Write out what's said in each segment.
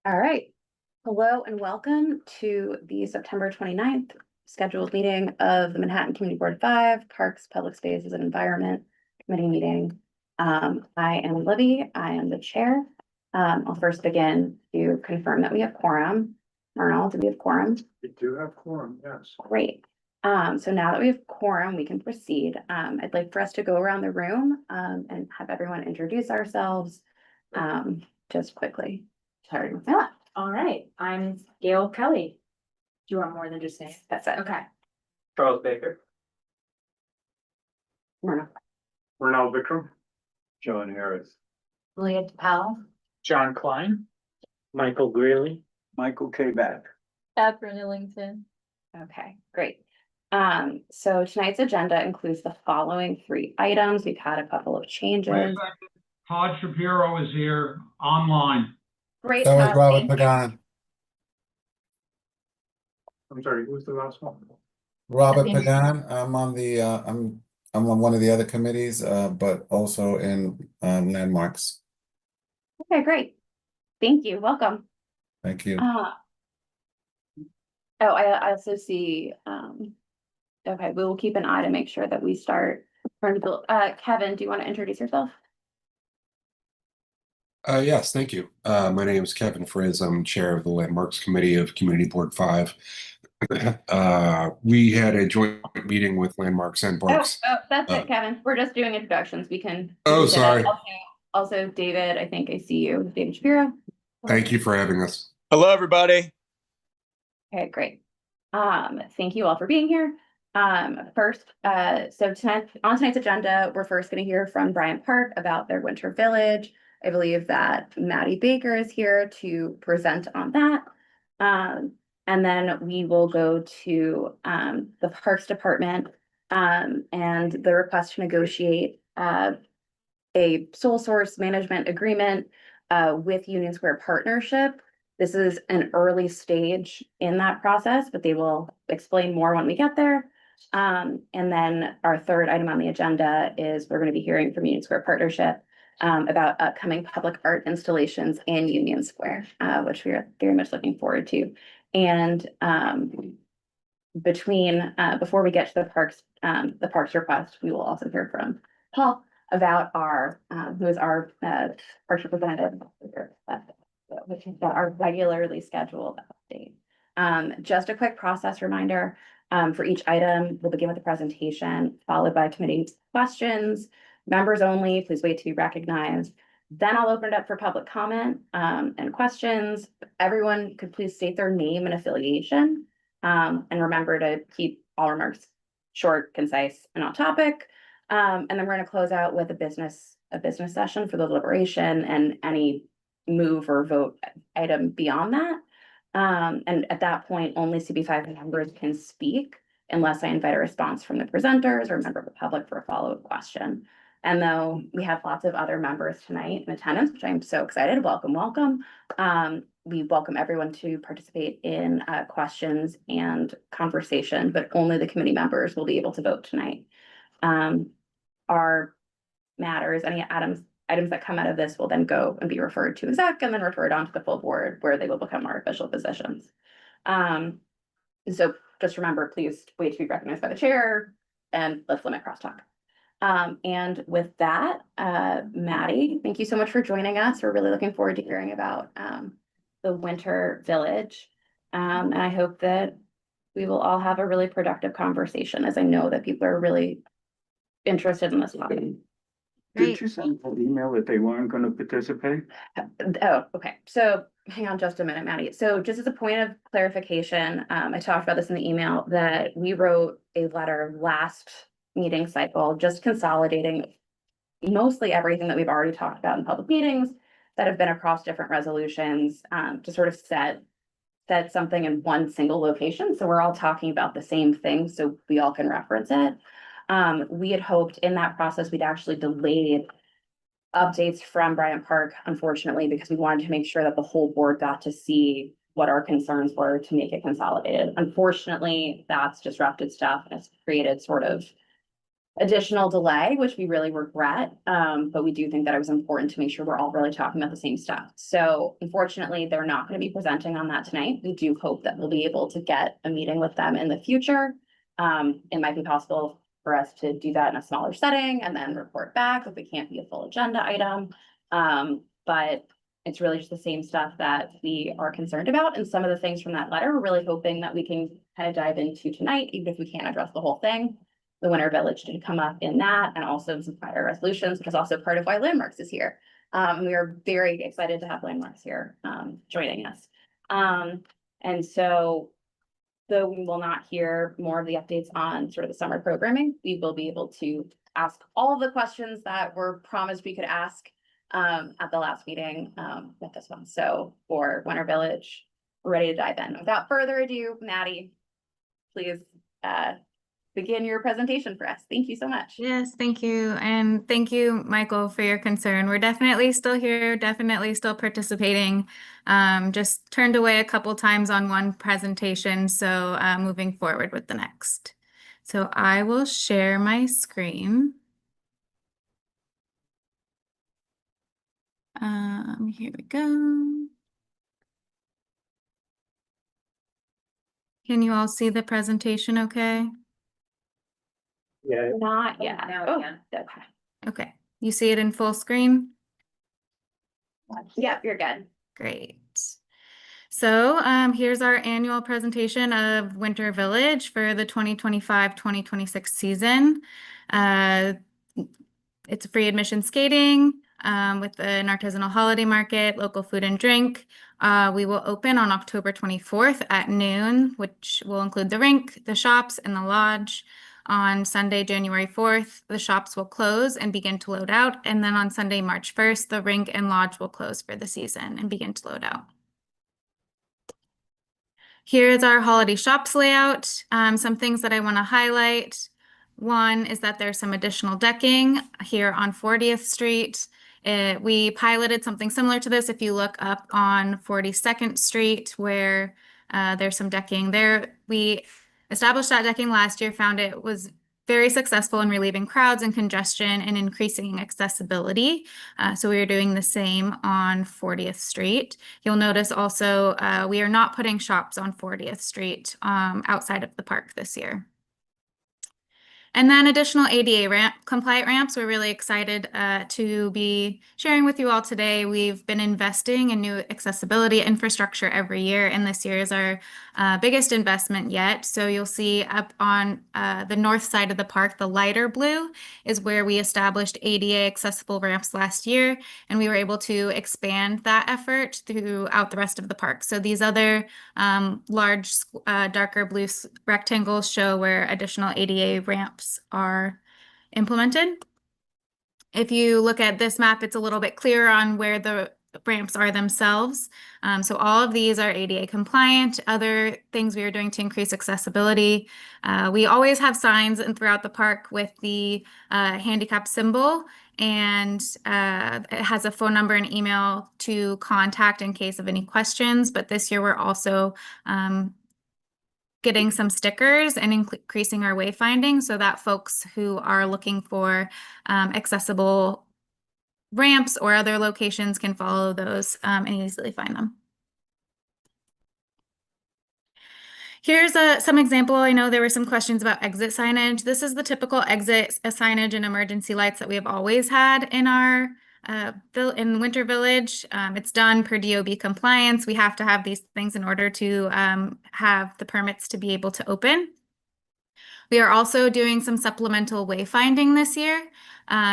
All right. Hello and welcome to the September 29th scheduled meeting of the Manhattan Community Board 5, Parks, Public Spaces and Environment Committee meeting. I am Libby. I am the chair. I'll first begin to confirm that we have quorum. Arnold, do we have quorum? We do have quorum, yes. Great. So now that we have quorum, we can proceed. I'd like for us to go around the room and have everyone introduce ourselves just quickly. Sorry. All right, I'm Gail Kelly. Do you want more than just name? That's it. Okay. Charles Baker. Myrna. Ronald Vikram. John Harris. Leah Powell. John Klein. Michael Greeley. Michael K. Back. Catherine Illington. Okay, great. So tonight's agenda includes the following 3 items. We've had a couple of changes. Todd Shapiro is here online. Great. So is Todd, Robert thank you. Pagan. I'm sorry, who was the last one? Robert think- Pagan. I'm on the I'm on one of the other committees, but also in landmarks. Okay, great. Thank you. Welcome. Thank you. I also see, okay, we will keep an eye to make sure that we start. Kevin, do you want to introduce yourself? Yes, thank you. My name is Kevin Frizz. I'm chair of the Landmarks Committee of Community Board 5. We had a joint meeting with Landmarks and Parks. That's it, Kevin. We're just doing introductions. We can. Oh, we can do that. sorry. Also, David, I think I see you, David Shapiro. Thank you for having us. Hello, everybody. Okay, great. Thank you all for being here. First, so tonight's agenda, we're first going to hear from Bryant Park about their winter village. I believe that Maddie Baker is here to present on that. And then we will go to the Parks Department and the request to negotiate a sole source management agreement with Union Square Partnership. This is an early stage in that process, but they will explain more when we get there. And then our third item on the agenda is we're going to be hearing from Union Square Partnership about upcoming public art installations in Union Square, which we are very much looking forward to. And before we get to the parks request, we will also hear from Paul about who is our parks representative, which is our regularly scheduled update. Just a quick process reminder, for each item, we'll begin with the presentation, followed by committee questions. Members only, please wait to be recognized. Then I'll open it up for public comment and questions. Everyone could please state their name and affiliation. And remember to keep all remarks short, concise, and on topic. And then we're going to close out with a business session for the deliberation and any move or vote item beyond that. And at that point, only CB5 members can speak unless I invite a response from the presenters or a member of the public for a follow-up question. And though we have lots of other members tonight in attendance, which I'm so excited, welcome. We welcome everyone to participate in questions and conversation, but only the committee members will be able to vote tonight. Our matters, any items that come out of this will then go and be referred to exec and then referred on to the full board where they will become our official positions. So just remember, please wait to be recognized by the chair and let's limit crosstalk. And with that, Maddie, thank you so much for joining us. We're really looking forward to hearing about the winter village. And I hope that we will all have a really productive conversation, as I know that people are really interested in this topic. Did you send an email that they weren't going to participate? Oh, okay. So hang on just a minute, Maddie. So just as a point of clarification, I talked about this in the email that we wrote a letter last meeting cycle, just consolidating mostly everything that we've already talked about in public meetings that have been across different resolutions to sort of set something in one single location. So we're all talking about the same thing, so we all can reference it. We had hoped in that process, we'd actually delayed updates from Bryant Park, unfortunately, because we wanted to make sure that the whole board got to see what our concerns were to make it consolidated. Unfortunately, that's disrupted stuff and it's created sort of additional delay, which we really regret. But we do think that it was important to make sure we're all really talking about the same stuff. So unfortunately, they're not going to be presenting on that tonight. We do hope that we'll be able to get a meeting with them in the future. It might be possible for us to do that in a smaller setting and then report back if it can't be a full agenda item. But it's really just the same stuff that we are concerned about. And some of the things from that letter, we're really hoping that we can kind of dive into tonight, even if we can't address the whole thing. The Winter Village did come up in that, and also some prior resolutions, which is also part of why Landmarks is here. We are very excited to have Landmarks here, joining us. And so though we will not hear more of the updates on sort of the summer programming, we will be able to ask all of the questions that were promised we could ask at the last meeting with this one. So for Winter Village, we're ready to dive in. Without further ado, Maddie, please begin your presentation for us. Thank you so much. Yes, thank you. And thank you, Michael, for your concern. We're definitely still here, definitely still participating. Just turned away a couple times on one presentation, so moving forward with the next. So I will share my screen. Here we go. Can you all see the presentation okay? Yeah, Not yet. now Oh, we can. okay. Okay, you see it in full screen? Yeah, you're good. Great. So here's our annual presentation of Winter Village for the 2025-2026 season. It's free admission skating with an artisanal holiday market, local food and drink. We will open on October 24th at noon, which will include the rink, the shops, and the lodge. On Sunday, January 4th, the shops will close and begin to load out. And then on Sunday, March 1st, the rink and lodge will close for the season and begin to load out. Here's our holiday shops layout. Some things that I want to highlight. One is that there's some additional decking here on 40th Street. We piloted something similar to this if you look up on 42nd Street, where there's some decking there. We established that decking last year, found it was very successful in relieving crowds and congestion and increasing accessibility. So we are doing the same on 40th Street. You'll notice also we are not putting shops on 40th Street outside of the park this year. And then additional ADA compliant ramps. We're really excited to be sharing with you all today. We've been investing in new accessibility infrastructure every year, and this year is our biggest investment yet. So you'll see up on the north side of the park, the lighter blue is where we established ADA accessible ramps last year, and we were able to expand that effort throughout the rest of the park. So these other large darker blue rectangles show where additional ADA ramps are implemented. If you look at this map, it's a little bit clearer on where the ramps are themselves. So all of these are ADA compliant. Other things we are doing to increase accessibility. We always have signs throughout the park with the handicap symbol, and it has a phone number and email to contact in case of any questions. But this year we're also getting some stickers and increasing our wayfinding so that folks who are looking for accessible ramps or other locations can follow those and easily find them. Here's some example. I know there were some questions about exit signage. This is the typical exit signage and emergency lights that we have always had in our in Winter Village. It's done per DOB compliance. We have to have these things in order to have the permits to be able to open. We are also doing some supplemental wayfinding this year.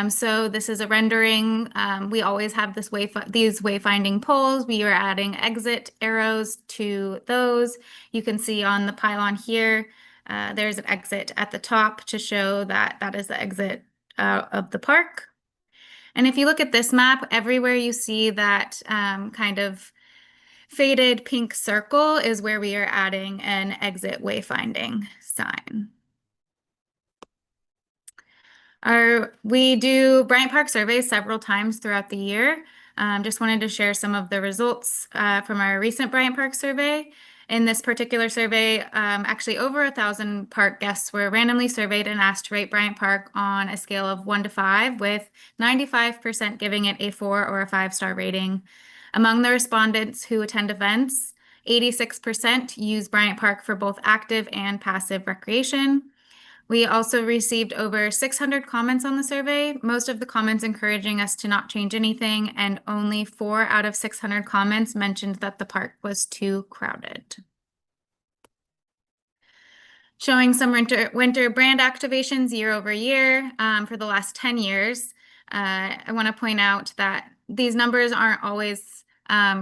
So this is a rendering. We always have these wayfinding poles. We are adding exit arrows to those. You can see on the pylon here, there's an exit at the top to show that that is the exit of the park. And if you look at this map, everywhere you see that kind of faded pink circle is where we are adding an exit wayfinding sign. We do Bryant Park surveys several times throughout the year. Just wanted to share some of the results from our recent Bryant Park survey. In this particular survey, actually over 1,000 park guests were randomly surveyed and asked to rate Bryant Park on a scale of 1 to 5, with 95% giving it a 4 or a 5-star rating. Among the respondents who attend events, 86% use Bryant Park for both active and passive recreation. We also received over 600 comments on the survey, most of the comments encouraging us to not change anything, and only 4 out of 600 comments mentioned that the park was too crowded. Showing some winter brand activations year over year for the last 10 years. I want to point out that these numbers aren't always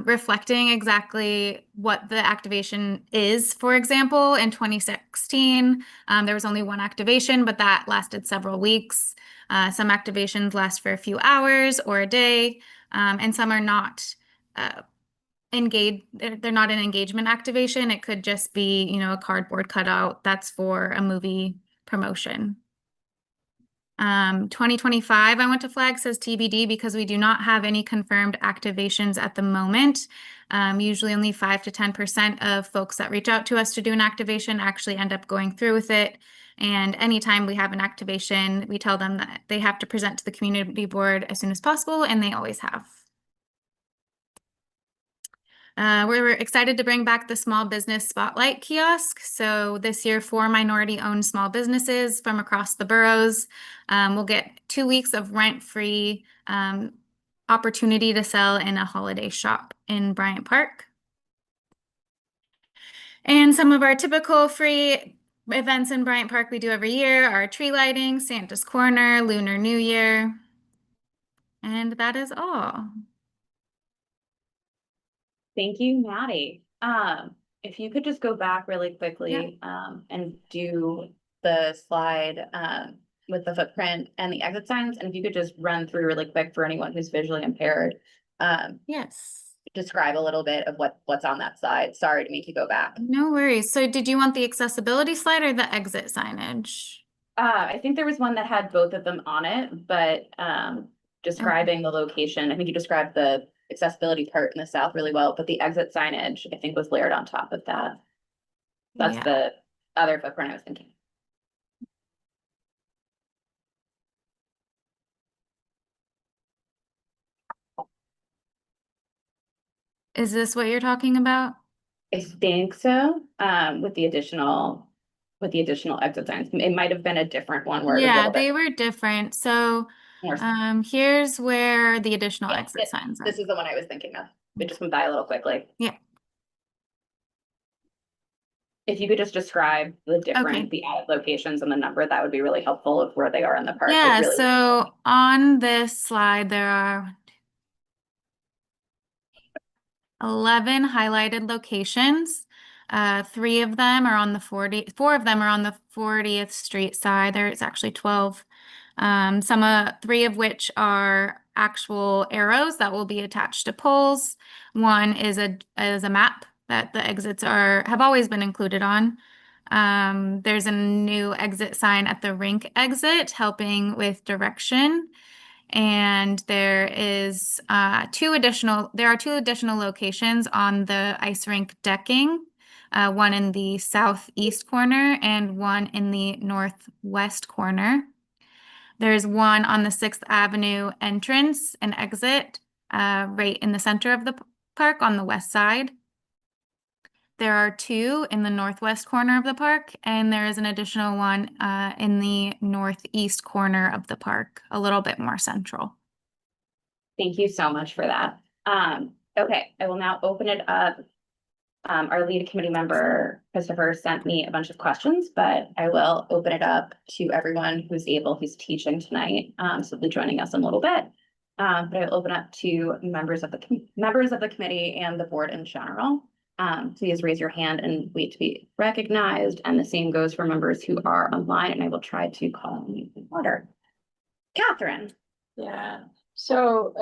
reflecting exactly what the activation is. For example, in 2016, there was only one activation, but that lasted several weeks. Some activations last for a few hours or a day, and some are not engaged. They're not an engagement activation. It could just be, you know, a cardboard cutout that's for a movie promotion. 2025, I want to flag, says TBD because we do not have any confirmed activations at the moment. Usually only 5 to 10% of folks that reach out to us to do an activation actually end up going through with it. And anytime we have an activation, we tell them that they have to present to the community board as soon as possible, and they always have. We're excited to bring back the small business spotlight kiosk. So this year, 4 minority-owned small businesses from across the boroughs will get 2 weeks of rent-free opportunity to sell in a holiday shop in Bryant Park. And some of our typical free events in Bryant Park we do every year are tree lighting, Santa's Corner, Lunar New Year. And that is all. Thank you, Maddie. If you could just go back really quickly, and do the slide, with the footprint and the exit signs, and if you could just run through really quick for anyone who's visually impaired, Yes. describe a little bit of what's on that slide. Sorry to make you go back. No worries. So did you want the accessibility slide or the exit signage? I think there was one that had both of them on it, but describing the location, I think you described the accessibility part in the south really well, but the exit signage, I think, was layered on top of that. That's Yeah. the other footprint I was thinking. Is this what you're talking about? I think so, with the additional exit signs. It might have been a different one where it was a Yeah, little they bit were different. So more. here's where the additional Yeah, exit signs are. This is the one I was thinking of. It just went by a little quickly. Yeah. If you could just describe the different, the added locations and the number, that would be really helpful of where they are in the park. Yeah, Really so on this slide, there are 11 highlighted locations. 3 of them are on the 4 of them are on the 40th Street side. There's actually 12. 3 of which are actual arrows that will be attached to poles. One is a map that the exits have always been included on. There's a new exit sign at the rink exit helping with direction. And there are 2 additional locations on the ice rink decking, one in the southeast corner and one in the northwest corner. There's one on the 6th Avenue entrance and exit, right in the center of the park on the west side. There are 2 in the northwest corner of the park, and there is an additional one in the northeast corner of the park, a little bit more central. Thank you so much for that. Okay, I will now open it up. Our lead committee member, Christopher, sent me a bunch of questions, but I will open it up to everyone who's teaching tonight. So they'll be joining us in a little bit. But I will open up to members of the committee and the board in general. Please raise your hand and wait to be recognized. And the same goes for members who are online, and I will try to call you in order. Catherine. Yeah, so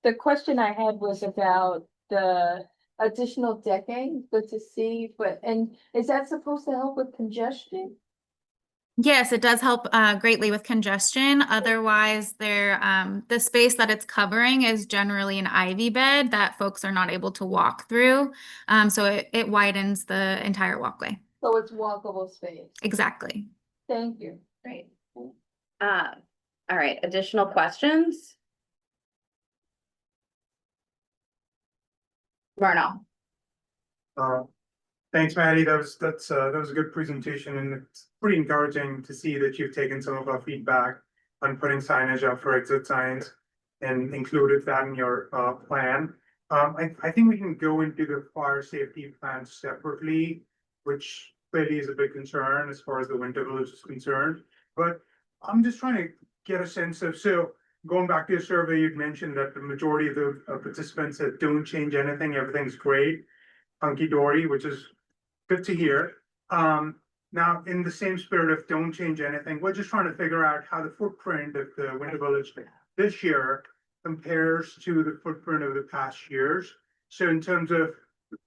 the question I had was about the additional decking, good to see, and is that supposed to help with congestion? Yes, it does help greatly with congestion. Otherwise, the space that it's covering is generally an ivy bed that folks are not able to walk through. So it widens the entire walkway. So it's walkable space. Exactly. Thank you. Great. All right, additional questions? Myrna. Thanks, Maddie. That was a good presentation, and it's pretty encouraging to see that you've taken some of our feedback on putting signage up for exit signs and included that in your plan. I think we can go into the fire safety plan separately, which clearly is a big concern as far as the winter village is concerned. But I'm just trying to get a sense of, so going back to your survey, you'd mentioned that the majority of the participants said don't change anything, everything's great, hunky dory, which is good to hear. Now, in the same spirit of don't change anything, we're just trying to figure out how the footprint of the Winter Village this year compares to the footprint of the past years. So in terms of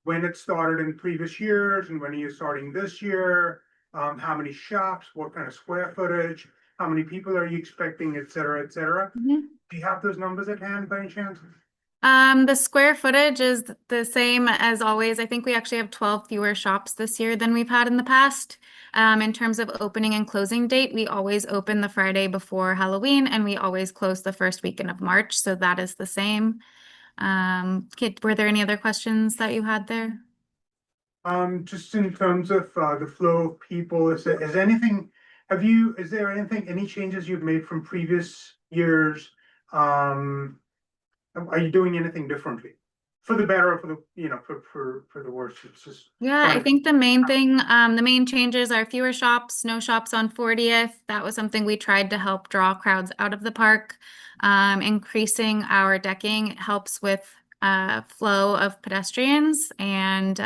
when it started in previous years and when are you starting this year, how many shops, what kind of square footage, how many people are you expecting, et cetera, et cetera. Mhm. Do you have those numbers at hand by any chance? The square footage is the same as always. I think we actually have 12 fewer shops this year than we've had in the past. In terms of opening and closing date, we always open the Friday before Halloween and we always close the first weekend of March. So that is the same. Kit, were there any other questions that you had there? Just in terms of the flow of people, is there anything, is there any changes you've made from previous years? Are you doing anything differently? For the better or for the, for the worse? It's just. Yeah, I think the main thing, the main changes are fewer shops, no shops on 40th. That was something we tried to help draw crowds out of the park. Increasing our decking helps with flow of pedestrians and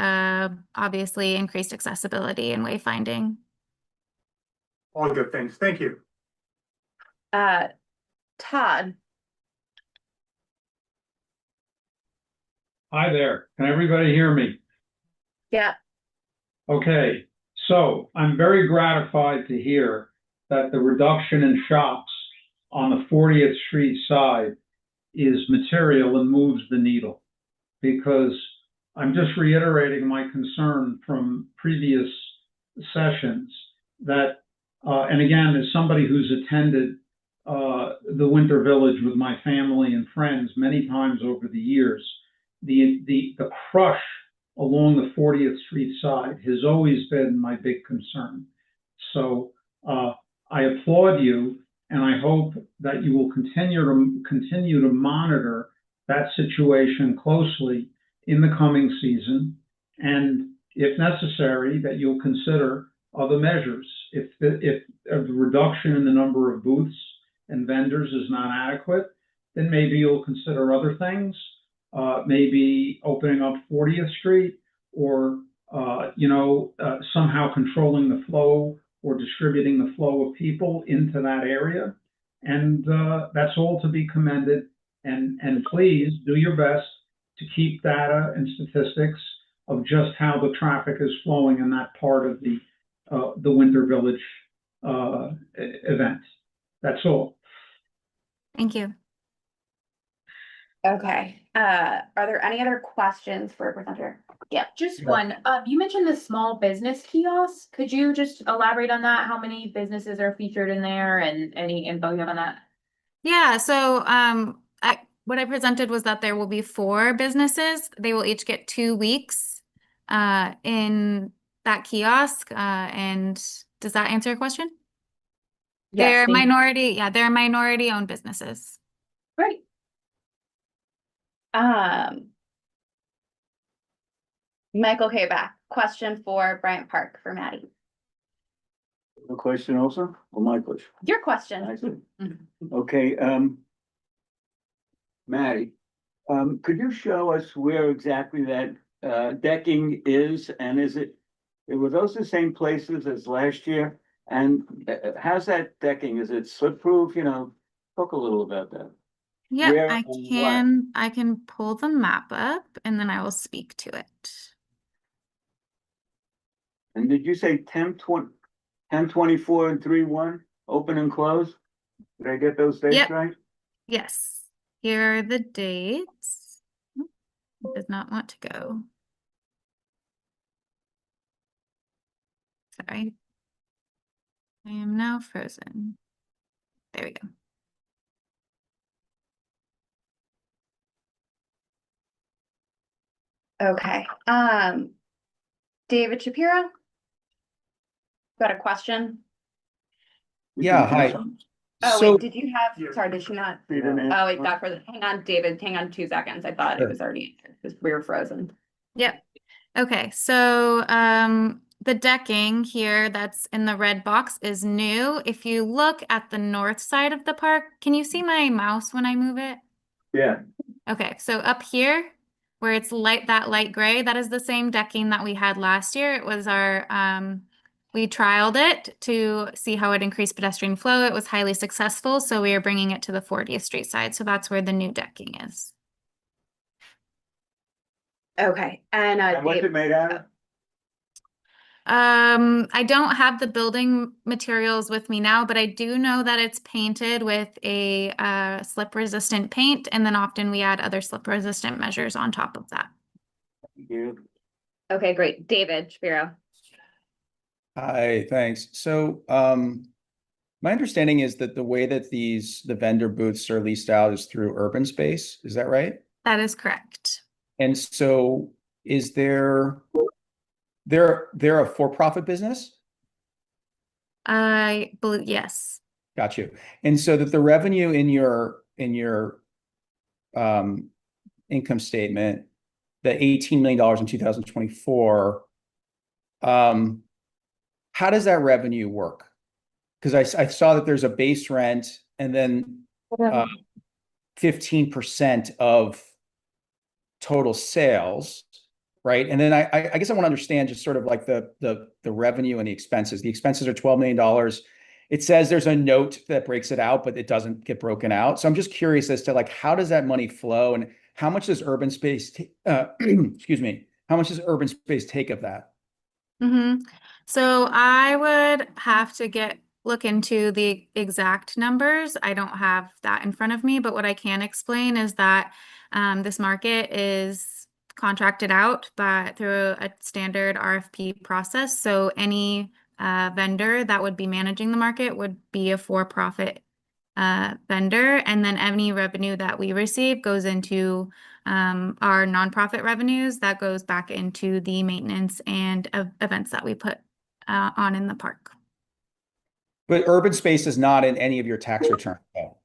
obviously increased accessibility and wayfinding. All good things. Thank you. Todd. Hi there. Can everybody hear me? Yeah. Okay, so I'm very gratified to hear that the reduction in shops on the 40th Street side is material and moves the needle, because I'm just reiterating my concern from previous sessions that, and again, as somebody who's attended the Winter Village with my family and friends many times over the years, the crush along the 40th Street side has always been my big concern. So I applaud you, and I hope that you will continue to monitor that situation closely in the coming season, and if necessary, that you'll consider other measures. If the reduction in the number of booths and vendors is not adequate, then maybe you'll consider other things. Maybe opening up 40th Street, or somehow controlling the flow or distributing the flow of people into that area. And that's all to be commended. And please do your best to keep data and statistics of just how the traffic is flowing in that part of the Winter Village event. That's all. Thank you. Okay. Are there any other questions for a presenter? Yeah. Just one. You mentioned the small business kiosk. Could you just elaborate on that? How many businesses are featured in there and any info you have on that? Yeah, so what I presented was that there will be 4 businesses. They will each get 2 weeks in that kiosk. And does that answer your question? Yes, They're minority, they're minority-owned businesses. Great. Michael Kayback, question for Bryant Park for Maddie. A question also, or my question? Your question. I see. Okay, Maddie, could you show us where exactly that decking is, and were those the same places as last year? And how's that decking? Is it slip proof? Talk a little about that. Yeah, Where I and can pull the map up and then I will speak to it. And did you say 10, 20? 10/24 and 3/1, open and close? Did I get those dates Yep. right? Yes, here are the dates. It does not want to go. Sorry. I am now frozen. There we go. Okay, David Shapiro? Got a question? Yeah, hi. Oh, So, wait, did you have, Yeah. sorry, did she not? You didn't Oh, it answer. got frozen. Hang on, David, hang on 2 seconds. I thought it Sure. was already, because we were frozen. Yep. Okay, so the decking here that's in the red box is new. If you look at the north side of the park, can you see my mouse when I move it? Yeah, Okay, so up here where it's that light gray, that is the same decking that we had last year. It was our we trialed it to see how it increased pedestrian flow. It was highly successful, so we are bringing it to the 40th Street side. So that's where the new decking is. Okay, and and what's Dave, it made out of? I don't have the building materials with me now, but I do know that it's painted with a slip resistant paint, and then often we add other slip resistant measures on top of that. You, okay, great. David Shapiro. hi, thanks. So, my understanding is that the way that the vendor booths are leased out is through urban space. Is that right? That is correct. And so is they're a for-profit business? I believe, yes. Got you. And so that the revenue in your income statement, the $18 million in 2024, how does that revenue work? Because I saw that there's a base rent and then 15% of total sales, right? And then I guess I want to understand just sort of like the revenue and the expenses. The expenses are $12 million. It says there's a note that breaks it out, but it doesn't get broken out. So I'm just curious as to like, how does that money flow and how much does urban space, excuse me, how much does urban space take of that? Mm-hmm. So I would have to look into the exact numbers. I don't have that in front of me, but what I can explain is that this market is contracted out through a standard RFP process. So any vendor that would be managing the market would be a for-profit vendor, and then any revenue that we receive goes into our nonprofit revenues that goes back into the maintenance and events that we put on in the park. But urban space is not in any of your tax returns though,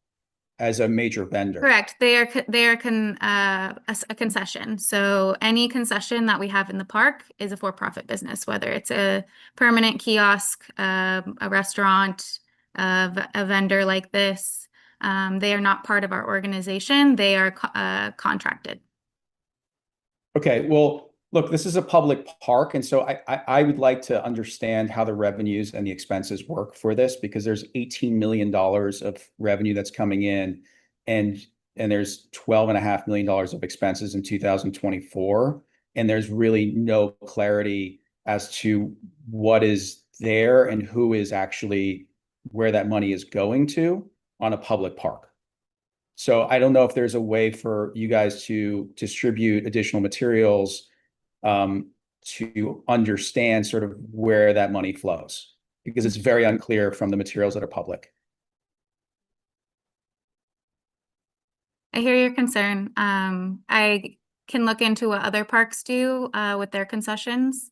as a major vendor. Correct. They are a concession. So any concession that we have in the park is a for-profit business, whether it's a permanent kiosk, a restaurant, a vendor like this. They are not part of our organization. They are contracted. Okay, well, look, this is a public park, and so I would like to understand how the revenues and the expenses work for this, because there's $18 million of revenue that's coming in, and there's $12.5 million of expenses in 2024, and there's really no clarity as to what is there and who is actually where that money is going to on a public park. So I don't know if there's a way for you guys to distribute additional materials to understand sort of where that money flows, because it's very unclear from the materials that are public. I hear your concern. I can look into what other parks do with their concessions.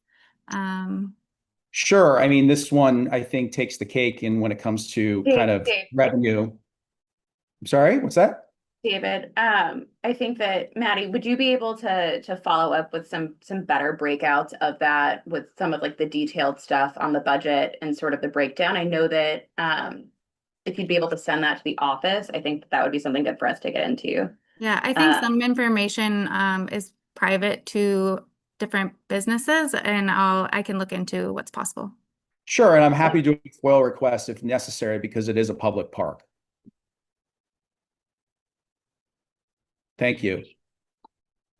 Sure. I mean, this one, I think, takes the cake in when it comes to kind of revenue. I'm sorry, what's that? David, I think that Maddie, would you be able to follow up with some better breakouts of that with some of like the detailed stuff on the budget and sort of the breakdown? I know that if you'd be able to send that to the office, I think that would be something good for us to get into. Yeah, I think some information is private to different businesses, and I can look into what's possible. Sure, and I'm happy to do a FOIL request if necessary, because it is a public park. Thank you.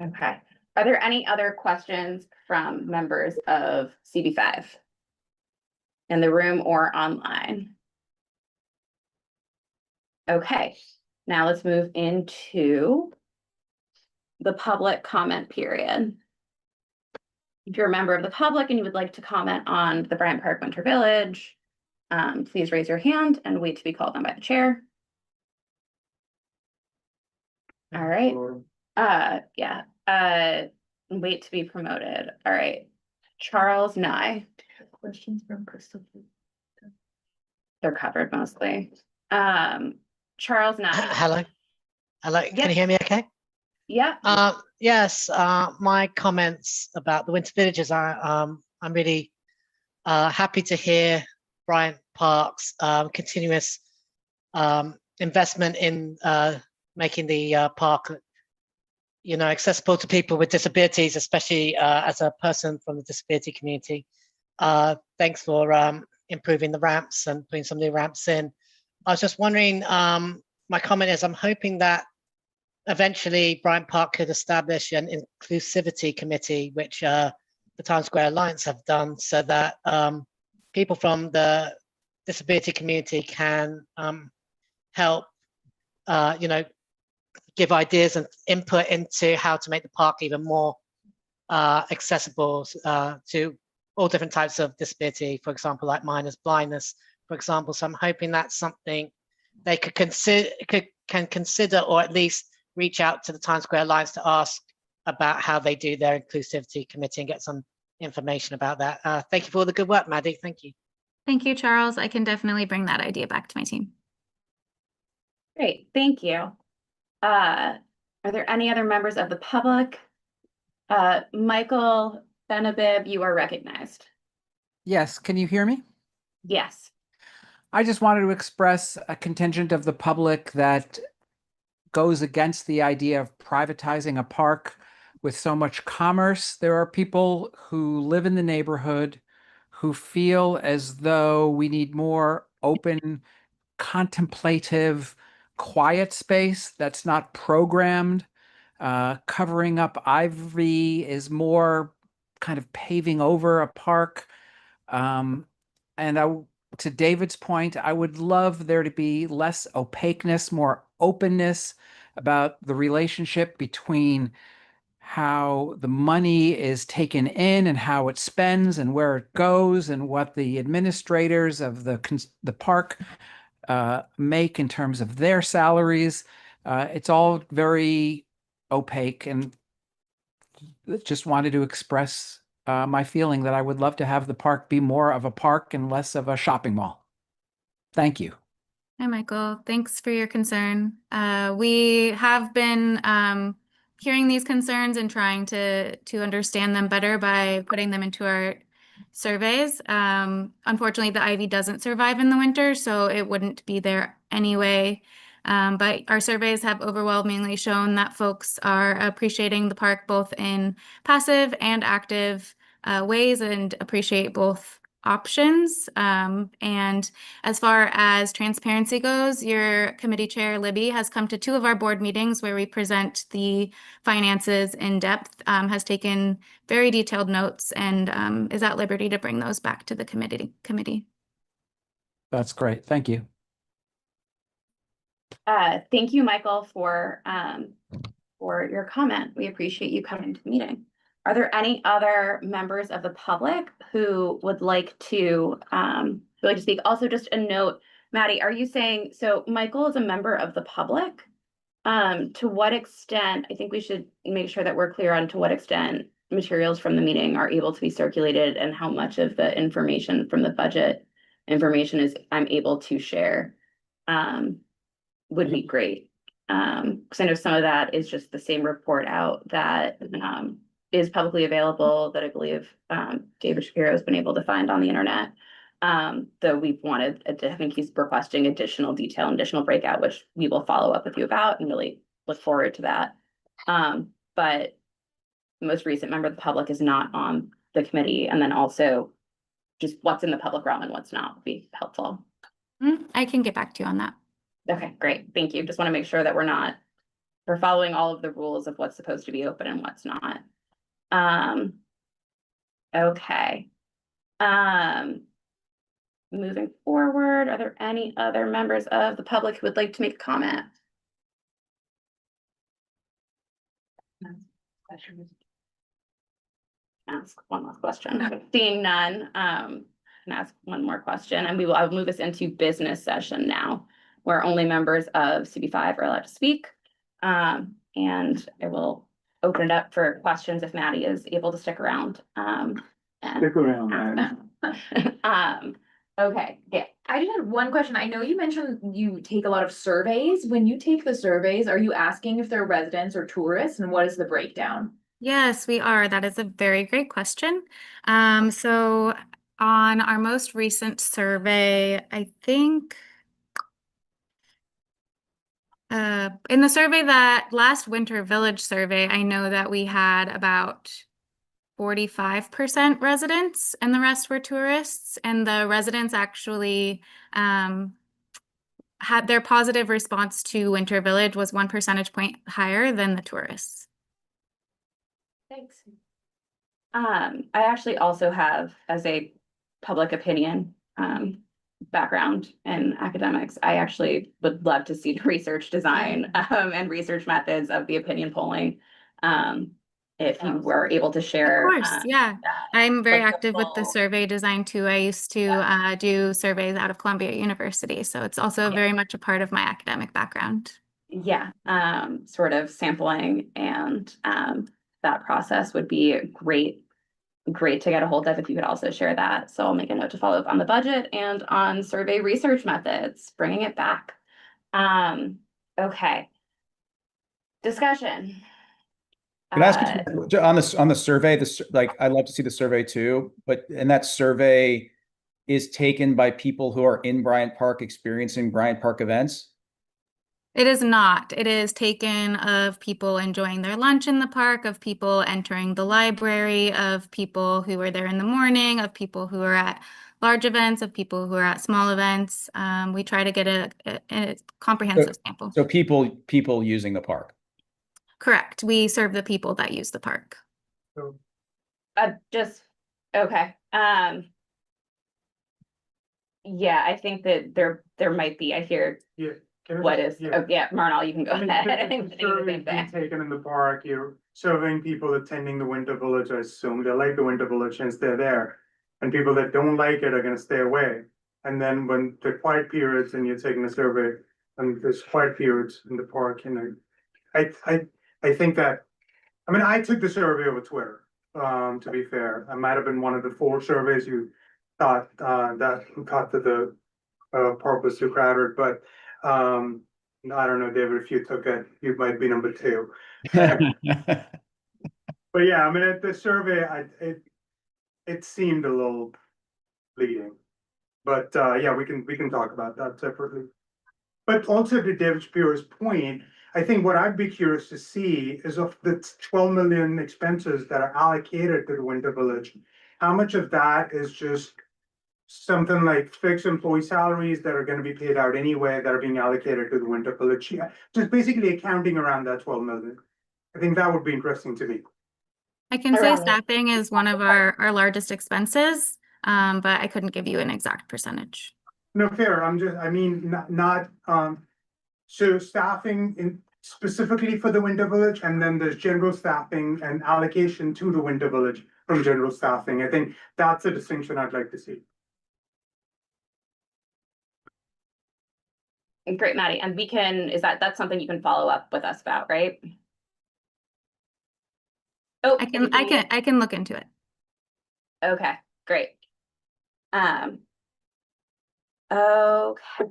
Okay. Are there any other questions from members of CB5? in the room or online? Okay, now let's move into the public comment period. If you're a member of the public and you would like to comment on the Bryant Park Winter Village, please raise your hand and wait to be called on by the chair. All right, yeah, wait to be promoted. All right, Charles Nye. Questions from Crystal. They're covered mostly. Charles Nye. Hello. Hello. Can Yep. you hear me okay? Yep. Yes, my comments about the Winter Villages, I'm really happy to hear Bryant Park's continuous investment in making the park, accessible to people with disabilities, especially as a person from the disability community. Thanks for improving the ramps and putting some new ramps in. I was just wondering, my comment is I'm hoping that eventually Bryant Park could establish an inclusivity committee, which the Times Square Alliance have done, so that people from the disability community can help, give ideas and input into how to make the park even more accessible to all different types of disability, for example, like minors, blindness, for example. So I'm hoping that's something they could consider, or at least reach out to the Times Square Alliance to ask about how they do their inclusivity committee and get some information about that. Thank you for all the good work, Maddie. Thank you. Thank you, Charles. I can definitely bring that idea back to my team. Great, thank you. Are there any other members of the public? Michael Benabib, you are recognized. Yes, can you hear me? Yes. I just wanted to express a contingent of the public that goes against the idea of privatizing a park with so much commerce. There are people who live in the neighborhood who feel as though we need more open, contemplative, quiet space that's not programmed. Covering up ivy is more kind of paving over a park. To David's point, I would love there to be less opaqueness, more openness about the relationship between how the money is taken in and how it spends and where it goes and what the administrators of the park make in terms of their salaries. It's all very opaque, and just wanted to express my feeling that I would love to have the park be more of a park and less of a shopping mall. Thank you. Hi, Michael. Thanks for your concern. We have been hearing these concerns and trying to understand them better by putting them into our surveys. Unfortunately, the ivy doesn't survive in the winter, so it wouldn't be there anyway. But our surveys have overwhelmingly shown that folks are appreciating the park both in passive and active ways and appreciate both options. And as far as transparency goes, your committee chair, Libby, has come to 2 of our board meetings where we present the finances in depth, has taken very detailed notes, and is at liberty to bring those back to the committee. That's great. Thank you. Thank you, Michael, for your comment. We appreciate you coming to the meeting. Are there any other members of the public who would like to speak? Also, just a note, Maddie, are you saying, so Michael is a member of the public? To what extent, I think we should make sure that we're clear on to what extent materials from the meeting are able to be circulated and how much of the information from the budget information I'm able to share. Would be great. Because I know some of that is just the same report out that is publicly available that I believe David Shapiro has been able to find on the internet. Though we've wanted, I think he's requesting additional detail and additional breakout, which we will follow up with you about and really look forward to that. But the most recent member of the public is not on the committee, and then also just what's in the public realm and what's not would be helpful. I can get back to you on that. Okay, great. Thank you. Just want to make sure that we're following all of the rules of what's supposed to be open and what's not. Okay. moving forward, are there any other members of the public who would like to make a comment? Ask one last question. Seeing none, can ask one more question, and I will move us into business session now, where only members of CB5 are allowed to speak. And I will open it up for questions if Maddie is able to stick around. Stick around, man. Okay, yeah. I just had one question. I know you mentioned you take a lot of surveys. When you take the surveys, are you asking if they're residents or tourists, and what is the breakdown? Yes, we are. That is a very great question. So on our most recent survey, I think in the survey that last winter village survey, I know that we had about 45% residents and the rest were tourists. And the residents actually had their positive response to Winter Village was 1 percentage point higher than the tourists. Thanks. I actually also have, as a public opinion background in academics, I actually would love to see the research design and research methods of the opinion polling. If you were able to share. Of course, yeah. I'm very like the active with the full- survey design too. I used to do surveys out of Columbia University, so it's also very much a part of my academic background. Yeah, sort of sampling and that process would be great to get a hold of if you could also share that. So I'll make a note to follow up on the budget and on survey research methods, bringing it back. Okay. Discussion. Can I ask you on the survey, like I'd love to see the survey too, but that survey is taken by people who are in Bryant Park experiencing Bryant Park events? It is not. It is taken of people enjoying their lunch in the park, of people entering the library, of people who are there in the morning, of people who are at large events, of people who are at small events. We try to get a comprehensive sample. So people using the park. Correct. We serve the people that use the park. So Okay. Yeah, I think that there might be, I hear yeah. what is, oh yeah, Marnell, you can go I mean, ahead. the I'm thinking the survey's same being thing. taken in the park, you're surveying people attending the Winter Village, I assume, they like the Winter Village since they're there. And people that don't like it are gonna stay away. And then when the quiet periods and you're taking a survey, and there's quiet periods in the park, I think that, I mean, I took the survey over Twitter, to be fair. I might have been one of the 4 surveys you thought, that got to the, park was too crowded, but, I don't know, David, if you took it, you might be number 2. But yeah, I mean, at the survey, it seemed a little leading. But, yeah, we can talk about that separately. But also to David Shapiro's point, I think what I'd be curious to see is of the 12 million expenses that are allocated to the Winter Village, how much of that is just something like fixed employee salaries that are gonna be paid out anyway, that are being allocated to the Winter Village? Yeah, just basically accounting around that 12 million. I think that would be interesting to me. I can say staffing is one of our largest expenses, but I couldn't give you an exact percentage. No, fair, I mean, not, so staffing in specifically for the Winter Village, and then there's general staffing and allocation to the Winter Village from general staffing. I think that's a distinction I'd like to see. Great, Maddie, and that's something you can follow up with us about, right? Oh, I can look into it. Okay, great. Okay.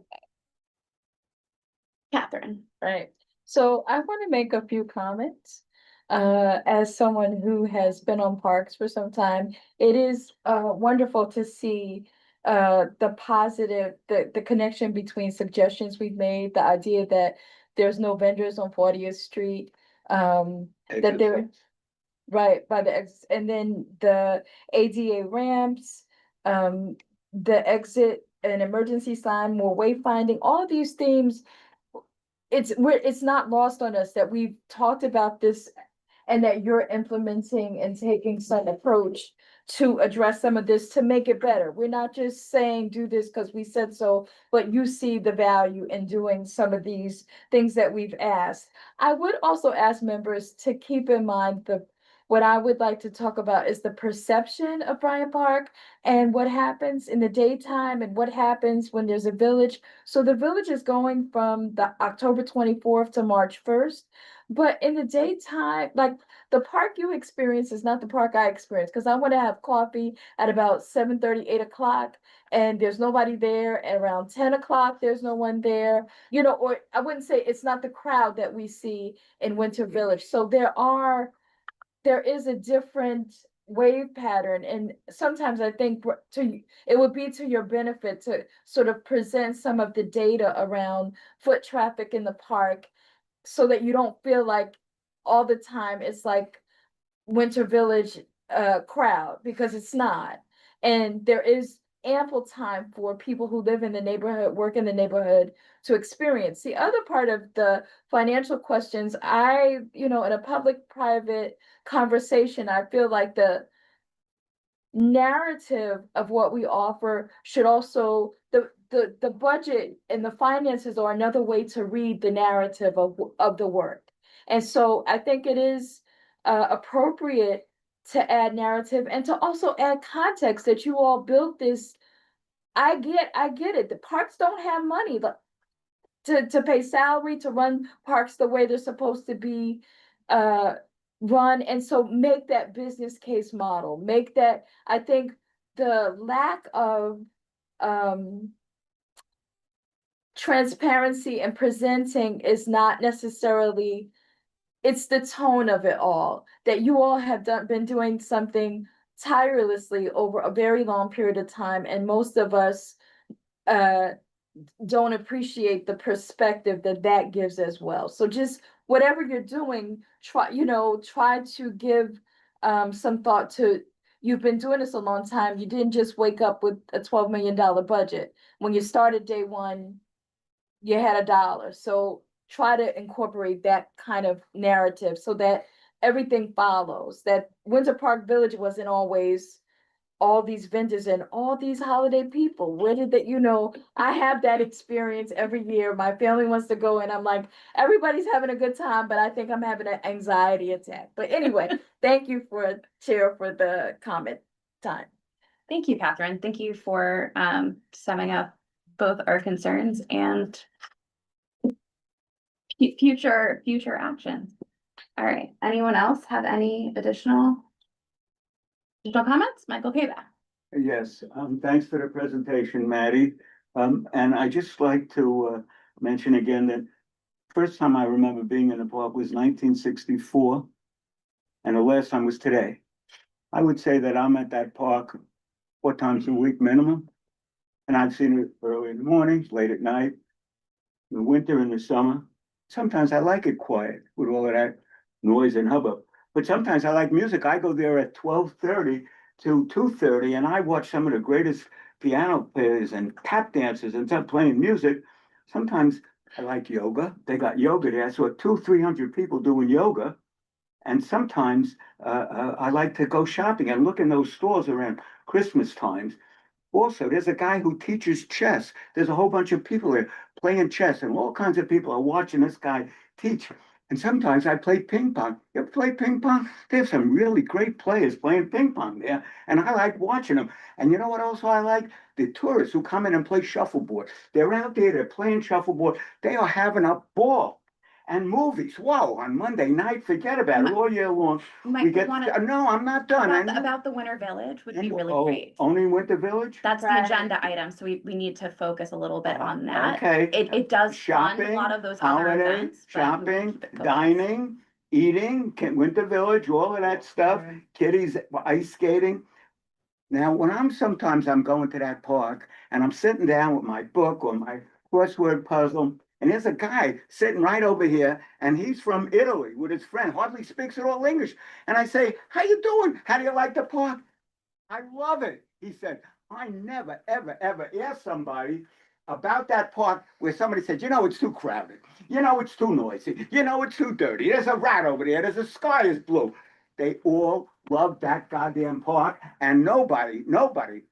Catherine. Right. So I want to make a few comments. As someone who has been on parks for some time, it is wonderful to see the positive, the connection between suggestions we've made, the idea that there's no vendors on 40th Street, that there, right, by the and then the ADA ramps, the exit and emergency sign, more wayfinding, all of these themes. It's not lost on us that we've talked about this and that you're implementing and taking some approach to address some of this to make it better. We're not just saying do this because we said so, but you see the value in doing some of these things that we've asked. I would also ask members to keep in mind what I would like to talk about is the perception of Bryant Park and what happens in the daytime and what happens when there's a village. So the village is going from the October 24th to March 1st. But in the daytime, like the park you experience is not the park I experience, because I want to have coffee at about 7:30, 8 o'clock, and there's nobody there. At around 10 o'clock, there's no one there, or I wouldn't say it's not the crowd that we see in Winter Village. So there is a different wave pattern, and sometimes I think it would be to your benefit to sort of present some of the data around foot traffic in the park so that you don't feel like all the time it's like Winter Village crowd, because it's not. And there is ample time for people who live in the neighborhood, work in the neighborhood, to experience. The other part of the financial questions, in a public-private conversation, I feel like the narrative of what we offer should also, the budget and the finances are another way to read the narrative of the work. And so I think it is appropriate to add narrative and to also add context that you all built this. I get it. The parks don't have money to pay salary, to run parks the way they're supposed to be run. And so make that business case model, make that, I think the lack of transparency and presenting is not necessarily, it's the tone of it all, that you all have been doing something tirelessly over a very long period of time, and most of us don't appreciate the perspective that gives as well. So just whatever you're doing, try to give some thought to, you've been doing this a long time. You didn't just wake up with a $12 million budget. When you started day one, you had $1. So try to incorporate that kind of narrative so that everything follows. That Winter Park Village wasn't always all these vendors and all these holiday people. Where did that, I have that experience every year. My family wants to go and I'm like, everybody's having a good time, but I think I'm having an anxiety attack. But anyway, thank you Chair for the comment time. Thank you, Catherine. Thank you for summing up both our concerns and future actions. All right. Anyone else have any additional comments? Michael Payback. Yes, thanks for the presentation, Maddie. And I just like to mention again that first time I remember being in the park was 1964, and the last time was today. I would say that I'm at that park 4 times a week minimum, and I've seen it early in the morning, late at night, in the winter, in the summer. Sometimes I like it quiet with all of that noise and hubbub, but sometimes I like music. I go there at 12:30 to 2:30, and I watch some of the greatest piano players and tap dancers and stuff playing music. Sometimes I like yoga. They got yoga there. I saw 200-300 people doing yoga. And sometimes I like to go shopping and look in those stores around Christmas times. Also, there's a guy who teaches chess. There's a whole bunch of people there playing chess, and all kinds of people are watching this guy teach. And sometimes I play ping pong. You ever play ping pong? There's some really great players playing ping pong there, and I like watching them. And you know what also I like? The tourists who come in and play shuffleboard. They're out there, they're playing shuffleboard. They are having a ball. And movies, whoa, on Monday night, forget about it, all year long. We get, no, I'm not done. About the Winter Village would be really great. Only Winter Village? That's the agenda item, so we need to focus a little bit on that. Okay. It does fund a Shopping, lot of those other holiday, events. but we shopping, need to keep it focused. dining, eating, Winter Village, all of that stuff, kiddies ice skating. Now, sometimes I'm going to that park and I'm sitting down with my book or my crossword puzzle, and there's a guy sitting right over here, and he's from Italy with his friend, hardly speaks at all English. And I say, how you doing? How do you like the park? I love it. He said, I never, ever, ever asked somebody about that park where somebody said, it's too crowded. It's too noisy. It's too dirty. There's a rat over there. The sky is blue. they all love that goddamn park, and nobody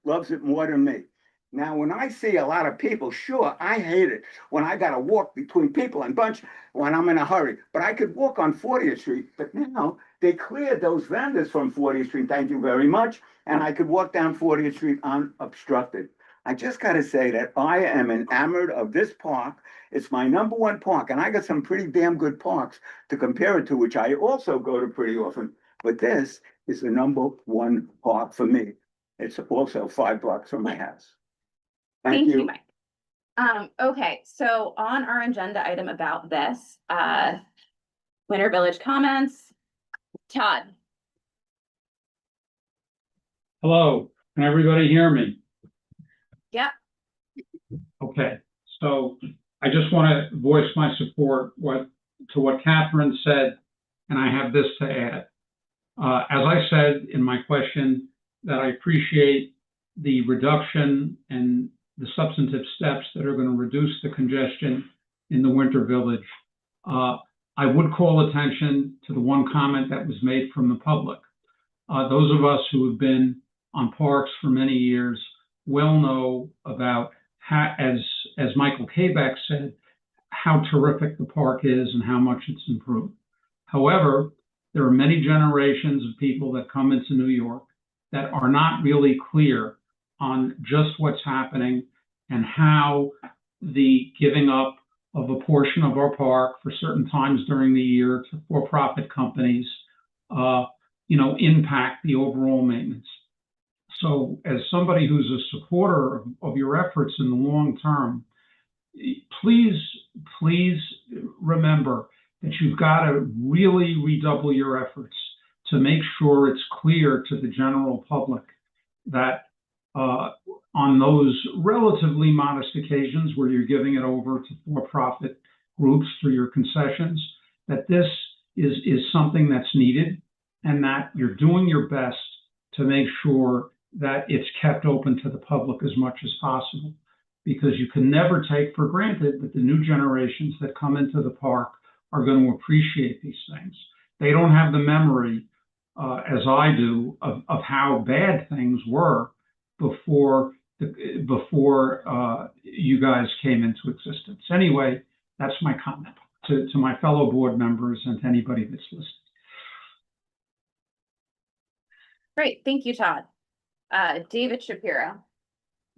loves it more than me. Now, when I see a lot of people, sure, I hate it when I gotta walk between people and bunch when I'm in a hurry, but I could walk on 40th Street, but now they cleared those vendors from 40th Street, thank you very much, and I could walk down 40th Street unobstructed. I just gotta say that I am enamored of this park. It's my #1 park, and I got some pretty damn good parks to compare it to, which I also go to pretty often. But this is the #1 park for me. It's also 5 blocks from my house. Thank you, Mike. Okay, so on our agenda item about this, Winter Village comments, Todd. Hello, can everybody hear me? Yep. Okay, so I just want to voice my support to what Catherine said, and I have this to add. As I said in my question, that I appreciate the reduction and the substantive steps that are going to reduce the congestion in the Winter Village. I would call attention to the one comment that was made from the public. Those of us who have been on parks for many years well know about how, as Michael Kabeck said, how terrific the park is and how much it's improved. However, there are many generations of people that come into New York that are not really clear on just what's happening and how the giving up of a portion of our park for certain times during the year to for-profit companies, impact the overall maintenance. So as somebody who's a supporter of your efforts in the long term, please remember that you've got to really redouble your efforts to make sure it's clear to the general public that on those relatively modest occasions where you're giving it over to for-profit groups through your concessions, that this is something that's needed and that you're doing your best to make sure that it's kept open to the public as much as possible. Because you can never take for granted that the new generations that come into the park are going to appreciate these things. They don't have the memory, as I do, of how bad things were before you guys came into existence. Anyway, that's my comment to my fellow board members and to anybody that's listening. Great, thank you, Todd. David Shapiro.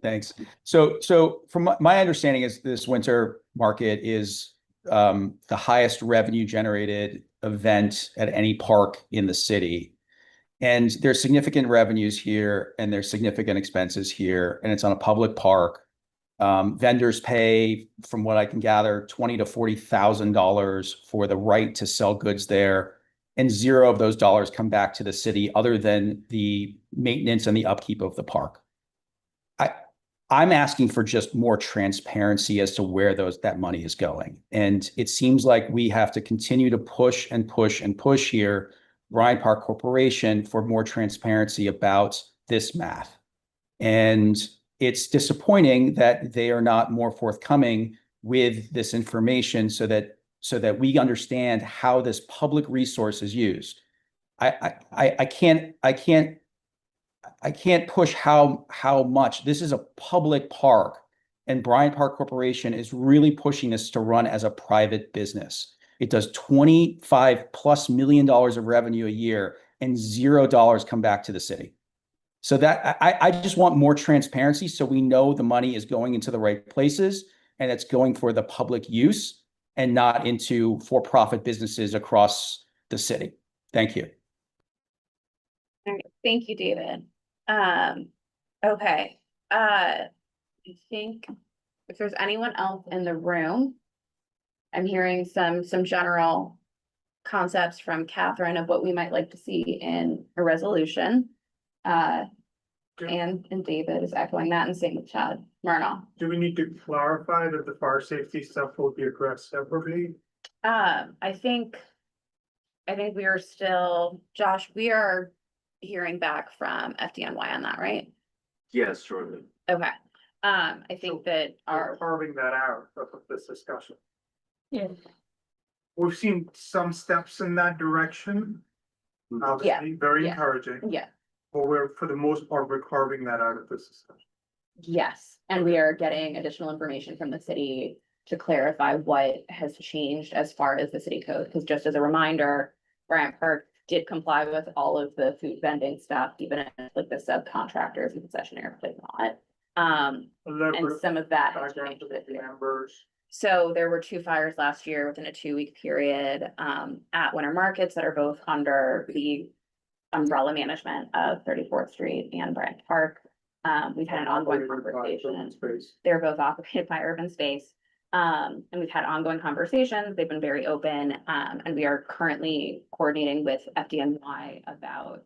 Thanks. So from my understanding is this winter market is the highest revenue generated event at any park in the city. And there's significant revenues here and there's significant expenses here, and it's on a public park. Vendors pay, from what I can gather, $20,000 to $40,000 for the right to sell goods there, and zero of those dollars come back to the city other than the maintenance and the upkeep of the park. I'm asking for just more transparency as to where that money is going. And it seems like we have to continue to push and push and push here, Bryant Park Corporation, for more transparency about this math. And it's disappointing that they are not more forthcoming with this information so that we understand how this public resource is used. I can't push how much. This is a public park, and Bryant Park Corporation is really pushing this to run as a private business. It does $25+ million of revenue a year, and $0 come back to the city. So that I just want more transparency so we know the money is going into the right places and it's going for the public use and not into for-profit businesses across the city. Thank you. All right, thank you, David. Okay. I think if there's anyone else in the room, I'm hearing some general concepts from Catherine of what we might like to see in a resolution. And David is echoing that, and same with Chad Murnaugh. Do we need to clarify that the fire safety stuff will be addressed separately? I think we are still, Josh, we are hearing back from FDNY on that, right? Yes, shortly. Okay. I think that Are carving that out of this discussion. Yeah. We've seen some steps in that direction. Obviously, very yeah. encouraging, Yeah, but for the most part, we're carving that out of this discussion. yes, and we are getting additional information from the city to clarify what has changed as far as the city code, because just as a reminder, Bryant Park did comply with all of the food vending stuff, even if like the subcontractors and concessionaire did not. A little bit And of some of that has background changed to this the year. members. So there were 2 fires last year within a 2-week period, at Winter Markets that are both under the umbrella management of 34th Street and Bryant Park. We've had an ongoing conversation. They're both occupied by urban space. And we've had ongoing conversations. They've been very open. And we are currently coordinating with FDNY about,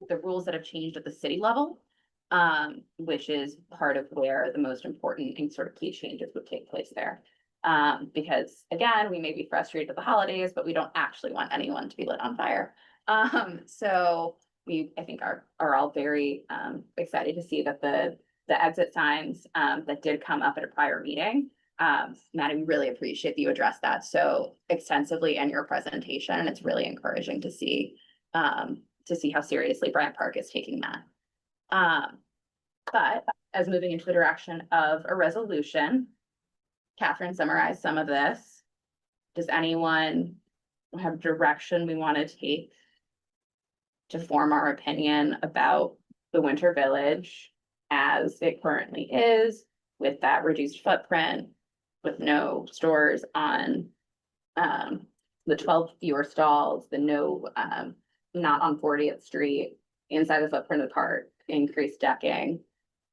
the rules that have changed at the city level. Which is part of where the most important and sort of key changes would take place there. Because again, we may be frustrated at the holidays, but we don't actually want anyone to be lit on fire. So we, I think are all very, excited to see that the exit signs, that did come up at a prior meeting. Maddie, we really appreciate that you addressed that so extensively in your presentation, and it's really encouraging to see how seriously Bryant Park is taking that. But as moving into the direction of a resolution, Catherine summarized some of this. Does anyone have direction we want to take to form our opinion about the Winter Village as it currently is, with that reduced footprint, with no stores on the 12 fewer stalls, the no not on 40th Street, inside the footprint of the park, increased decking.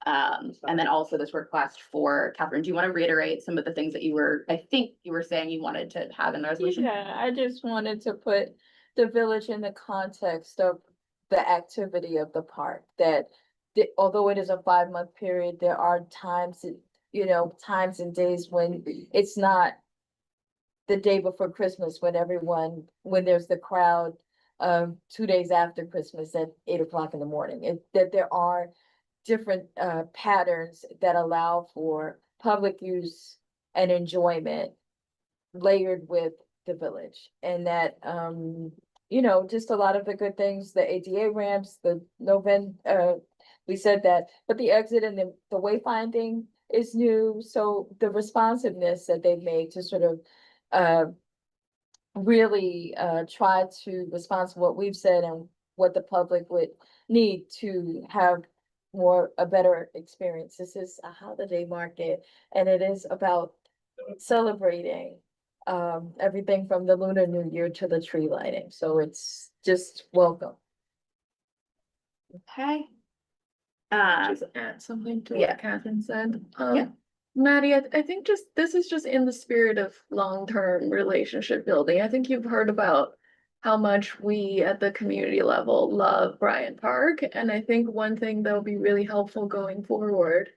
And then also this request for, Catherine, do you want to reiterate some of the things that I think you were saying you wanted to have in the resolution? Yeah, I just wanted to put the village in the context of the activity of the park, that although it is a 5-month period, there are times, times and days when it's not the day before Christmas, when there's the crowd 2 days after Christmas at 8 o'clock in the morning, that there are different patterns that allow for public use and enjoyment layered with the village. And that, just a lot of the good things, the ADA ramps, the we said that, but the exit and the wayfinding is new. So the responsiveness that they've made to sort of really try to respond to what we've said and what the public would need to have a better experience. This is a holiday market, and it is about celebrating everything from the Lunar New Year to the tree lighting. So it's just welcome. Okay. Just add something to yeah. what Catherine said. Yeah. Maddie, I think this is just in the spirit of long-term relationship building. I think you've heard about how much we at the community level love Bryant Park. And I think one thing that'll be really helpful going forward,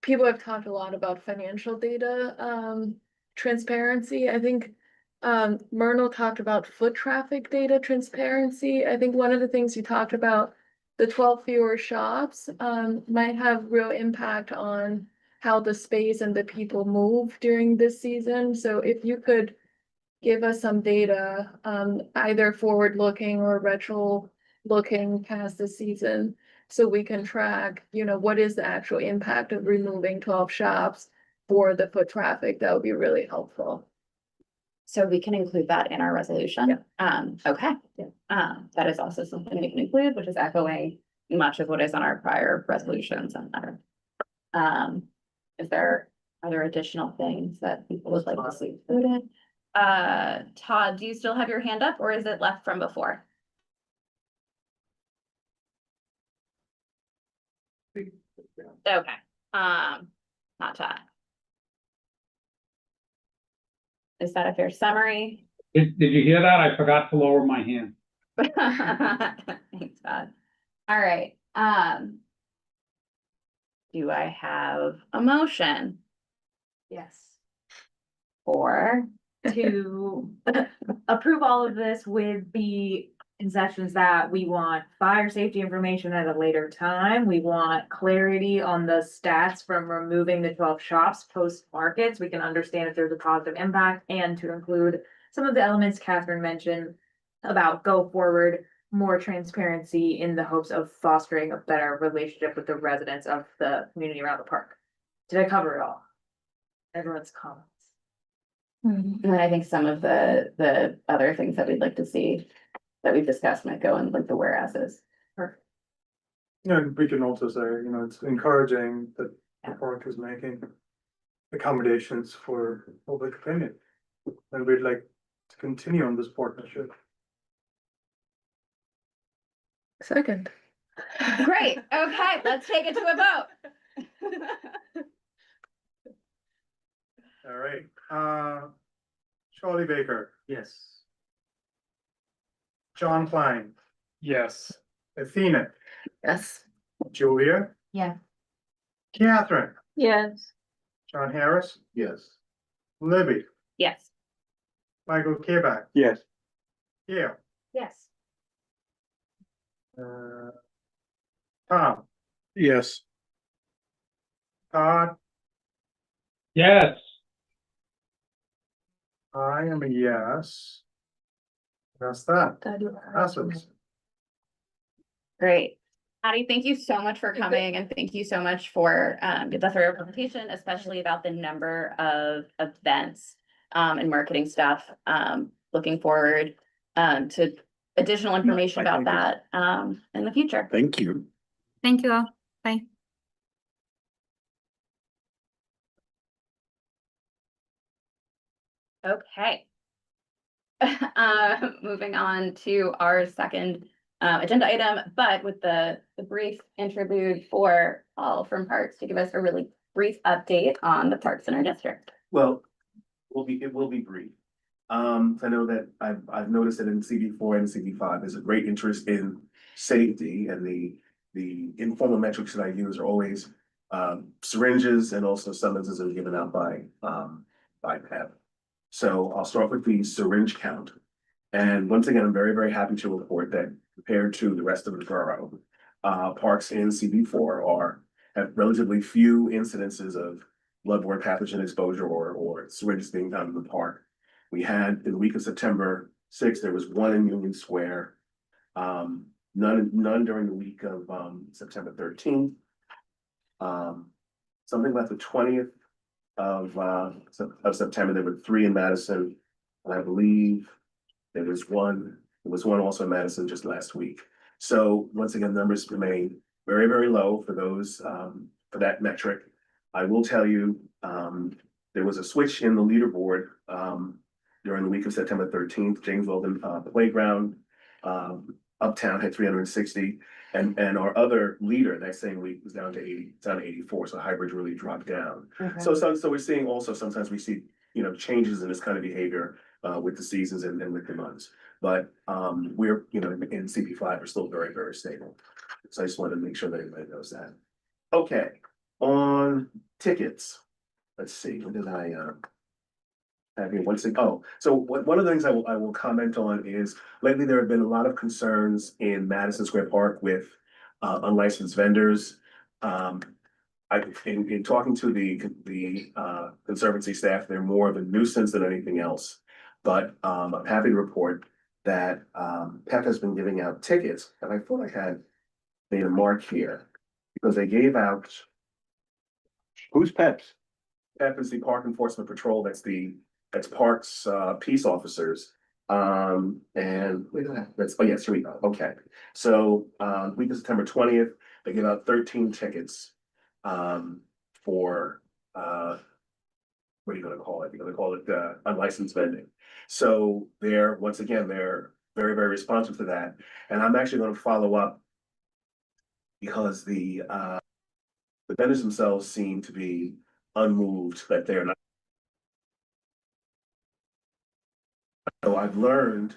people have talked a lot about financial data, transparency. I think Myrtle talked about foot traffic data transparency. I think one of the things you talked about, the 12 fewer shops, might have real impact on how the space and the people move during this season. So if you could give us some data, either forward looking or retro looking past the season, so we can track, what is the actual impact of removing 12 shops for the foot traffic, that would be really helpful. So we can include that in our resolution. Okay. That is also something we can include, which is echoing much of what is on our prior resolutions and our. Are there additional things that people would like to see included? Todd, do you still have your hand up, or is it left from before? Okay, not Todd. Is that a fair summary? Did you hear that? I forgot to lower my hand. Thanks, Todd. All right, do I have a motion? Yes. Or To approve all of this with the concessions that we want fire safety information at a later time. We want clarity on the stats from removing the 12 shops post markets. We can understand if there's a positive impact, and to include some of the elements Catherine mentioned, about go forward, more transparency in the hopes of fostering a better relationship with the residents of the community around the park. Did I cover it all? Everyone's comments. And then I think some of the other things that we'd like to see that we've discussed might go in like the whereases. Perfect. Yeah, and we can also say, it's encouraging that the park is making accommodations for public opinion. And we'd like to continue on this partnership. Second. Great, okay, let's take it to a vote. All right, Charlie Baker. Yes. John Klein. Yes. Athena. Yes. Julia. Yeah. Catherine. Yes. John Harris. Yes. Libby. Yes. Michael Quebec. Yes. Gail. Yes. Tom. Yes. Todd. Yes. I am a yes. That's that. Passes. Great. Patty, thank you so much for coming and thank you so much for the thorough presentation, especially about the number of events and marketing stuff. Looking forward to additional information about that in the future. Thank you. Thank you all. Bye. Okay. Moving on to our second agenda item, but with the brief interlude for Paul from Parks to give us a really brief update on the parks in our district. Well, it will be brief. I know that I've noticed that in CD4 and CD5, there's a great interest in safety, and the informal metrics that I use are always syringes and also summonses that are given out by PEP. So I'll start with the syringe count. And once again, I'm very, very happy to report that compared to the rest of the borough, parks in CB4 have relatively few incidences of bloodborne pathogen exposure or syringes being found in the park. We had in the week of September 6th, there was one in Union Square, none during the week of September 13th. Something about the 20th of September, there were 3 in Madison, and I believe there was one also in Madison just last week. So once again, numbers remain very, very low for those for that metric. I will tell you, there was a switch in the leaderboard during the week of September 13th. James Weldon Playground, Uptown had 360, and our other leader that same week was down to 80, down to 84. So hybrid really dropped down. Okay. So we're seeing also sometimes we see changes in this kind of behavior with the seasons and with the months. But we're in CP5 are still very, very stable. So I just wanted to make sure that everybody knows that. Okay, on tickets. Let's see, what did I have here? So one of the things I will comment on is lately there have been a lot of concerns in Madison Square Park with unlicensed vendors. In talking to the conservancy staff, they're more of a nuisance than anything else. But I'm happy to report that PEP has been giving out tickets, and I thought I had made a mark here because they gave out. Who's PEPs? PEP is the Park Enforcement Patrol. That's Parks peace officers. And wait a minute, yes, here we go. Okay, so week of September 20th, they gave out 13 tickets for what are you going to call it? You're going to call it unlicensed vending. So they're very, very responsive to that. And I'm actually going to follow up because the vendors themselves seem to be unmoved that they're not. So I've learned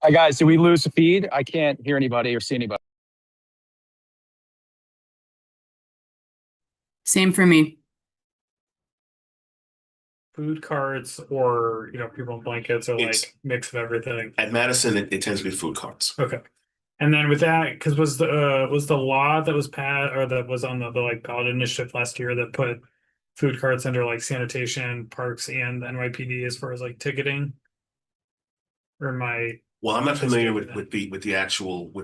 Hi, guys. Did we lose the feed? I can't hear anybody or see anybody. Same for me. Food carts or, people in blankets or It's- like mix of everything. At Madison, it tends to be food carts. Okay. And then with that, because was the law that was passed or that was on the like ballot initiative last year that put food carts under like sanitation, parks, and NYPD as far as like ticketing? Or am I? Well, I'm not familiar with mistaken with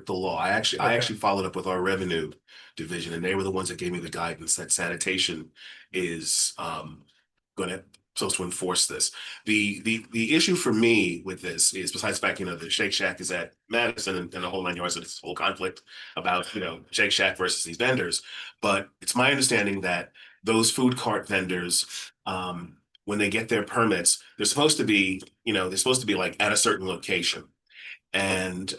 the law. I Okay. actually followed up with our revenue division, and they were the ones that gave me the guidance that sanitation is gonna supposed to enforce this. The issue for me with this is, besides the fact, the Shake Shack is at Madison and the whole 9 yards of this whole conflict about Shake Shack versus these vendors. But it's my understanding that those food cart vendors, when they get their permits, they're supposed to be, like at a certain location. And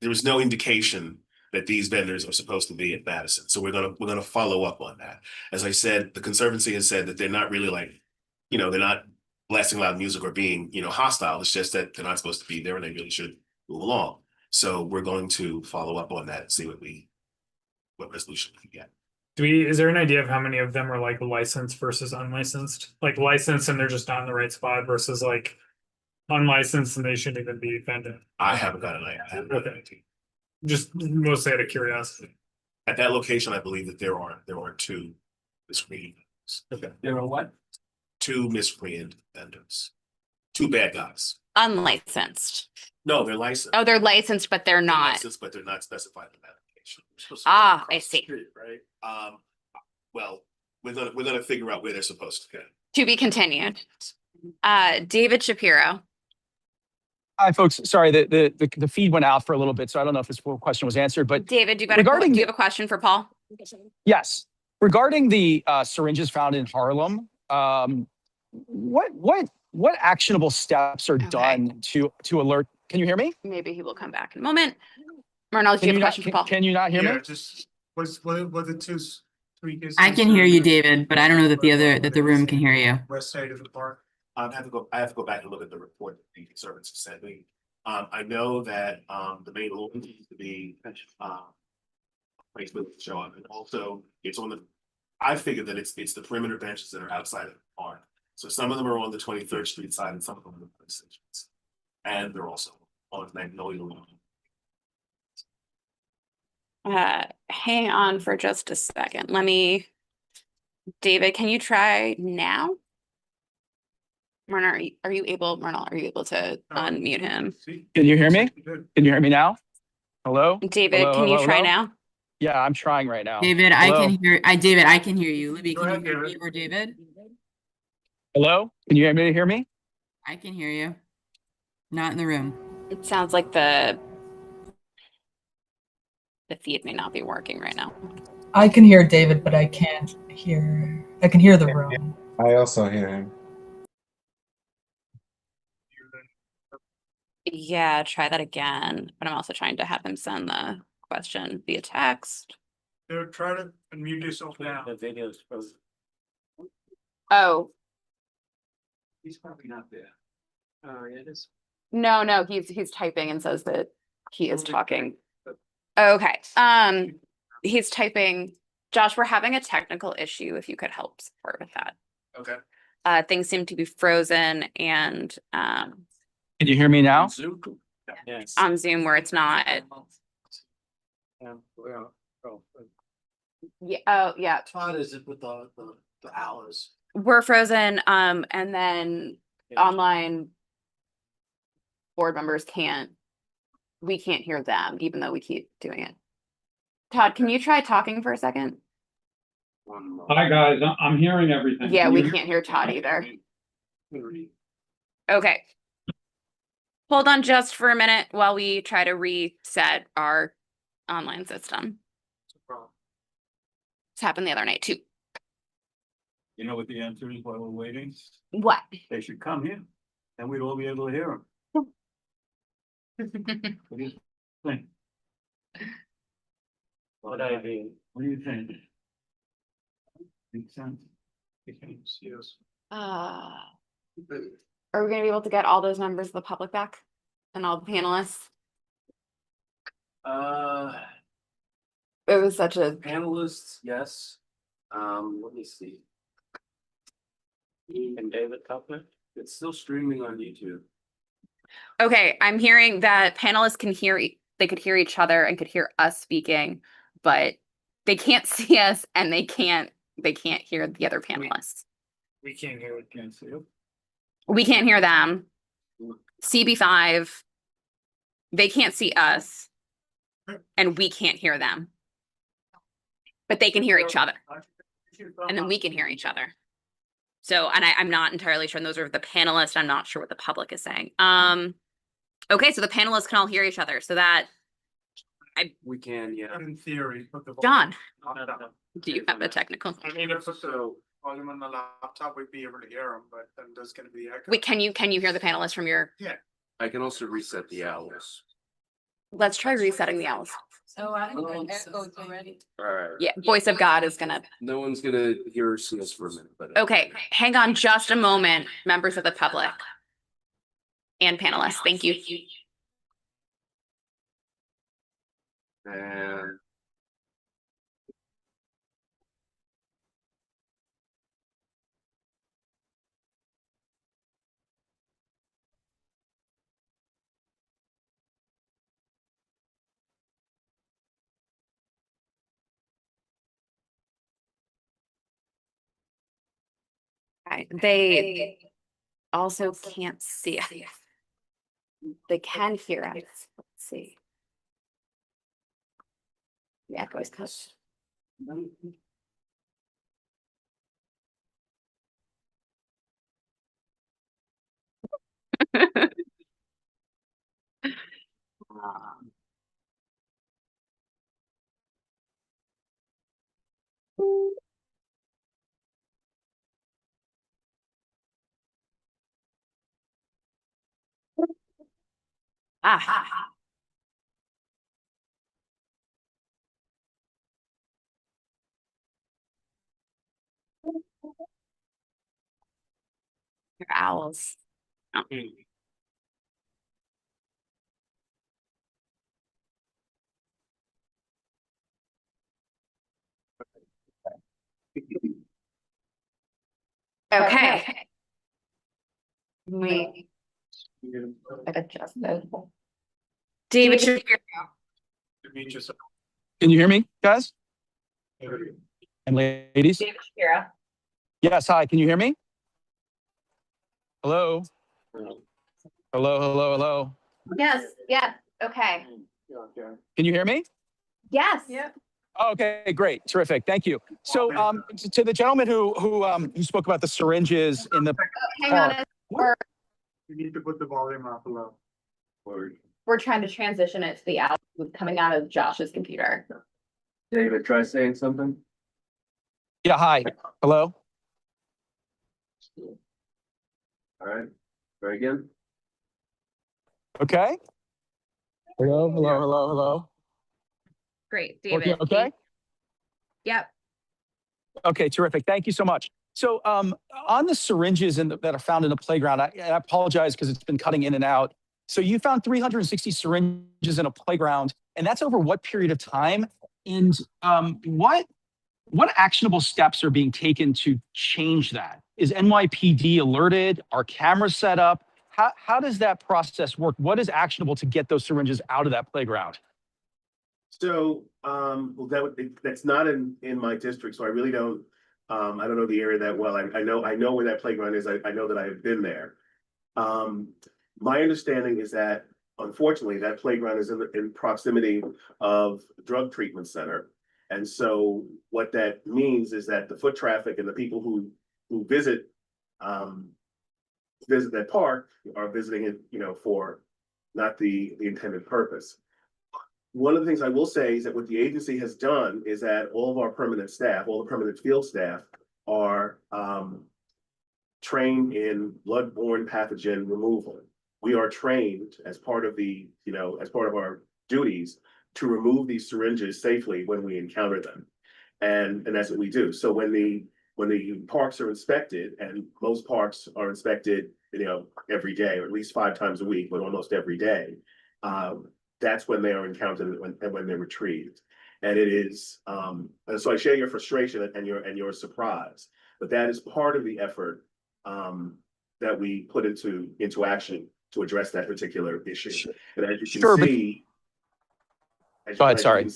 there was no indication that these vendors are supposed to be at Madison. So we're gonna follow up on that. As I said, the Conservancy has said that they're not really like, they're not blasting loud music or being, hostile. It's just that they're not supposed to be there and they really should move along. So we're going to follow up on that and see what resolution we can get. Is there an idea of how many of them are like licensed versus unlicensed? Like licensed and they're just not in the right spot versus like unlicensed and they shouldn't even be vended? I haven't got an idea. Okay. Just mostly out of curiosity. At that location, I believe that there are 2 miscreant vendors. Okay, there are what? 2 miscreant vendors. 2 bad guys. Unlicensed. No, they're licensed. Oh, they're licensed, but they're not. Licensed, but they're not specified in that application. Ah, I see. Right? Well, we're gonna figure out where they're supposed to go. To be continued. David Shapiro. Hi, folks. Sorry, the feed went out for a little bit, so I don't know if this question was answered, but David, do you regarding have a question for Paul? yes, regarding the syringes found in Harlem, what actionable steps are done to alert? Can you hear me? Maybe he will come back in a moment. Marnell, do you have a question for Paul? Can you not hear me? Just what the 2, 3 cases? I can hear you, David, but I don't know that the room can hear you. West side of the park. I have to go back and look at the report that the Conservancy sent me. I know that the main lawn needs to be place where they show up, and also it's on the. I figured that it's the perimeter benches that are outside of the park. So some of them are on the 23rd Street side, and some of them are on the 26th Street. And they're also on Magnolia Lawn. Hang on for just a second. David, can you try now? Marnell, are you able to unmute him? Can you hear me? Can you hear me now? Hello? David, Hello, can you hello, try hello? now? Yeah, I'm trying right now. David, Hello? David, I can hear you. Libby, Go can you ahead, hear me David. or David? Hello? Can you hear me? I can hear you. Not in the room. It sounds like the feed may not be working right now. I can hear David, but I can hear the room. I also hear him. Yeah, try that again. But I'm also trying to have him send the question via text. Try to unmute yourself now. The video's frozen. Oh, He's probably not there. Oh, yeah, it is. no, he's typing and says that he is talking. Okay. He's typing. Josh, we're having a technical issue. If you could help support with that. Okay. Things seem to be frozen and Can you hear me now? Zoom? Yes. on Zoom where it's not. Well, Yeah. Oh, yeah. Todd is it with the hours? We're frozen. And then online board members we can't hear them, even though we keep doing it. Todd, can you try talking for a second? Hi, guys. I'm hearing everything. Yeah, Can we you- can't hear Todd either. Okay. Hold on just for a minute while we try to reset our online system. It's happened the other night too. You know what the answer is while we're waiting? What? They should come here, and we'd all be able to hear them. What do you think? What do you think? Makes sense? Yes. Are we gonna be able to get all those members of the public back and all the panelists? It was such a, Panelists, yes. Let me see. And David Tucker, it's still streaming on YouTube. okay, I'm hearing that panelists can hear, they could hear each other and could hear us speaking, but they can't see us and they can't hear the other panelists. We can't hear it, can't see it. We can't hear them. CB5, they can't see us and we can't hear them. But they can hear each other and then we can hear each other. So, and I'm not entirely sure, and those are the panelists. I'm not sure what the public is saying. Okay, so the panelists can all hear each other. So that We can, yeah. In theory. John, do you have a technical? I mean, if so, volume on the laptop, we'd be able to hear them, but then there's gonna be echo. Wait, can you hear the panelists from your? Yeah. I can also reset the owls. Let's try resetting the owls. So I think echoes already. Alright. Yeah, voice of God is gonna. No one's gonna hear or see us for a minute, but. Okay, hang on just a moment, members of the public. And panelists, thank you. And They also can't see us. They can hear us. Let's see. The echo is cut. Ah. Your owls. Oh. Okay. We adjust those. David should hear you. Can you hear me, guys and ladies? David Shapiro. Yes, hi, can you hear me? Hello? Hello. Yes, yeah, okay. Can you hear me? Yes. Yeah. Okay, great, terrific, thank you. So, to the gentleman who spoke about the syringes in the Hang on, You need to put the volume up a little. we're trying to transition it to the owl coming out of Josh's computer. David, try saying something. Yeah, hi, hello? Alright, try again. Okay. Hello. Great, David. Okay. Yep. Okay, terrific. Thank you so much. So on the syringes that are found in the playground, I apologize because it's been cutting in and out. So you found 360 syringes in a playground, and that's over what period of time? And what actionable steps are being taken to change that? Is NYPD alerted? Are cameras set up? How does that process work? What is actionable to get those syringes out of that playground? So, well, that's not in my district, so I really don't, I don't know the area that well. I know where that playground is. I know that I have been there. My understanding is that unfortunately, that playground is in proximity of the drug treatment center. And so what that means is that the foot traffic and the people who visit that park are visiting it, for not the intended purpose. One of the things I will say is that what the agency has done is that all of our permanent staff, all the permanent field staff are trained in bloodborne pathogen removal. We are trained as part of our duties to remove these syringes safely when we encounter them. And that's what we do. So when the parks are inspected, and most parks are inspected every day, or at least 5 times a week, but almost every day, that's when they are encountered and when they're retrieved. And it is, and so I share your frustration and your surprise, but that is part of the effort that we put into action to address that particular issue. And as you can see, Go ahead, sorry.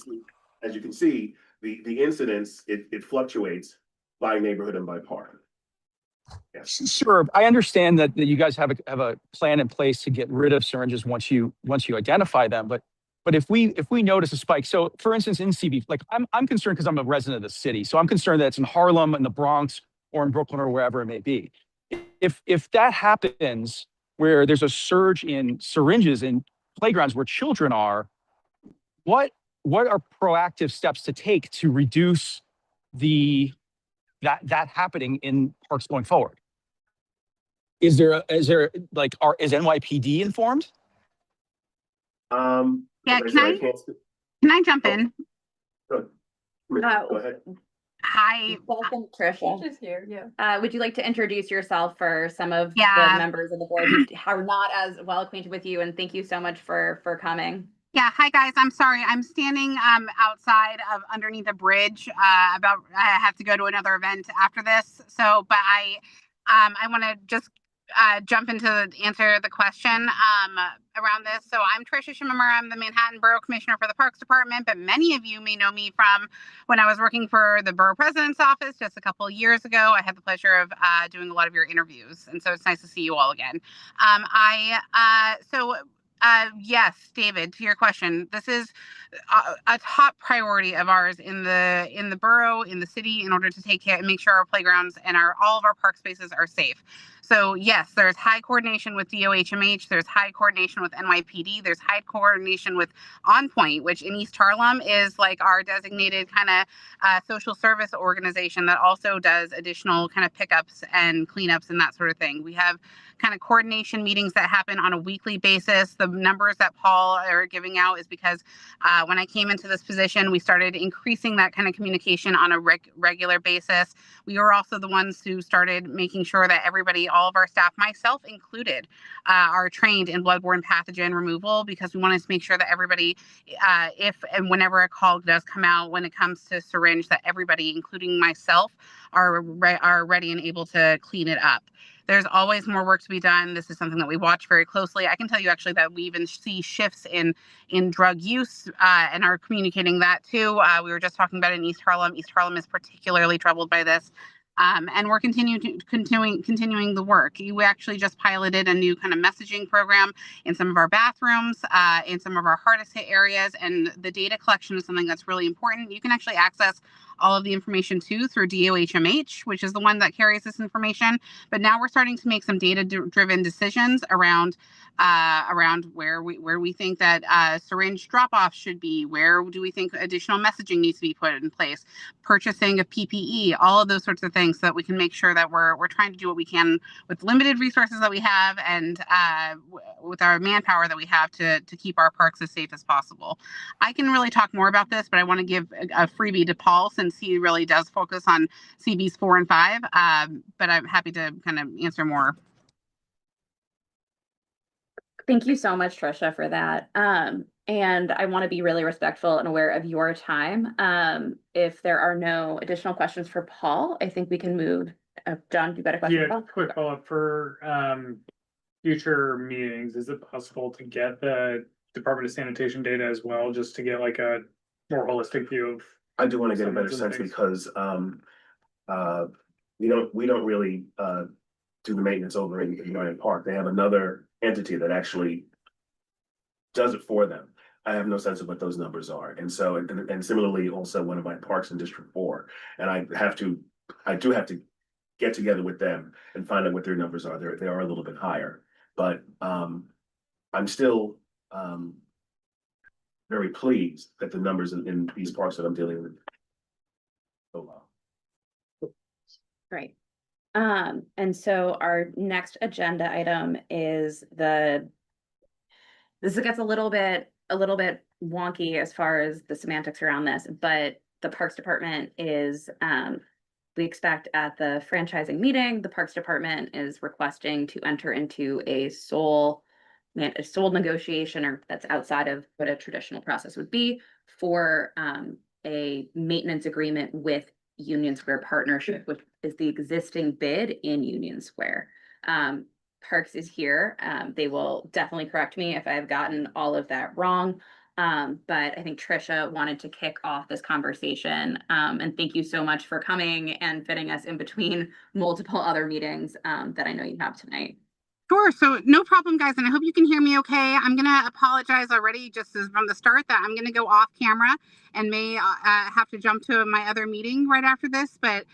As you can see, the incidence, it fluctuates by neighborhood and by park. Yes. Sure. I understand that you guys have a plan in place to get rid of syringes once you identify them. But if we notice a spike, so for instance, in CB, like I'm concerned because I'm a resident of the city. So I'm concerned that it's in Harlem, in the Bronx, or in Brooklyn, or wherever it may be. If that happens, where there's a surge in syringes in playgrounds where children are, what are proactive steps to take to reduce that happening in parks going forward? Is NYPD informed? Yeah, as I can said, I can't speak- can I jump in? Go ahead. Hi. Welcome, Tricia. Just here, yeah. Would you like to introduce yourself for some of Yeah. the members of the board who are not as well acquainted with you? And thank you so much for coming. Yeah, hi guys. I'm sorry. I'm standing outside of underneath a bridge. I have to go to another event after this. So, but I want to just jump into answer the question around this. So I'm Tricia Shimmer. I'm the Manhattan Borough Commissioner for the Parks Department, but many of you may know me from when I was working for the Borough President's Office just a couple of years ago. I had the pleasure of doing a lot of your interviews, and so it's nice to see you all again. Yes, David, to your question, this is a top priority of ours in the borough, in the city, in order to take care and make sure our playgrounds and all of our park spaces are safe. So yes, there's high coordination with DOHMH, there's high coordination with NYPD, there's high coordination with On Point, which in East Harlem is like our designated kind of social service organization that also does additional kind of pickups and cleanups and that sort of thing. We have kind of coordination meetings that happen on a weekly basis. The numbers that Paul are giving out is because when I came into this position, we started increasing that kind of communication on a regular basis. We were also the ones who started making sure that everybody, all of our staff, myself included, are trained in bloodborne pathogen removal, because we wanted to make sure that everybody, if and whenever a call does come out when it comes to syringe, that everybody, including myself, are ready and able to clean it up. There's always more work to be done. This is something that we watch very closely. I can tell you actually that we even see shifts in drug use and are communicating that too. We were just talking about it in East Harlem. East Harlem is particularly troubled by this. And we're continuing the work. We actually just piloted a new kind of messaging program in some of our bathrooms, in some of our hardest hit areas, and the data collection is something that's really important. You can actually access all of the information too through DOHMH, which is the one that carries this information. But now we're starting to make some data-driven decisions around where we think that syringe drop-offs should be, where do we think additional messaging needs to be put in place, purchasing of PPE, all of those sorts of things, so that we can make sure that we're trying to do what we can with limited resources that we have and with our manpower that we have to keep our parks as safe as possible. I can really talk more about this, but I want to give a freebie to Paul, since he really does focus on CBs 4 and 5. But I'm happy to kind of answer more. Thank you so much, Tricia, for that. And I want to be really respectful and aware of your time. If there are no additional questions for Paul, I think we can move. John, you got a question? Yeah, quick follow-up for future meetings. Is it possible to get the Department of Sanitation data as well, just to get like a more holistic view of? I do want to get a some better of the sense things? because we don't really do the maintenance over in Ryan Park. They have another entity that actually does it for them. I have no sense of what those numbers are. And so, and similarly, also one of my parks in District 4. And I do have to get together with them and find out what their numbers are. They are a little bit higher, but I'm still very pleased that the numbers in these parks that I'm dealing with so well. Great. And so our next agenda item is this gets a little bit wonky as far as the semantics around this, but the Parks Department is we expect at the franchising meeting, the Parks Department is requesting to enter into a sole negotiation, or that's outside of what a traditional process would be, for a maintenance agreement with Union Square Partnership, which is the existing bid in Union Square. Parks is here. They will definitely correct me if I've gotten all of that wrong. But I think Trisha wanted to kick off this conversation. And thank you so much for coming and fitting us in between multiple other meetings that I know you have tonight. Sure. So no problem, guys. And I hope you can hear me okay. I'm going to apologize already just as from the start that I'm going to go off camera and may have to jump to my other meeting right after this. But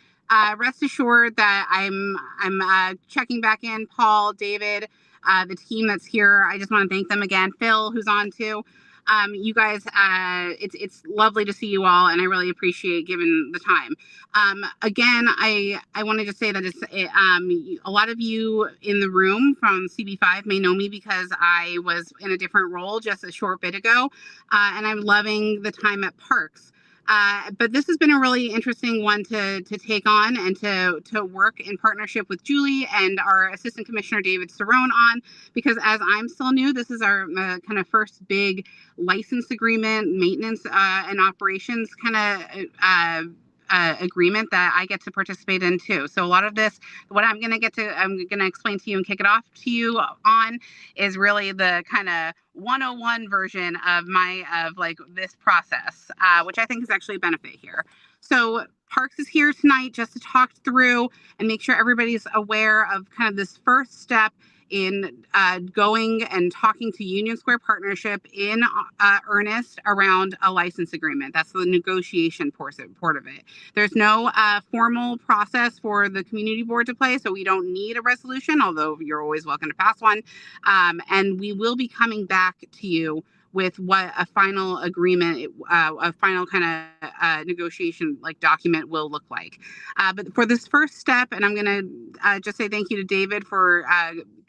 rest assured that I'm checking back in. Paul, David, the team that's here. I just want to thank them again. Phil, who's on too. You guys, it's lovely to see you all, and I really appreciate given the time. Again, I want to just say that a lot of you in the room from CB5 may know me because I was in a different role just a short bit ago, and I'm loving the time at Parks. But this has been a really interesting one to take on and to work in partnership with Julie and our Assistant Commissioner David Cerrone on, because as I'm still new, this is our kind of first big license agreement, maintenance and operations kind of agreement that I get to participate in too. So a lot of this, what I'm going to explain to you and kick it off to you on is really the kind of 101 version of this process, which I think is actually a benefit here. So Parks is here tonight just to talk through and make sure everybody's aware of kind of this first step in going and talking to Union Square Partnership in earnest around a license agreement. That's the negotiation part of it. There's no formal process for the community board to play, so we don't need a resolution, although you're always welcome to pass one. And we will be coming back to you with what a final agreement, a final kind of negotiation document will look like. But for this first step, and I'm going to just say thank you to David for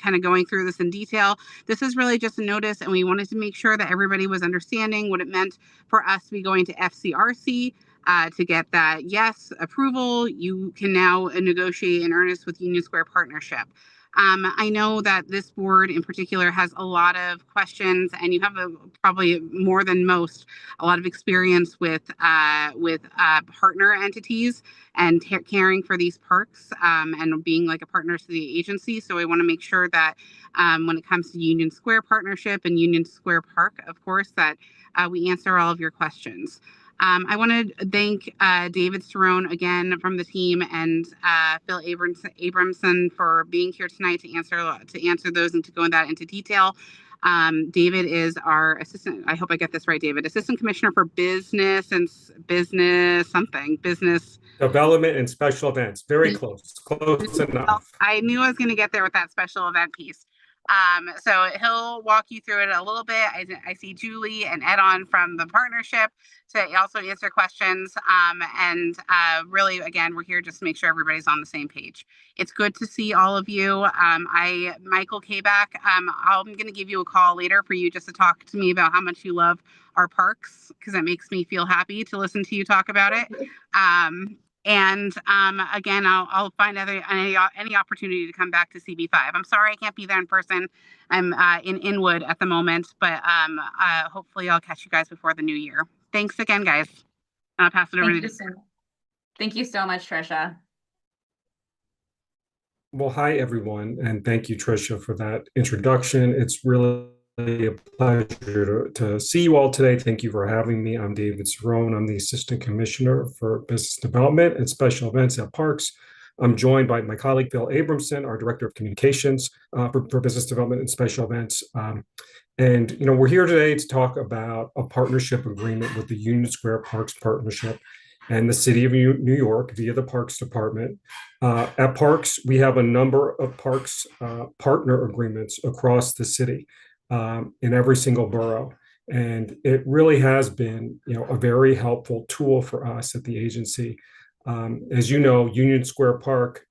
kind of going through this in detail. This is really just a notice, and we wanted to make sure that everybody was understanding what it meant for us to be going to FCRC to get that approval. You can now negotiate in earnest with Union Square Partnership. I know that this board in particular has a lot of questions, and you have probably more than most, a lot of experience with partner entities and caring for these parks and being like a partner to the agency. So I want to make sure that when it comes to Union Square Partnership and Union Square Park, of course, that we answer all of your questions. I want to thank David Cerrone again from the team and Phil Abramson for being here tonight to answer those and to go into detail. David is our assistant. I hope I get this right, David. Assistant Commissioner for Business Development and Special Events. Very close enough. I knew I was going to get there with that special event piece. So he'll walk you through it a little bit. I see Julie and Ed on from the partnership to also answer questions. And really, again, we're here just to make sure everybody's on the same page. It's good to see all of you. Michael Kabak, I'm going to give you a call later for you just to talk to me about how much you love our parks, because it makes me feel happy to listen to you talk about it. And again, I'll find any opportunity to come back to CB5. I'm sorry I can't be there in person. I'm in Inwood at the moment, but hopefully I'll catch you guys before the new year. Thanks again, guys. I'll pass it over to you. Thank you so much, Trisha. Well, hi, everyone, and thank you, Trisha, for that introduction. It's really a pleasure to see you all today. Thank you for having me. I'm David Cerrone. I'm the Assistant Commissioner for Business Development and Special Events at Parks. I'm joined by my colleague, Phil Abramson, our Director of Communications for Business Development and Special Events. And we're here today to talk about a partnership agreement with the Union Square Parks Partnership and the City of New York via the Parks Department. At Parks, we have a number of Parks partner agreements across the city in every single borough. And it really has been, a very helpful tool for us at the agency. As you know, Union Square Park,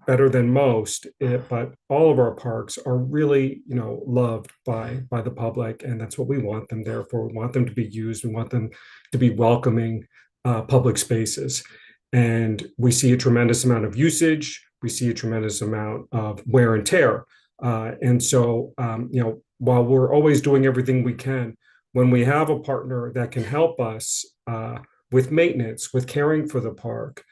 better than most, but all of our parks are really, loved by the public, and that's what we want them there for. We want them to be used. We want them to be welcoming public spaces. And we see a tremendous amount of usage. We see a tremendous amount of wear and tear. And so, while we're always doing everything we can, when we have a partner that can help us with maintenance, with caring for the park,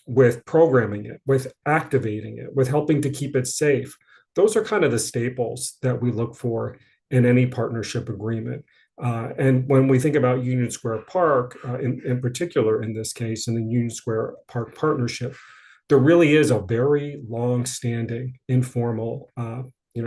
with programming it, with activating it, with helping to keep it safe, those are kind of the staples that we look for in any partnership agreement. And when we think about Union Square Park, in particular, in this case, in the Union Square Park partnership, there really is a very long-standing informal,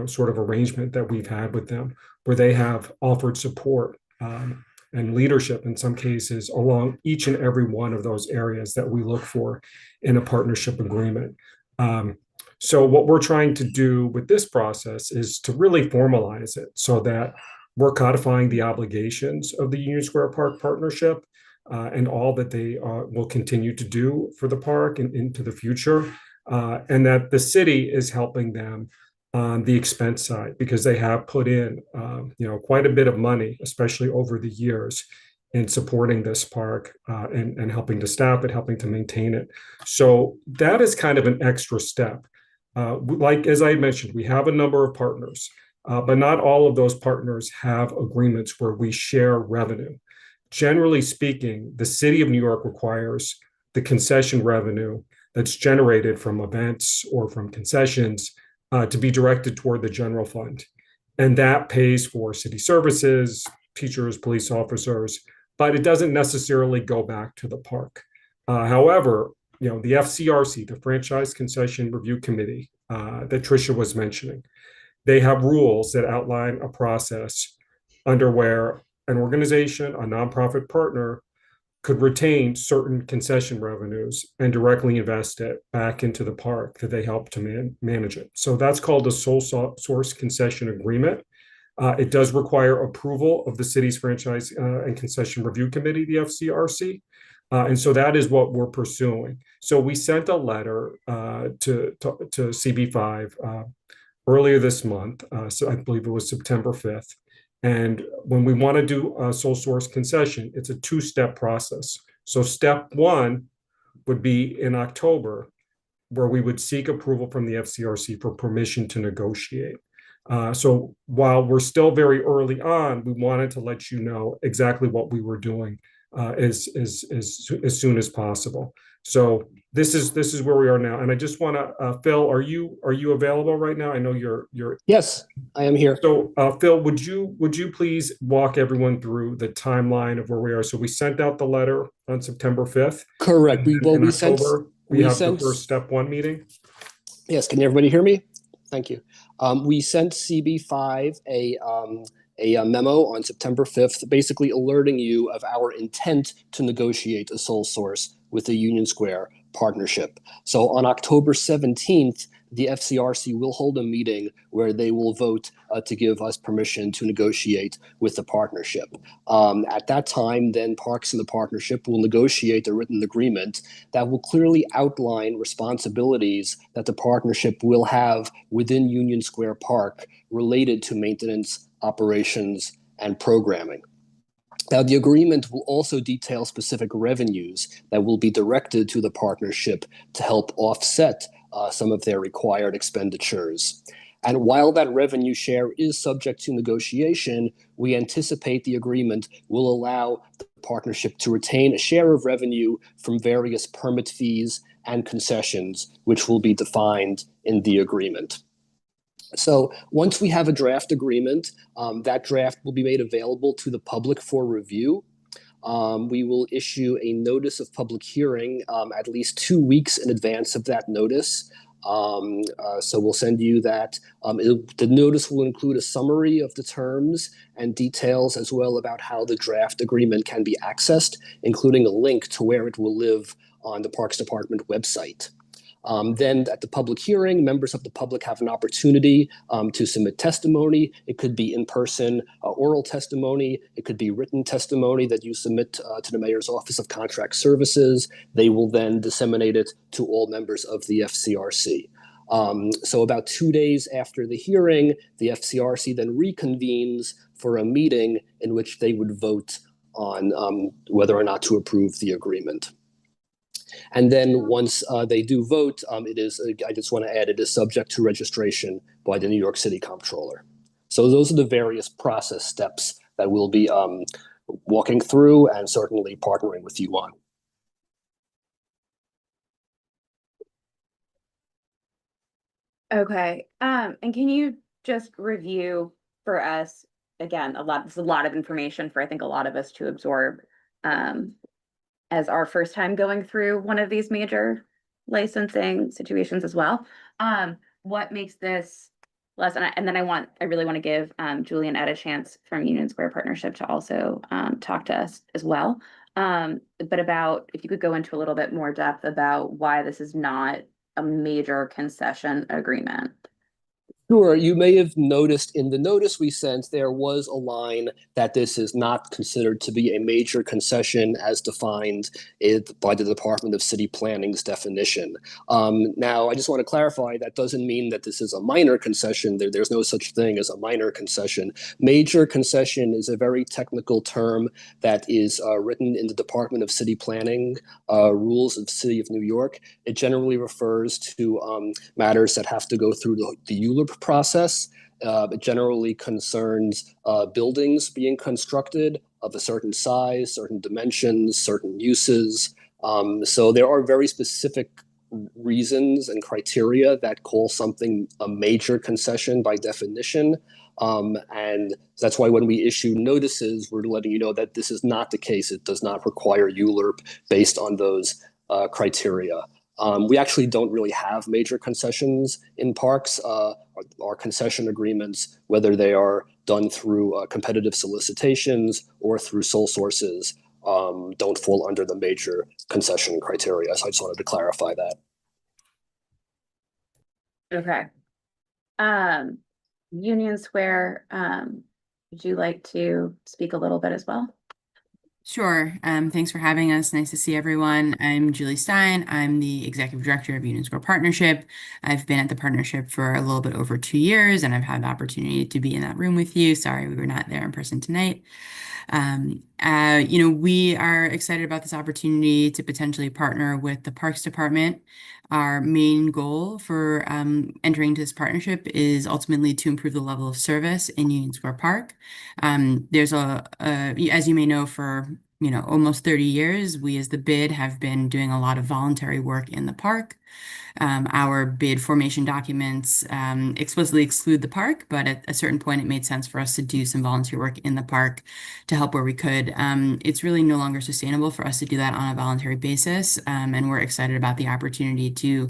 sort of arrangement that we've had with them, where they have offered support and leadership in some cases along each and every one of those areas that we look for in a partnership agreement. So what we're trying to do with this process is to really formalize it so that we're codifying the obligations of the Union Square Park partnership and all that they will continue to do for the park and into the future, and that the city is helping them on the expense side because they have put in, quite a bit of money, especially over the years, in supporting this park and helping to staff it, helping to maintain it. So that is kind of an extra step. Like, as I mentioned, we have a number of partners, but not all of those partners have agreements where we share revenue. Generally speaking, the city of New York requires the concession revenue that's generated from events or from concessions to be directed toward the general fund. And that pays for city services, teachers, police officers, but it doesn't necessarily go back to the park. However, the FCRC, the Franchise Concession Review Committee that Tricia was mentioning, they have rules that outline a process under where an organization, a nonprofit partner, could retain certain concession revenues and directly invest it back into the park that they help to manage it. So that's called a sole source concession agreement. It does require approval of the city's Franchise and Concession Review Committee, the FCRC. And so that is what we're pursuing. So we sent a letter to CB5 earlier this month. So I believe it was September 5th. And when we want to do a sole source concession, it's a two-step process. So step one would be in October, where we would seek approval from the FCRC for permission to negotiate. So while we're still very early on, we wanted to let you know exactly what we were doing as soon as possible. So this is where we are now. And I just want to, Phil, are you available right now? I know you're. Yes, I am here. So Phil, would you please walk everyone through the timeline of where we are? So we sent out the letter on September 5th. Correct. In October, we have the first step one meeting. Yes, can everybody hear me? Thank you. We sent CB5 a memo on September 5th, basically alerting you of our intent to negotiate a sole source with the Union Square partnership. So on October 17th, the FCRC will hold a meeting where they will vote to give us permission to negotiate with the partnership. At that time, then Parks and the partnership will negotiate a written agreement that will clearly outline responsibilities that the partnership will have within Union Square Park related to maintenance, operations, and programming. Now, the agreement will also detail specific revenues that will be directed to the partnership to help offset some of their required expenditures. And while that revenue share is subject to negotiation, we anticipate the agreement will allow the partnership to retain a share of revenue from various permit fees and concessions, which will be defined in the agreement. So once we have a draft agreement, that draft will be made available to the public for review. We will issue a notice of public hearing at least 2 weeks in advance of that notice. So we'll send you that. The notice will include a summary of the terms and details as well about how the draft agreement can be accessed, including a link to where it will live on the Parks Department website. Then at the public hearing, members of the public have an opportunity to submit testimony. It could be in-person oral testimony. It could be written testimony that you submit to the Mayor's Office of Contract Services. They will then disseminate it to all members of the FCRC. So about 2 days after the hearing, the FCRC then reconvenes for a meeting in which they would vote on whether or not to approve the agreement. And then once they do vote, I just want to add, it is subject to registration by the New York City Comptroller. So those are the various process steps that we'll be walking through and certainly partnering with you on. Okay, and can you just review for us, again, this is a lot of information for, I think, a lot of us to absorb, as our first time going through one of these major licensing situations as well. What makes this less, and then I really want to give, Julie and Ed a chance from Union Square Partnership to also, talk to us as well. But about, if you could go into a little bit more depth about why this is not a major concession agreement. Sure. You may have noticed in the notice we sent, there was a line that this is not considered to be a major concession as defined by the Department of City Planning's definition. Now, I just want to clarify, that doesn't mean that this is a minor concession. There's no such thing as a minor concession. Major concession is a very technical term that is written in the Department of City Planning rules of the City of New York. It generally refers to matters that have to go through the ULURP process. It generally concerns buildings being constructed of a certain size, certain dimensions, certain uses. So there are very specific reasons and criteria that call something a major concession by definition. And that's why when we issue notices, we're letting you know that this is not the case. It does not require ULURP based on those criteria. We actually don't really have major concessions in parks. Our concession agreements, whether they are done through competitive solicitations or through sole sources, don't fall under the major concession criteria. So I just wanted to clarify that. Okay. Union Square, would you like to speak a little bit as well? Sure. Thanks for having us. Nice to see everyone. I'm Julie Stein. I'm the Executive Director of Union Square Partnership. I've been at the partnership for a little bit over 2 years, and I've had the opportunity to be in that room with you. Sorry we were not there in person tonight. We are excited about this opportunity to potentially partner with the Parks Department. Our main goal for entering into this partnership is ultimately to improve the level of service in Union Square Park. There's as you may know, for almost 30 years, we as the bid have been doing a lot of voluntary work in the park. Our bid formation documents explicitly exclude the park, but at a certain point, it made sense for us to do some volunteer work in the park to help where we could. It's really no longer sustainable for us to do that on a voluntary basis, and we're excited about the opportunity to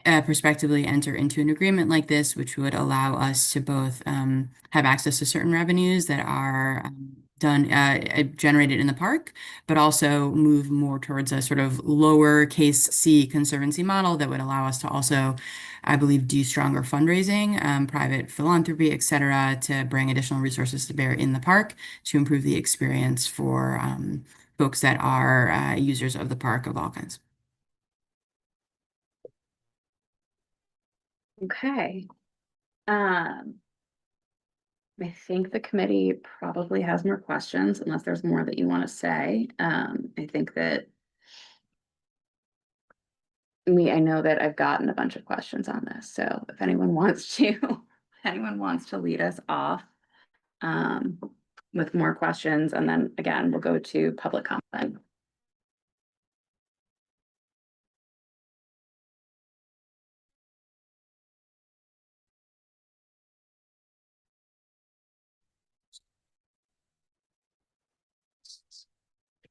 prospectively enter into an agreement like this, which would allow us to both have access to certain revenues that are generated in the park, but also move more towards a sort of lowercase c conservancy model that would allow us to also, I believe, do stronger fundraising, private philanthropy, et cetera, to bring additional resources to bear in the park to improve the experience for folks that are users of the park of all kinds. Okay. I think the committee probably has more questions unless there's more that you want to say. I think that I know that I've gotten a bunch of questions on this, so if anyone wants to lead us off with more questions, and then again, we'll go to public comment.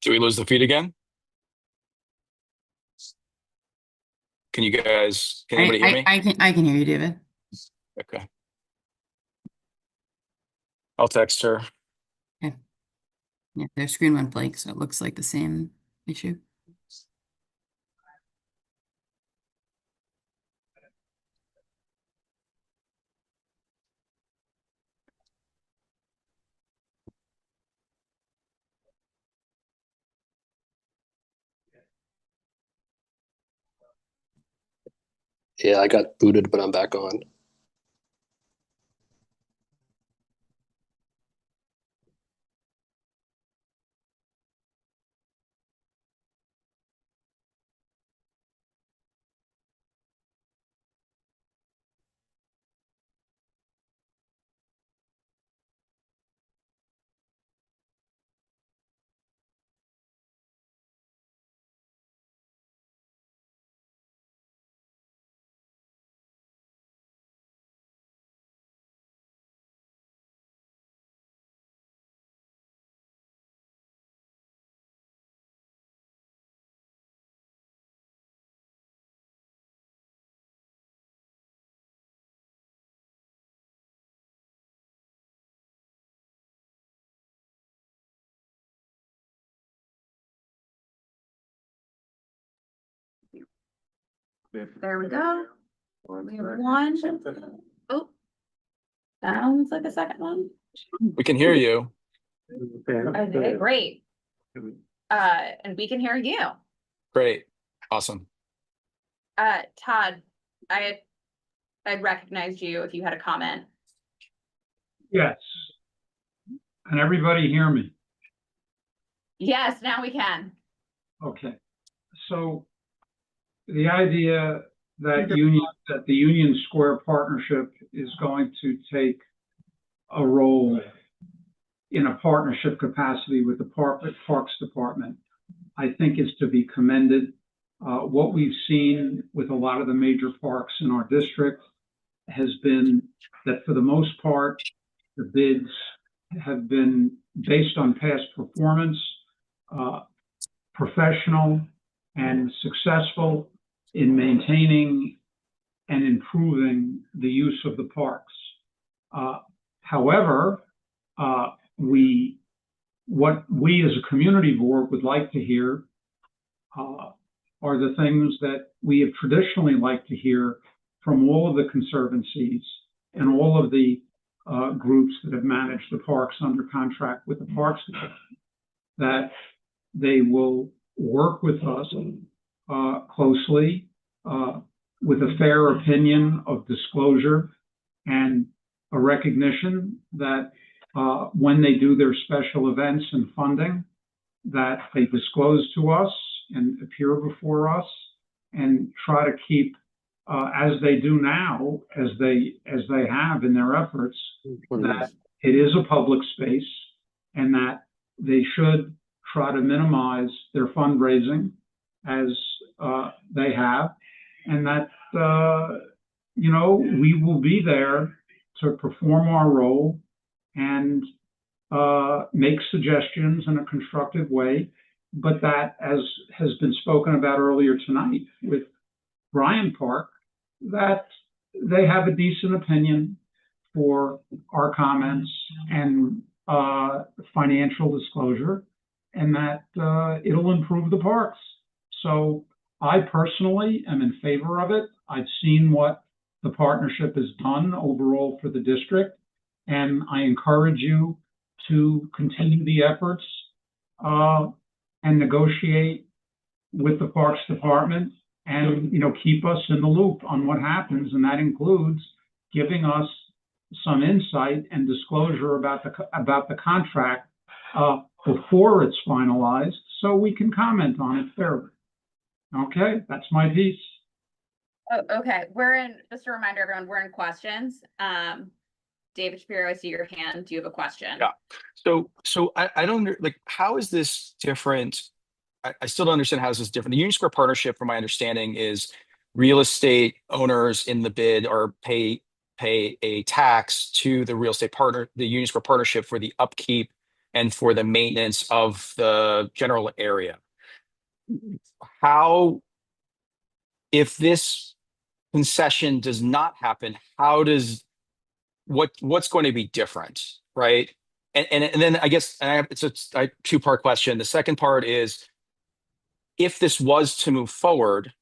Do we lose the feed again? Can anybody hear me? I can hear you, David. Okay. I'll text her. Okay. Yeah, their screen went blank, so it looks like the same issue. Yeah, I got booted, but I'm back on. There we go. We have one. Oh. Sounds like a second one. We can hear you. Okay, great. And we can hear you. Great. Awesome. Todd, I recognized you if you had a comment. Yes. Can everybody hear me? Yes, now we can. Okay. So the idea that the Union Square Partnership is going to take a role in a partnership capacity with the Parks Department, I think is to be commended. What we've seen with a lot of the major parks in our district has been that for the most part, the bids have been based on past performance, professional and successful in maintaining and improving the use of the parks. However, what we as a community board would like to hear are the things that we have traditionally liked to hear from all of the conservancies and all of the groups that have managed the parks under contract with the Parks Department, that they will work with us closely with a fair opinion of disclosure and a recognition that when they do their special events and funding, that they disclose to us and appear before us and try to keep, as they do now, as they have in their efforts, that it is a public space and that they should try to minimize their fundraising as they have, and that we will be there to perform our role and make suggestions in a constructive way, but that, as has been spoken about earlier tonight with Bryant Park, that they have a decent opinion for our comments and financial disclosure, and that it'll improve the parks. So I personally am in favor of it. I've seen what the partnership has done overall for the district, and I encourage you to continue the efforts and negotiate with the Parks Department and keep us in the loop on what happens, and that includes giving us some insight and disclosure about the contract before it's finalized, so we can comment on it fairly. Okay, that's my piece. Oh, okay, just a reminder, everyone, we're in questions. David Shapiro, I see your hand. Do you have a question? Yeah. So I don't like, how is this different? I still don't understand how this is different. The Union Square Partnership, from my understanding, is real estate owners in the bid or pay a tax to the real estate partner, the Union Square Partnership, for the upkeep and for the maintenance of the general area. How, if this concession does not happen, what's going to be different, right? And then I guess it's a two-part question. The second part is, if this was to move forward,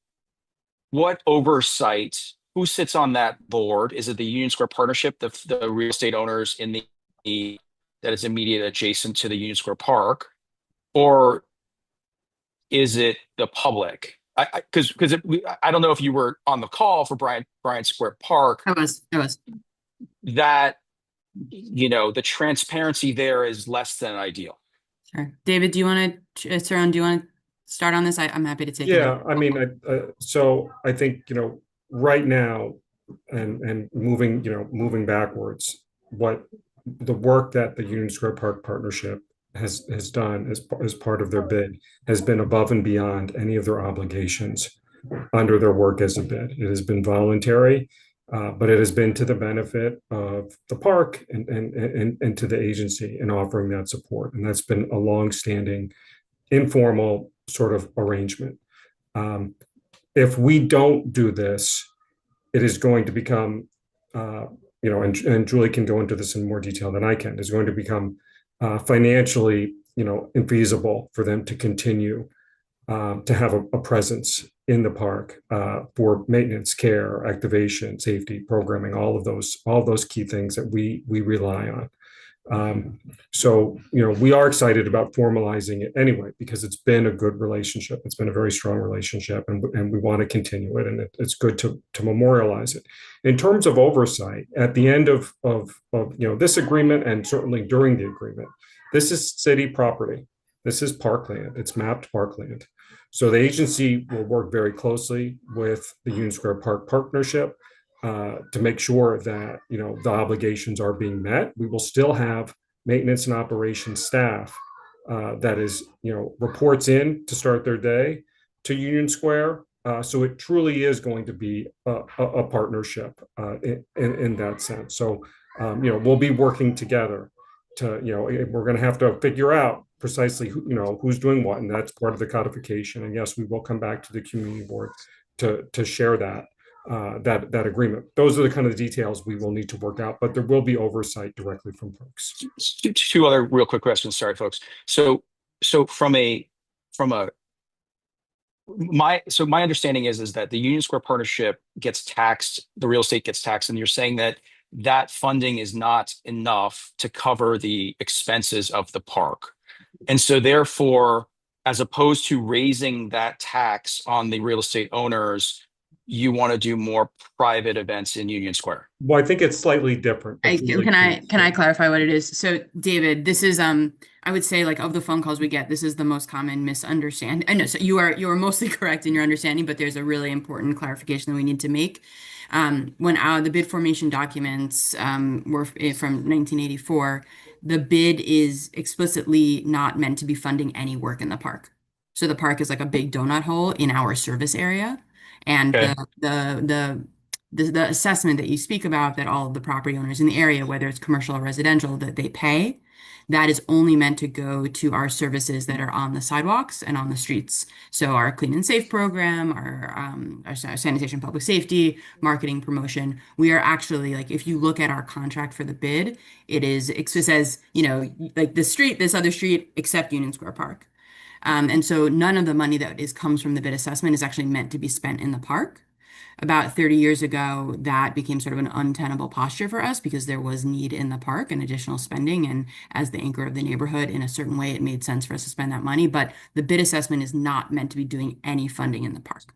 what oversight, who sits on that board? Is it the Union Square Partnership, the real estate owners in the that is immediate adjacent to the Union Square Park, or is it the public? Because I don't know if you were on the call for Bryant Square Park. I was. That the transparency there is less than ideal. Sure. David, do you want to, Saron, do you want to start on this? I'm happy to take it. Yeah, I mean, so I think, right now and moving backwards, what the work that the Union Square Park Partnership has done as part of their bid has been above and beyond any of their obligations under their work as a bid. It has been voluntary, but it has been to the benefit of the park and to the agency in offering that support. And that's been a longstanding informal sort of arrangement. If we don't do this, it is going to become, and Julie can go into this in more detail than I can, is going to become financially, infeasible for them to continue to have a presence in the park for maintenance, care, activation, safety, programming, all of those key things that we rely on. So, we are excited about formalizing it anyway, because it's been a good relationship. It's been a very strong relationship, and we want to continue it. And it's good to memorialize it. In terms of oversight, at the end of this agreement, and certainly during the agreement, this is city property. This is parkland. It's mapped parkland. So the agency will work very closely with the Union Square Park Partnership to make sure that the obligations are being met. We will still have maintenance and operations staff that is reports in to start their day to Union Square. So it truly is going to be a partnership in that sense. So we'll be working together to we're going to have to figure out precisely who's doing what, and that's part of the codification. And yes, we will come back to the community board to share that agreement. Those are the kind of details we will need to work out, but there will be oversight directly from folks. Two other real quick questions. Sorry, folks. So my understanding is that the Union Square Partnership gets taxed, the real estate gets taxed, and you're saying that funding is not enough to cover the expenses of the park. And so therefore, as opposed to raising that tax on the real estate owners, you want to do more private events in Union Square. Well, I think it's slightly different. Can I clarify what it is? So David, this is I would say, like, of the phone calls we get, this is the most common misunderstanding. I know, so you are mostly correct in your understanding, but there's a really important clarification that we need to make. When the bid formation documents were from 1984, the bid is explicitly not meant to be funding any work in the park. So the park is like a big donut hole in our service area. And Okay. the assessment that you speak about, that all of the property owners in the area, whether it's commercial or residential, that they pay, that is only meant to go to our services that are on the sidewalks and on the streets. So our clean and safe program, our sanitation, public safety, marketing, promotion. We are actually, like, if you look at our contract for the bid, it says, like, this other street except Union Square Park. And so none of the money that comes from the bid assessment is actually meant to be spent in the park. About 30 years ago, that became sort of an untenable posture for us because there was need in the park and additional spending. And as the anchor of the neighborhood, in a certain way, it made sense for us to spend that money. But the bid assessment is not meant to be doing any funding in the park.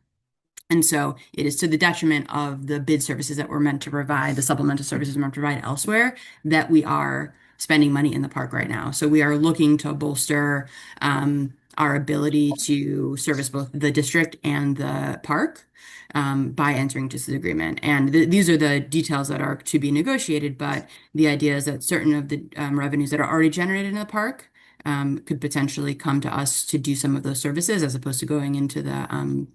And so it is to the detriment of the bid services that we're meant to provide, the supplemental services we're meant to provide elsewhere, that we are spending money in the park right now. So we are looking to bolster our ability to service both the district and the park by entering into this agreement. And these are the details that are to be negotiated, but the idea is that certain of the revenues that are already generated in the park could potentially come to us to do some of those services, as opposed to going into the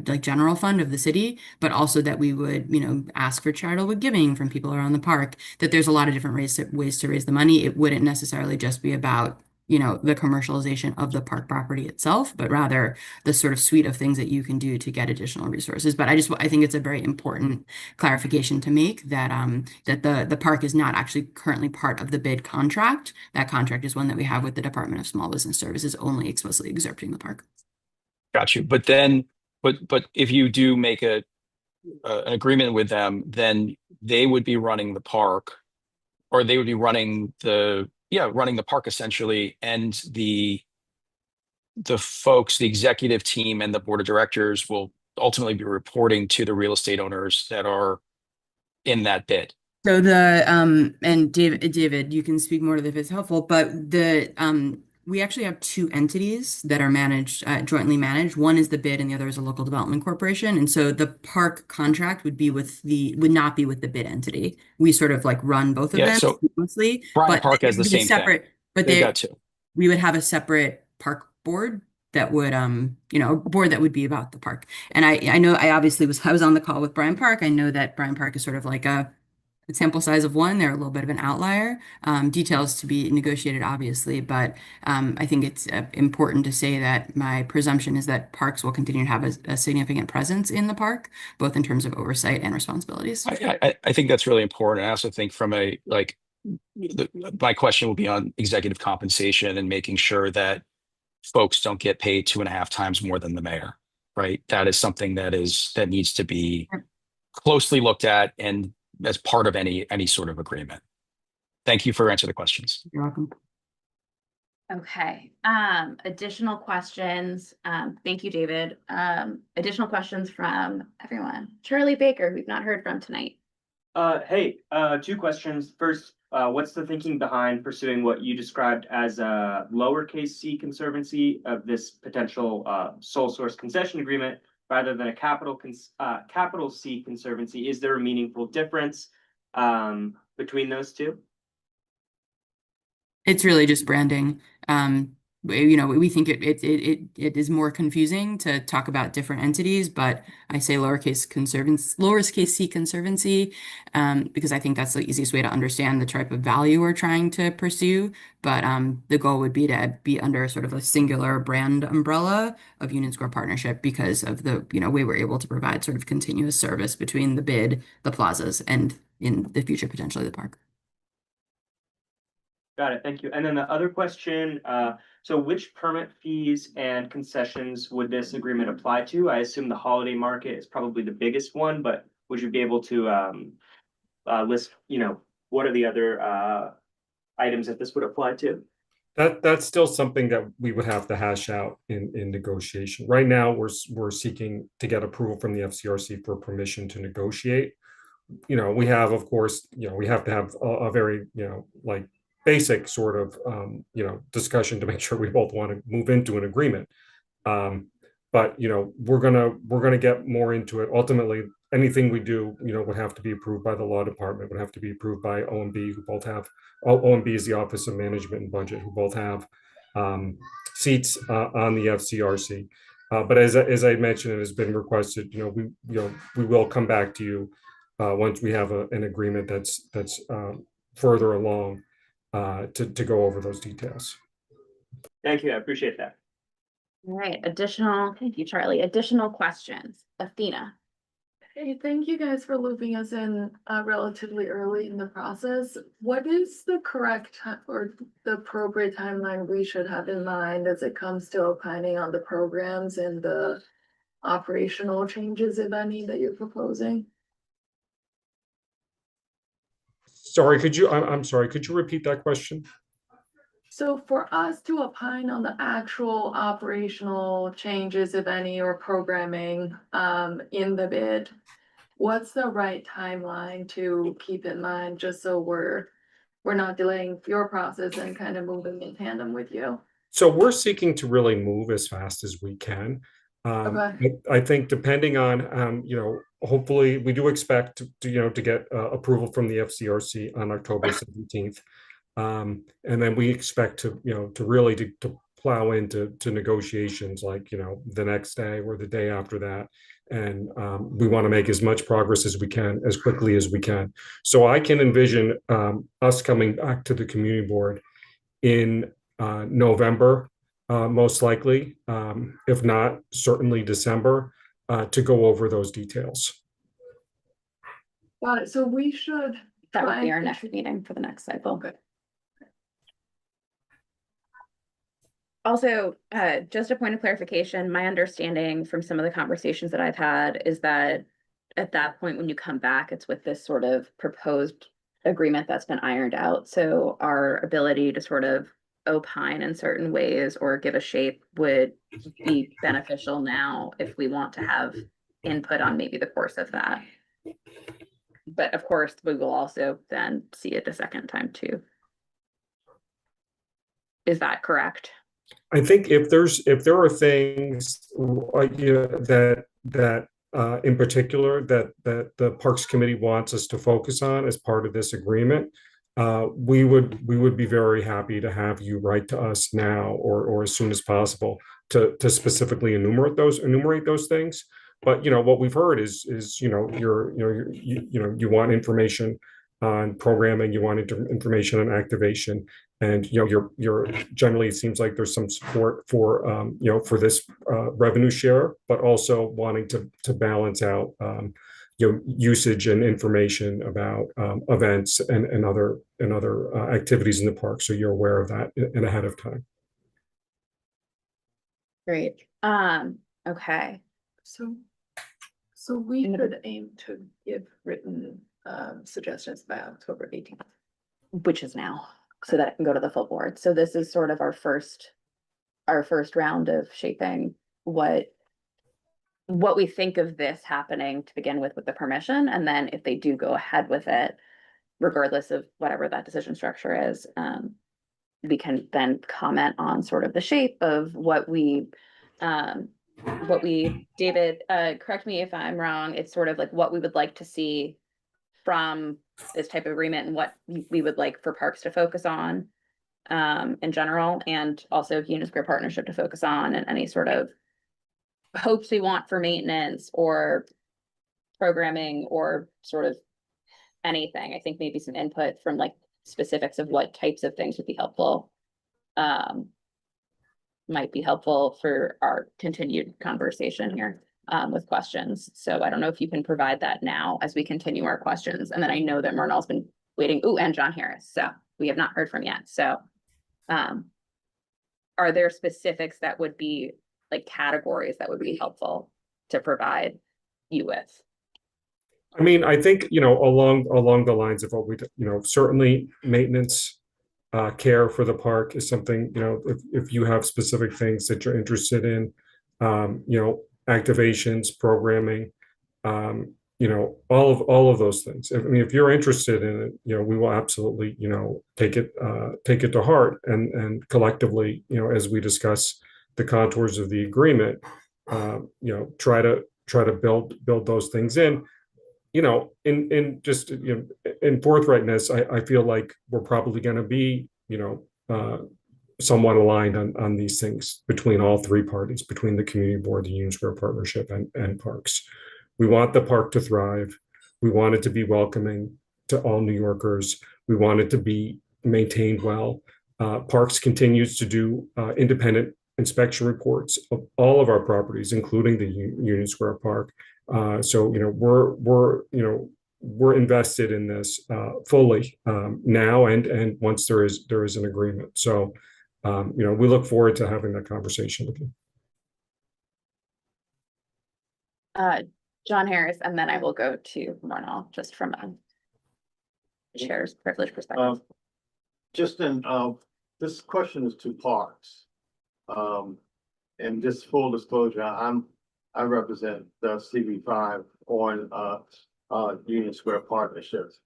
like general fund of the city, but also that we would, ask for charitable giving from people around the park, that there's a lot of different ways to raise the money. It wouldn't necessarily just be about the commercialization of the park property itself, but rather the sort of suite of things that you can do to get additional resources. But I think it's a very important clarification to make that that the park is not actually currently part of the bid contract. That contract is one that we have with the Department of Small Business Services, only explicitly excerpting the park. Got you. But if you do make an agreement with them, then they would be running the park, or they would be running the park essentially, and the folks, the executive team and the board of directors will ultimately be reporting to the real estate owners that are in that bid. So and David, you can speak more to this if it's helpful, but we actually have two entities that are managed, jointly managed. One is the bid and the other is a local development corporation. And so the park contract would not be with the bid entity. We sort of like run both of them seamlessly. Bryant Park has the same thing. But they've got two. We would have a separate park board that would, a board that would be about the park. And I know I was on the call with Bryant Park. I know that Bryant Park is sort of like a sample size of one. They're a little bit of an outlier. Details to be negotiated, obviously, but I think it's important to say that my presumption is that parks will continue to have a significant presence in the park, both in terms of oversight and responsibilities. I think that's really important. I also think my question will be on executive compensation and making sure that folks don't get paid 2.5 times more than the mayor. right? That is something that needs to be closely looked at and as part of any sort of agreement. Thank you for answering the questions. You're welcome. Okay, additional questions. Thank you, David. Additional questions from everyone. Charlie Baker, we've not heard from tonight. Hey, two questions. First, what's the thinking behind pursuing what you described as a lowercase c conservancy of this potential sole source concession agreement rather than a capital C conservancy? Is there a meaningful difference between those two? It's really just branding. We think it is more confusing to talk about different entities, but I say lowercase c conservancy, because I think that's the easiest way to understand the type of value we're trying to pursue. But the goal would be to be under sort of a singular brand umbrella of Union Square Partnership because of the way we're able to provide sort of continuous service between the bid, the plazas, and in the future potentially the park. Got it, thank you. And then the other question, so which permit fees and concessions would this agreement apply to? I assume the holiday market is probably the biggest one, but would you be able to list, what are the other items that this would apply to? That's still something that we would have to hash out in negotiation. Right now, we're seeking to get approval from the FCRC for permission to negotiate. We have, of course, we have to have a very, like basic sort of, discussion to make sure we both want to move into an agreement. But, we're gonna get more into it. Ultimately, anything we do, would have to be approved by the law department, would have to be approved by OMB, who both have, OMB is the Office of Management and Budget, who both have seats on the FCRC. But as I mentioned, it has been requested, we will come back to you once we have an agreement that's further along to go over those details. Thank you, I appreciate that. All right, thank you, Charlie. Additional questions. Athena. Hey, thank you guys for looping us in relatively early in the process. What is the correct or the appropriate timeline we should have in mind as it comes to opining on the programs and the operational changes, if any, that you're proposing? Sorry, I'm sorry, could you repeat that question? So for us to opine on the actual operational changes, if any, or programming in the bid, what's the right timeline to keep in mind, just so we're not delaying your process and kind of moving in tandem with you? So we're seeking to really move as fast as we can. Okay. I think depending on, hopefully we do expect to get approval from the FCRC on October 17th. And then we expect to really to plow into negotiations like, the next day or the day after that. And we want to make as much progress as we can, as quickly as we can. So I can envision us coming back to the community board in November, most likely, if not certainly December, to go over those details. Got it. So we should. That would be our next meeting for the next cycle. Okay. Also, just a point of clarification, my understanding from some of the conversations that I've had is that at that point, when you come back, it's with this sort of proposed agreement that's been ironed out. So our ability to sort of opine in certain ways or give a shape would be beneficial now if we want to have input on maybe the course of that. But of course, we will also then see it a second time too. Is that correct? I think if there are things that in particular that the Parks Committee wants us to focus on as part of this agreement, we would be very happy to have you write to us now or as soon as possible to specifically enumerate those things. But what we've heard is you want information on programming, you want information on activation, and you're generally, it seems like there's some support for for this revenue share, but also wanting to balance out usage and information about events and other activities in the park, so you're aware of that and ahead of time. Great. Okay. So we could aim to give written suggestions by October 18th. which is now, so that it can go to the full board. So this is sort of our first round of shaping what we think of this happening to begin with the permission, and then if they do go ahead with it, regardless of whatever that decision structure is, we can then comment on sort of the shape of David, correct me if I'm wrong, it's sort of like what we would like to see from this type of agreement and what we would like for parks to focus on in general, and also Union Square Partnership to focus on, and any sort of hopes we want for maintenance or programming or sort of anything. I think maybe some input from like specifics of what types of things would be helpful. Might be helpful for our continued conversation here with questions. So I don't know if you can provide that now as we continue our questions. And then I know that Murnall's been waiting. Oh, and John Harris. So we have not heard from yet. So are there specifics that would be like categories that would be helpful to provide you with? I mean, I think, along the lines of what we, certainly maintenance, care for the park is something, if you have specific things that you're interested in, activations, programming, all of those things. I mean, if you're interested in it, we will absolutely, take it to heart, and collectively, as we discuss the contours of the agreement, try to build those things in. In just, in forthrightness, I feel like we're probably going to be, somewhat aligned on these things between all three parties, between the community board, the Union Square Partnership, and parks. We want the park to thrive. We want it to be welcoming to all New Yorkers. We want it to be maintained well. Parks continues to do independent inspection reports of all of our properties, including the Union Square Park. So we're invested in this fully now, and once there is an agreement. So we look forward to having that conversation with you. John Harris, and then I will go to Murnall, just from a chair's privilege perspective. This question is to parks. And just full disclosure, I represent the CB5 on Union Square Partnerships.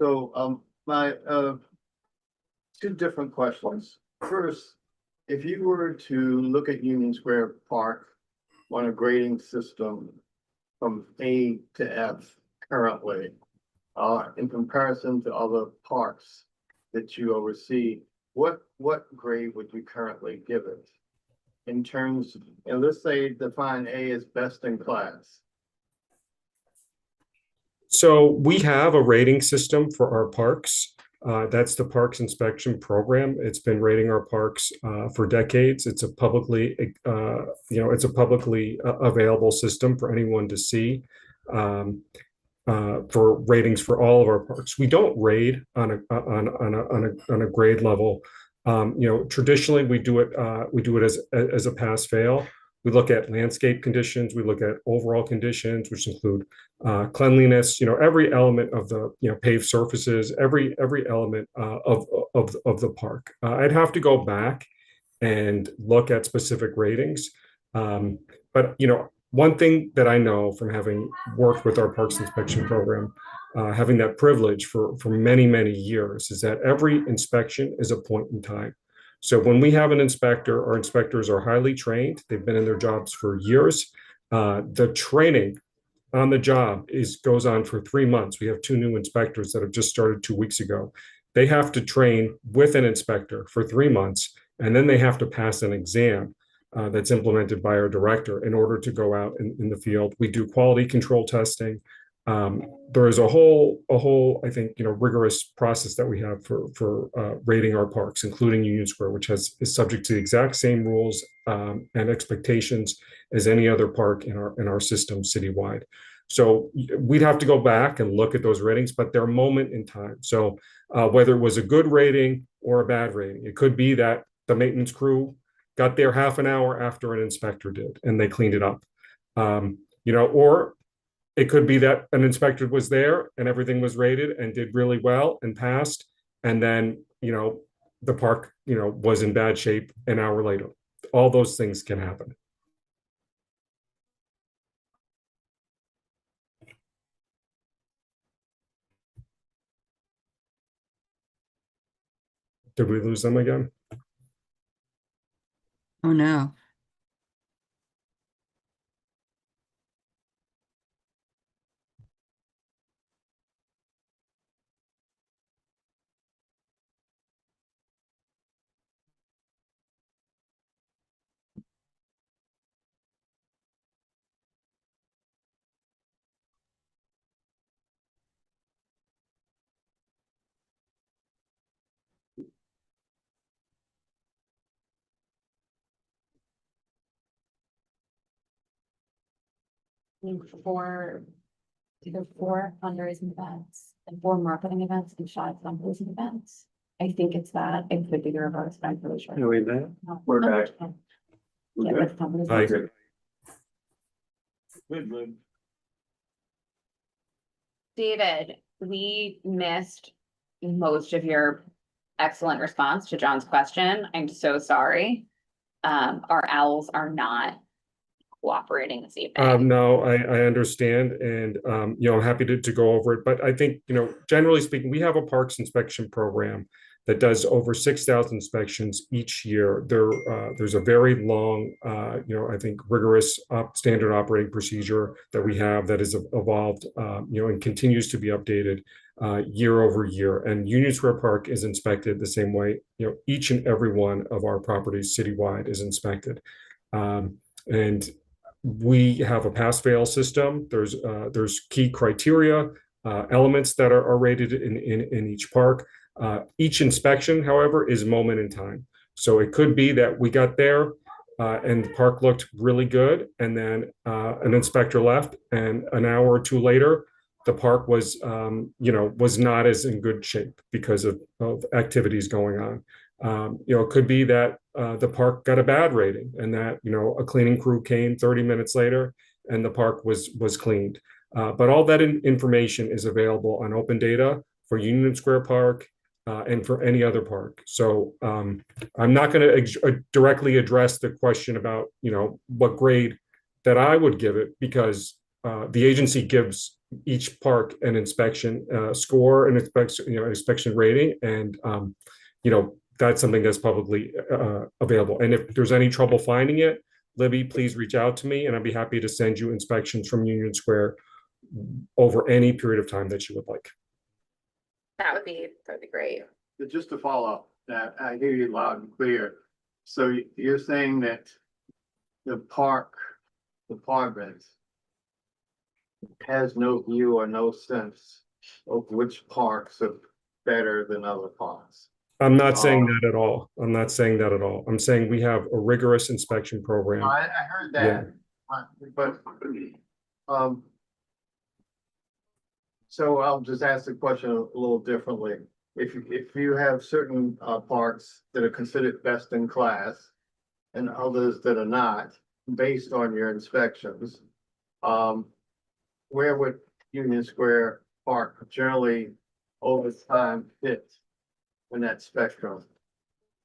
So my two different questions. First, if you were to look at Union Square Park on a grading system from A to F currently, in comparison to other parks that you oversee, what grade would you currently give it? In terms, and let's say define A as best in class. So we have a rating system for our parks. That's the Parks Inspection Program. It's been rating our parks for decades. It's a publicly, available system for anyone to see for ratings for all of our parks. We don't rate on a grade level. Traditionally we do it as a pass fail. We look at landscape conditions. We look at overall conditions, which include cleanliness. Every element of the paved surfaces, every element of the park. I'd have to go back and look at specific ratings. But one thing that I know from having worked with our Parks Inspection Program, having that privilege for many, many years, is that every inspection is a point in time. So when we have an inspector, our inspectors are highly trained. They've been in their jobs for years. The training on the job goes on for 3 months. We have 2 new inspectors that have just started 2 weeks ago. They have to train with an inspector for 3 months, and then they have to pass an exam that's implemented by our director in order to go out in the field. We do quality control testing. There is a whole, I think, rigorous process that we have for rating our parks, including Union Square, which is subject to the exact same rules and expectations as any other park in our system citywide. So we'd have to go back and look at those ratings, but they're moment in time. So whether it was a good rating or a bad rating, it could be that the maintenance crew got there half an hour after an inspector did, and they cleaned it up. Or it could be that an inspector was there and everything was rated and did really well and passed, and then, the park, was in bad shape an hour later. All those things can happen. Did we lose them again? Oh, no. Four fundraising events and 4 marketing events and 5 fundraising events. I think it's that. It could be the reverse, but I'm pretty sure. Are we there? No. We're back. Yeah, Okay. that's companies. Hi. Good, good. David, we missed most of your excellent response to John's question. I'm so sorry. Our owls are not cooperating this evening. No, I understand, and I'm happy to go over it. But I think, generally speaking, we have a parks inspection program that does over 6,000 inspections each year. There's a very long, I think rigorous standard operating procedure that we have that has evolved, and continues to be updated year over year. And Union Square Park is inspected the same way. Each and every one of our properties citywide is inspected, and we have a pass-fail system. There's key criteria, elements that are rated in each park. Each inspection, however, is moment in time. So it could be that we got there and the park looked really good, and then an inspector left, and an hour or two later, the park was not as in good shape because of activities going on. It could be that the park got a bad rating, and that a cleaning crew came 30 minutes later and the park was cleaned. But all that information is available on open data for Union Square Park and for any other park. So I'm not going to directly address the question about what grade that I would give it, because the agency gives each park an inspection score and inspection rating, and that's something that's publicly available. And if there's any trouble finding it, Libby, please reach out to me, and I'd be happy to send you inspections from Union Square over any period of time that you would like. That'd be great. Just to follow up, that I hear you loud and clear. So you're saying that the park department has no view or no sense of which parks are better than other parks? I'm not saying that at all. I'm not saying that at all. I'm saying we have a rigorous inspection program. I heard that, but so I'll just ask the question a little differently. If you have certain parks that are considered best in class and others that are not, based on your inspections, where would Union Square Park generally over time fit in that spectrum?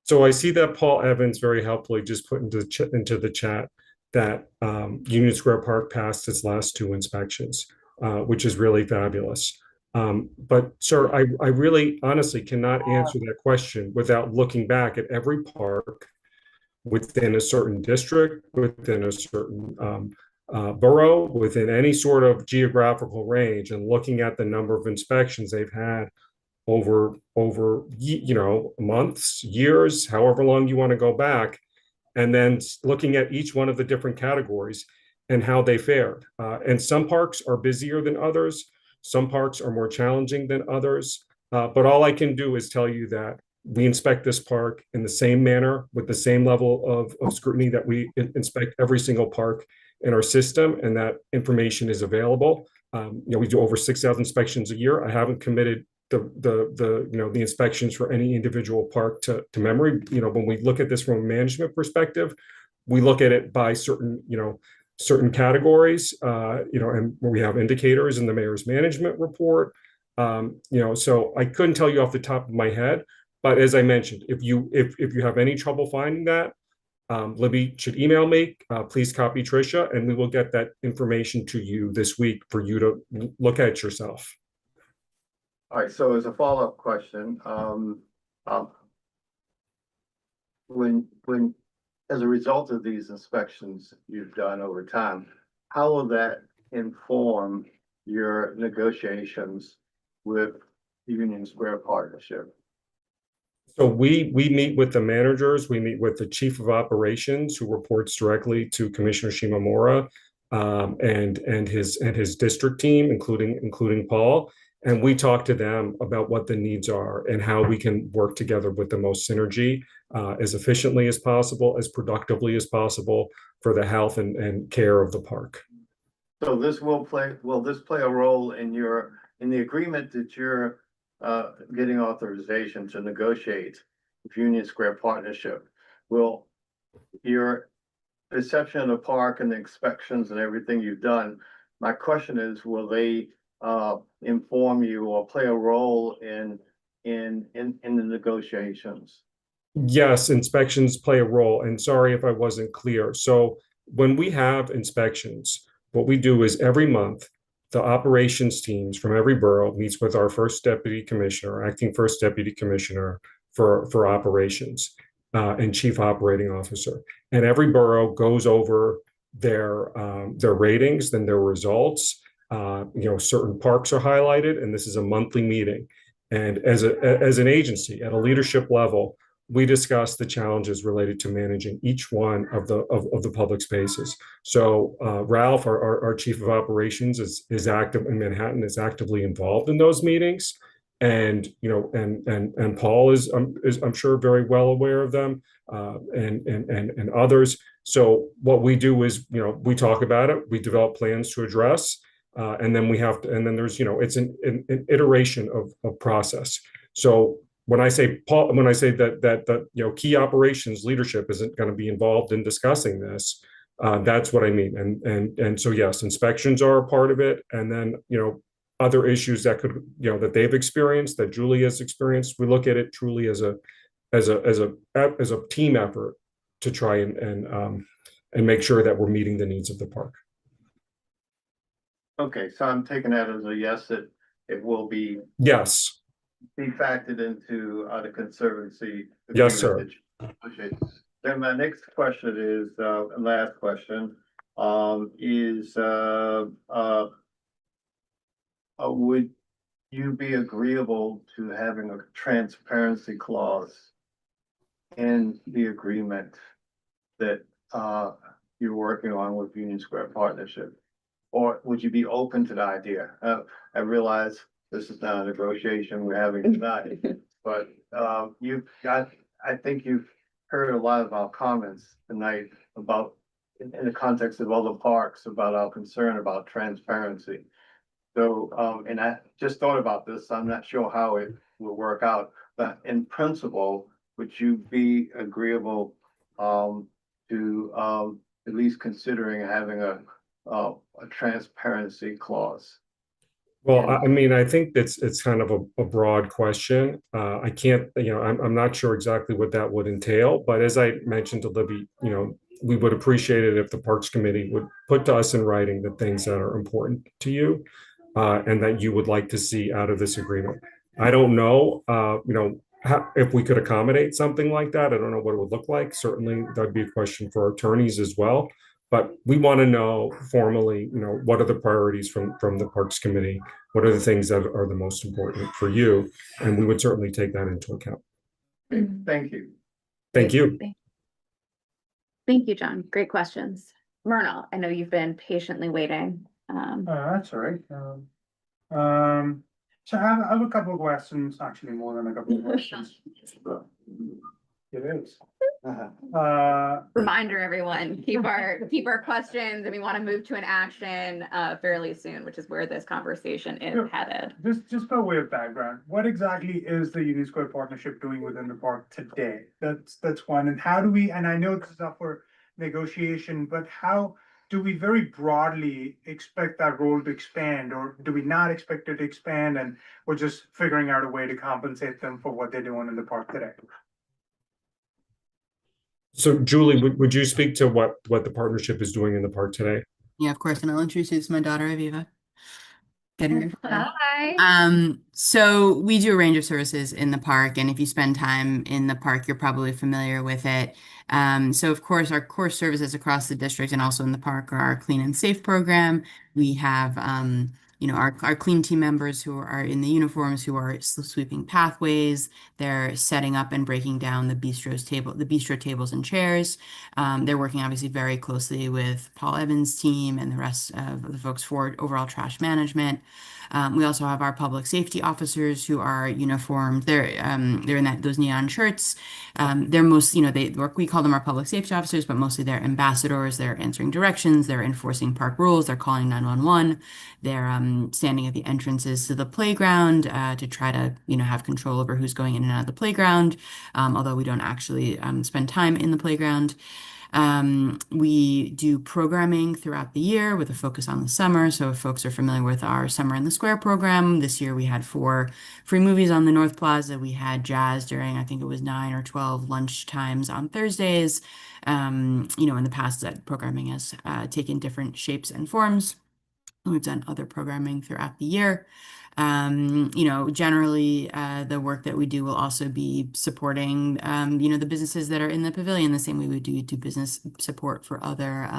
So I see that Paul Evans very helpfully just put into the chat that Union Square Park passed its last 2 inspections, which is really fabulous. But sir, I really honestly cannot answer that question without looking back at every park within a certain district, within a certain borough, within any sort of geographical range, and looking at the number of inspections they've had over months, years, however long you want to go back, and then looking at each one of the different categories and how they fared. And some parks are busier than others. Some parks are more challenging than others. But all I can do is tell you that we inspect this park in the same manner, with the same level of scrutiny that we inspect every single park in our system, and that information is available. We do over 6,000 inspections a year. I haven't committed the inspections for any individual park to memory. When we look at this from a management perspective, we look at it by certain certain categories, and we have indicators in the mayor's management report. So I couldn't tell you off the top of my head, but as I mentioned, if you have any trouble finding that, Libby should email me. Please copy Tricia, and we will get that information to you this week for you to look at yourself. All right, so as a follow-up question, when as a result of these inspections you've done over time, how will that inform your negotiations with Union Square Partnership? So we meet with the managers, we meet with the chief of operations who reports directly to Commissioner Shimamura, and his district team, including Paul. And we talk to them about what the needs are and how we can work together with the most synergy, as efficiently as possible, as productively as possible for the health and care of the park. So will this play a role in the agreement that you're getting authorization to negotiate with Union Square Partnership? Will your perception of the park and the inspections and everything you've done, my question is, will they inform you or play a role in the negotiations? Yes, inspections play a role, and sorry if I wasn't clear. So when we have inspections, what we do is every month, the operations teams from every borough meets with our first deputy commissioner, acting first deputy commissioner for operations, and chief operating officer. And every borough goes over their ratings, then their results. Certain parks are highlighted, and this is a monthly meeting. And as an agency at a leadership level, we discuss the challenges related to managing each one of the public spaces. So Ralph, our chief of operations, is active in Manhattan, is actively involved in those meetings, and Paul is I'm sure very well aware of them, and others. So what we do is we talk about it, we develop plans to address, and then there's it's an iteration of process. So when I say that key operations leadership isn't going to be involved in discussing this, that's what I mean. And so yes, inspections are a part of it, and then other issues that could that they've experienced, that Julie has experienced. We look at it truly as a team effort to try and make sure that we're meeting the needs of the park. Okay, so I'm taking that as a yes, that it will be factored into the conservancy. Yes, sir. Okay. Then my next question is, last question, is would you be agreeable to having a transparency clause in the agreement that you're working on with Union Square Partnership? Or would you be open to the idea? I realize this is not a negotiation we're having tonight, but I think you've heard a lot of our comments tonight about, in the context of other parks, about our concern about transparency. So, and I just thought about this, I'm not sure how it will work out, but in principle, would you be agreeable to at least considering having a transparency clause? Well, I mean, I think it's kind of a broad question. I can't, I'm not sure exactly what that would entail, but as I mentioned to Libby, we would appreciate it if the Parks Committee would put to us in writing the things that are important to you, and that you would like to see out of this agreement. I don't know, if we could accommodate something like that. I don't know what it would look like. Certainly, that'd be a question for our attorneys as well. But we want to know formally, what are the priorities from the Parks Committee? What are the things that are the most important for you? And we would certainly take that into account. Thank you. Thank you. Thank you, John. Great questions. Myrna, I know you've been patiently waiting. That's all right. So I have a couple of questions, actually more than a couple of questions. It is. Reminder, everyone, keep our questions, and we want to move to an action fairly soon, which is where this conversation is headed. Just by way of background, what exactly is the Union Square Partnership doing within the park today? That's one. And how do we, and I know this is up for negotiation, but how do we very broadly expect that role to expand, or do we not expect it to expand and we're just figuring out a way to compensate them for what they're doing in the park today? So Julie, would you speak to what the partnership is doing in the park today? Yeah, of course. And I'll introduce my daughter, Aviva. Getting ready for bed. Hi. So we do a range of services in the park, and if you spend time in the park, you're probably familiar with it. So of course, our core services across the district and also in the park are our Clean and Safe program. We have, our clean team members who are in the uniforms, who are sweeping pathways. They're setting up and breaking down the bistro tables and chairs. They're working obviously very closely with Paul Evans' team and the rest of the folks for overall trash management. We also have our public safety officers who are uniformed. They're in those neon shirts. They're most, they work. We call them our public safety officers, but mostly they're ambassadors. They're answering directions. They're enforcing park rules. They're calling 911. They're standing at the entrances to the playground to try to have control over who's going in and out of the playground. Although we don't actually spend time in the playground. We do programming throughout the year with a focus on the summer. So if folks are familiar with our Summer in the Square program, this year we had 4 free movies on the North Plaza. We had jazz during, I think it was 9 or 12 lunch times on Thursdays. In the past that programming has taken different shapes and forms. We've done other programming throughout the year. Generally, the work that we do will also be supporting, the businesses that are in the pavilion, the same way we do business support for other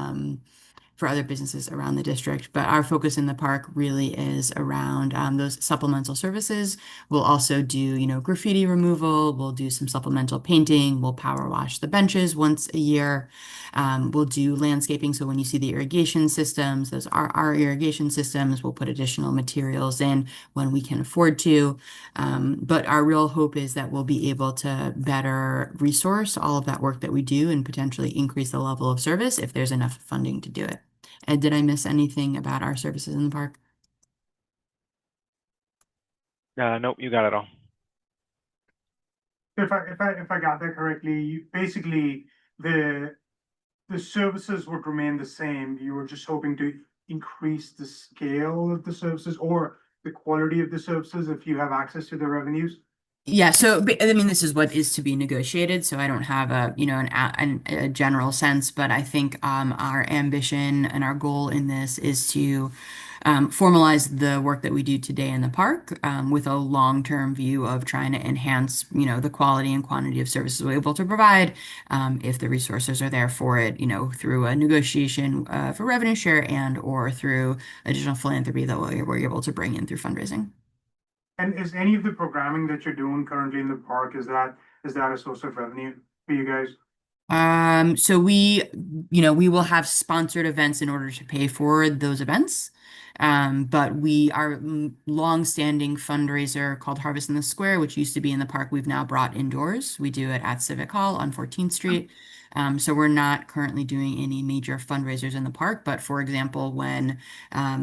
businesses around the district. But our focus in the park really is around those supplemental services. We'll also do, graffiti removal. We'll do some supplemental painting. We'll power wash the benches once a year. We'll do landscaping. So when you see the irrigation systems, those are our irrigation systems. We'll put additional materials in when we can afford to. But our real hope is that we'll be able to better resource all of that work that we do and potentially increase the level of service if there's enough funding to do it. Ed, did I miss anything about our services in the park? Nope, you got it all. If I got that correctly, basically the services would remain the same. You were just hoping to increase the scale of the services or the quality of the services if you have access to the revenues. Yeah, so I mean, this is what is to be negotiated. So I don't have a general sense, but I think our ambition and our goal in this is to formalize the work that we do today in the park with a long-term view of trying to enhance, the quality and quantity of services we're able to provide if the resources are there for it, through a negotiation for revenue share and or through additional philanthropy that we're able to bring in through fundraising. And is any of the programming that you're doing currently in the park, is that a source of revenue for you guys? So we will have sponsored events in order to pay for those events. But our long-standing fundraiser called Harvest in the Square, which used to be in the park, we've now brought indoors. We do it at Civic Hall on 14th Street. So we're not currently doing any major fundraisers in the park. But for example, when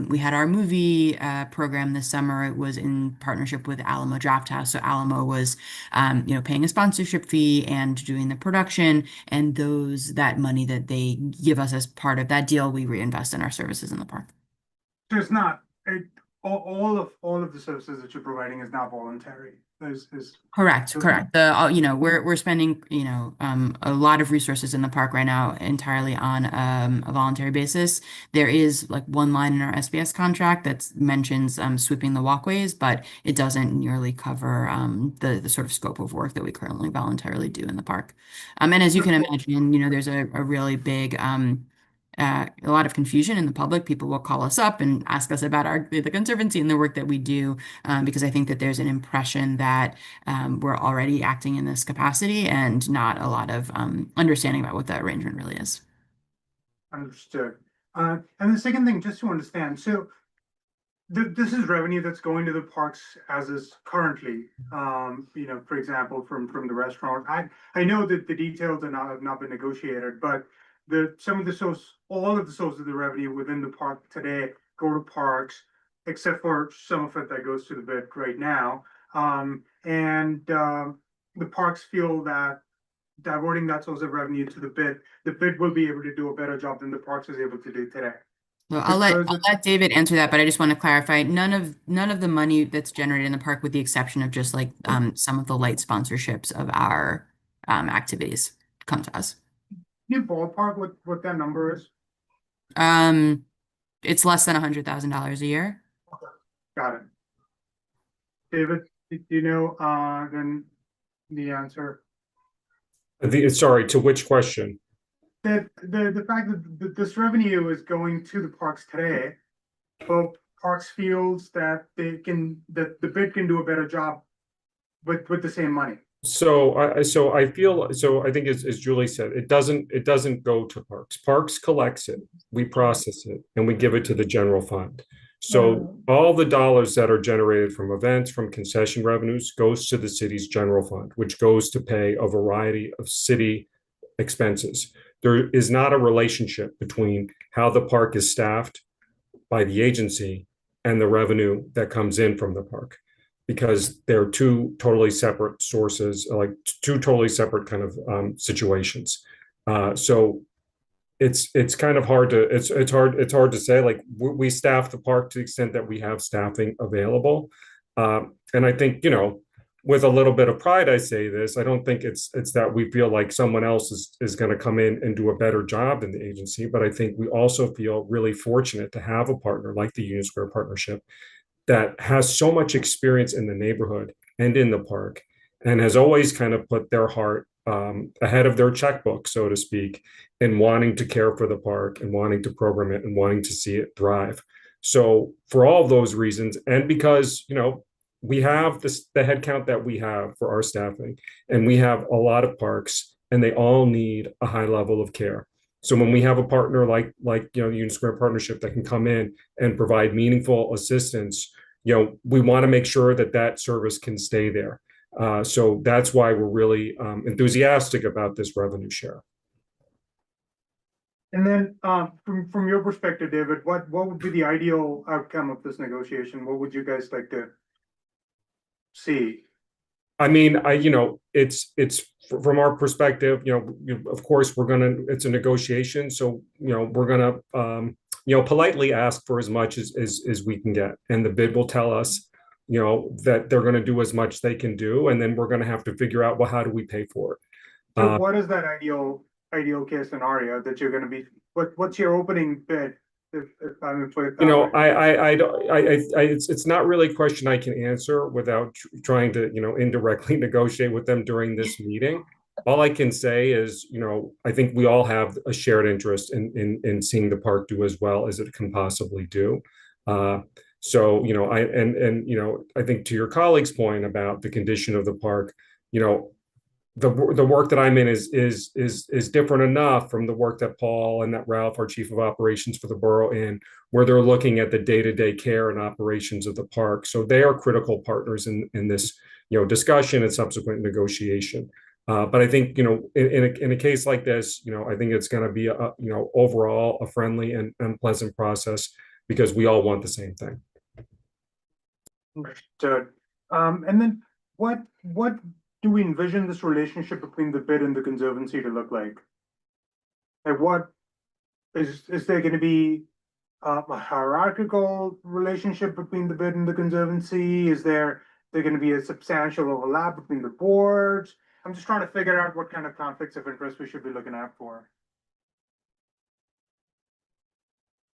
we had our movie program this summer, it was in partnership with Alamo Drafthouse. So Alamo was, paying a sponsorship fee and doing the production, and that money that they give us as part of that deal, we reinvest in our services in the park. So it's not all of the services that you're providing is not voluntary. Correct. We're spending, a lot of resources in the park right now entirely on a voluntary basis. There is like one line in our SBS contract that mentions sweeping the walkways, but it doesn't nearly cover the sort of scope of work that we currently voluntarily do in the park. And as you can imagine, there's a really big a lot of confusion in the public. People will call us up and ask us about the Conservancy and the work that we do, because I think that there's an impression that we're already acting in this capacity and not a lot of understanding about what that arrangement really is. Understood. And the second thing, just to understand, so this is revenue that's going to the parks as is currently, for example, from the restaurant. I know that the details have not been negotiated, but all of the sources of the revenue within the park today go to parks, except for some of it that goes to the bid right now. The parks feel that diverting that source of revenue to the bid will be able to do a better job than the parks is able to do today. So Because I'll let David answer that, but I just want to clarify, none of the money that's generated in the park, with the exception of just like some of the light sponsorships of our activities, come to us. Can you ballpark what that number is? It's less than $100,000 a year. Got it. David, do you know then the answer? Sorry, to which question? The fact that this revenue is going to the parks today, but parks feels that that the bid can do a better job with the same money. So I feel, I think as Julie said, it doesn't go to Parks. Parks collects it, we process it, and we give it to the general fund. So all the dollars that are generated from events, from concession revenues, goes to the city's general fund, which goes to pay a variety of city expenses. There is not a relationship between how the park is staffed by the agency and the revenue that comes in from the park, because they're two totally separate sources, like two totally separate kind of situations. So it's kind of hard to it's hard to say. Like we staff the park to the extent that we have staffing available, and I think, you know, with a little bit of pride, I say this. I don't think it's that we feel like someone else is going to come in and do a better job than the agency, but I think we also feel really fortunate to have a partner like the Union Square Partnership that has so much experience in the neighborhood and in the park, and has always kind of put their heart ahead of their checkbook, so to speak, in wanting to care for the park and wanting to program it and wanting to see it thrive. So for all of those reasons, and because, you know, we have the headcount that we have for our staffing, and we have a lot of parks, and they all need a high level of care. So when we have a partner like you know, the Union Square Partnership that can come in and provide meaningful assistance, you know, we want to make sure that that service can stay there. So that's why we're really enthusiastic about this revenue share. And then from your perspective, David, what would be the ideal outcome of this negotiation? What would you guys like to see? I mean, you know, it's from our perspective, you know, of course, it's a negotiation. So, you know, we're going to, you know, politely ask for as much as we can get. And the bid will tell us, you know, that they're going to do as much they can do. And then we're going to have to figure out, well, how do we pay for it? So what is that ideal case scenario that you're going to be, what's your opening bid? If I'm going to put it that You know, way? it's not really a question I can answer without trying to, you know, indirectly negotiate with them during this meeting. All I can say is, you know, I think we all have a shared interest in seeing the park do as well as it can possibly do. So, you know, you know, I think to your colleague's point about the condition of the park, you know, the work that I'm in is different enough from the work that Paul and that Ralph, our chief of operations for the borough, in where they're looking at the day-to-day care and operations of the park. So they are critical partners in this, you know, discussion and subsequent negotiation. But I think, you know, in a case like this, you know, I think it's going to be you know, overall a friendly and pleasant process, because we all want the same thing. Understood. And then what do we envision this relationship between the bid and the conservancy to look like? Like what is there going to be a hierarchical relationship between the bid and the conservancy? Is there going to be a substantial overlap between the boards? I'm just trying to figure out what kind of conflicts of interest we should be looking out for.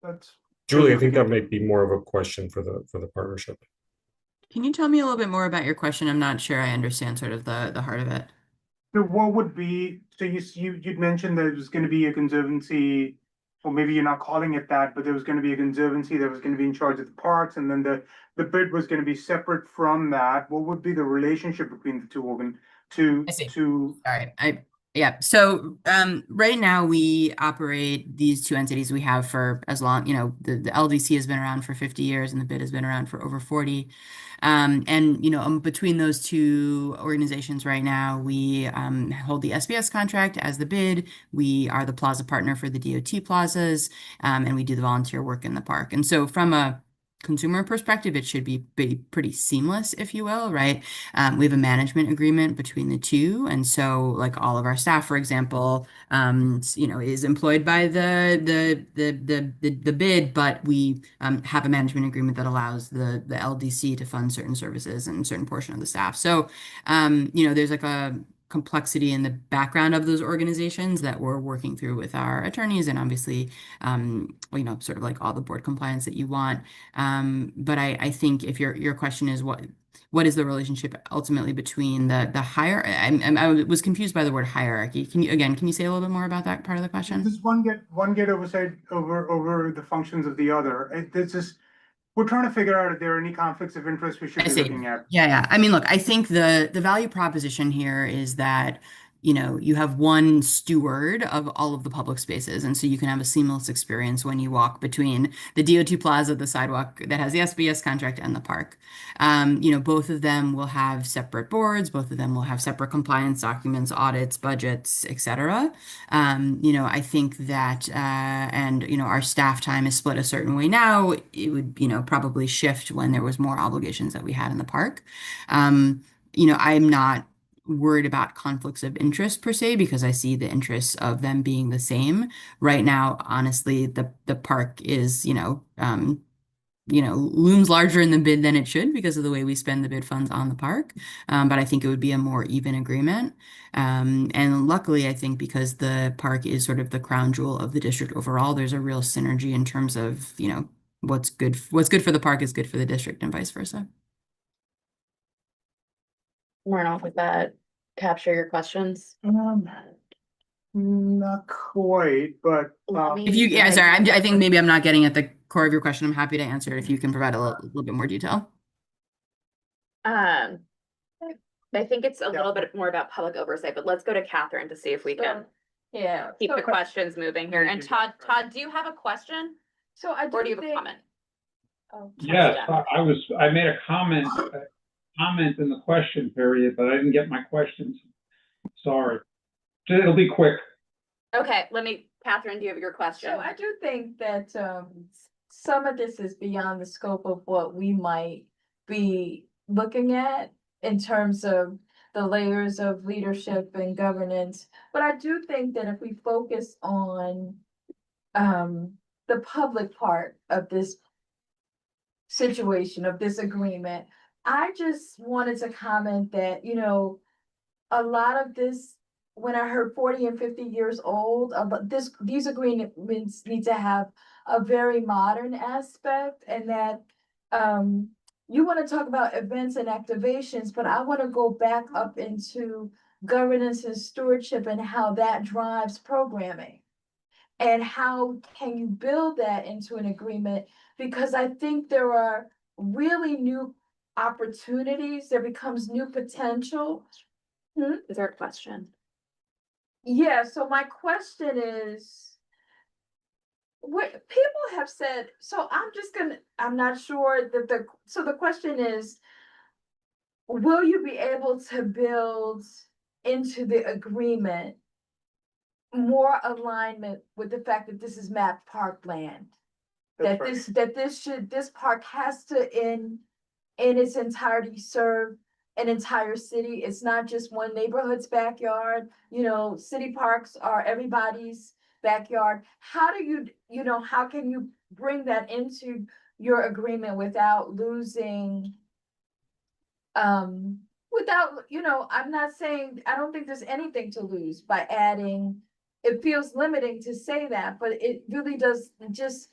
That's Julie, I think that might be more of a question for the partnership. Can you tell me a little bit more about your question? I'm not sure I understand sort of the heart of it. So what would be, so you'd mentioned that there's going to be a conservancy, or maybe you're not calling it that, but there was going to be a conservancy that was going to be in charge of the parks, and then the bid was going to be separate from that. What would be the relationship between the two organ I see. All right. Yeah. So right now we operate these two entities we have for as long, you know, the LDC has been around for 50 years and the bid has been around for over 40. And, you know, between those two organizations right now, we hold the SBS contract as the bid. We are the plaza partner for the DOT plazas, and we do the volunteer work in the park. And so from a consumer perspective, it should be pretty seamless, if you will, right? We have a management agreement between the two, and so like all of our staff, for example, is employed by the bid, but we have a management agreement that allows the LDC to fund certain services and a certain portion of the staff. So, there's like a complexity in the background of those organizations that we're working through with our attorneys, and obviously, sort of like all the board compliance that you want. But I think if your question is what is the relationship ultimately between the higher, I was confused by the word hierarchy. Can you say a little bit more about that part of the question? Does one get oversight over the functions of the other? We're trying to figure out if there are any conflicts of interest we should I be see. looking at. Yeah. I mean, look, I think the value proposition here is that, you have one steward of all of the public spaces. And so you can have a seamless experience when you walk between the DOT plaza, the sidewalk that has the SBS contract, and the park. Both of them will have separate boards, both of them will have separate compliance documents, audits, budgets, etc. I think that, our staff time is split a certain way now. It would, probably shift when there was more obligations that we had in the park. I'm not worried about conflicts of interest per se, because I see the interests of them being the same. Right now, honestly, the park is, looms larger in the bid than it should because of the way we spend the bid funds on the park. But I think it would be a more even agreement. And luckily, I think because the park is sort of the crown jewel of the district overall, there's a real synergy in terms of, what's good for the park is good for the district and vice versa. Marnoff, would that capture your questions? Not quite, but I think maybe I'm not getting at the core of your question. I'm happy to answer it if you can provide a little bit more detail. I think it's a little bit more about public oversight, but let's go to Catherine to see if we can keep the questions moving here. And Todd, do you have a question? Or do you have a comment? Yes, I made a comment in the question period, but I didn't get my questions. Sorry. It'll be quick. Okay, Catherine, do you have your question? So I do think that some of this is beyond the scope of what we might be looking at in terms of the layers of leadership and governance. But I do think that if we focus on the public part of this situation, of this agreement, I just wanted to comment that, a lot of this, when I heard 40 and 50 years old, these agreements need to have a very modern aspect, and that you want to talk about events and activations, but I want to go back up into governance and stewardship and how that drives programming. And how can you build that into an agreement? Because I think there are really new opportunities, there becomes new potential. Is there a question? Yeah, so my question is, what people have said, so I'm not sure that the question is, will you be able to build into the agreement more alignment with the fact that this is mapped parkland? This park has to in its entirety serve an entire city. It's not just one neighborhood's backyard. City parks are everybody's backyard. How do how can you bring that into your agreement without losing, I'm not saying, I don't think there's anything to lose by adding. It feels limiting to say that, but it really does just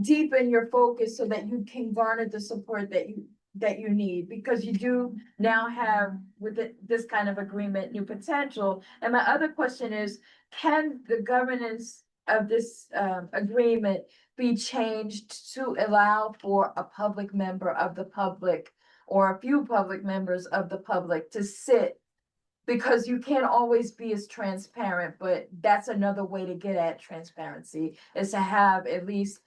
deepen your focus so that you can garner the support that you need, because you do now have with this kind of agreement new potential. And my other question is, can the governance of this agreement be changed to allow for a public member of the public or a few public members of the public to sit? Because you can't always be as transparent, but that's another way to get at transparency, is to have at least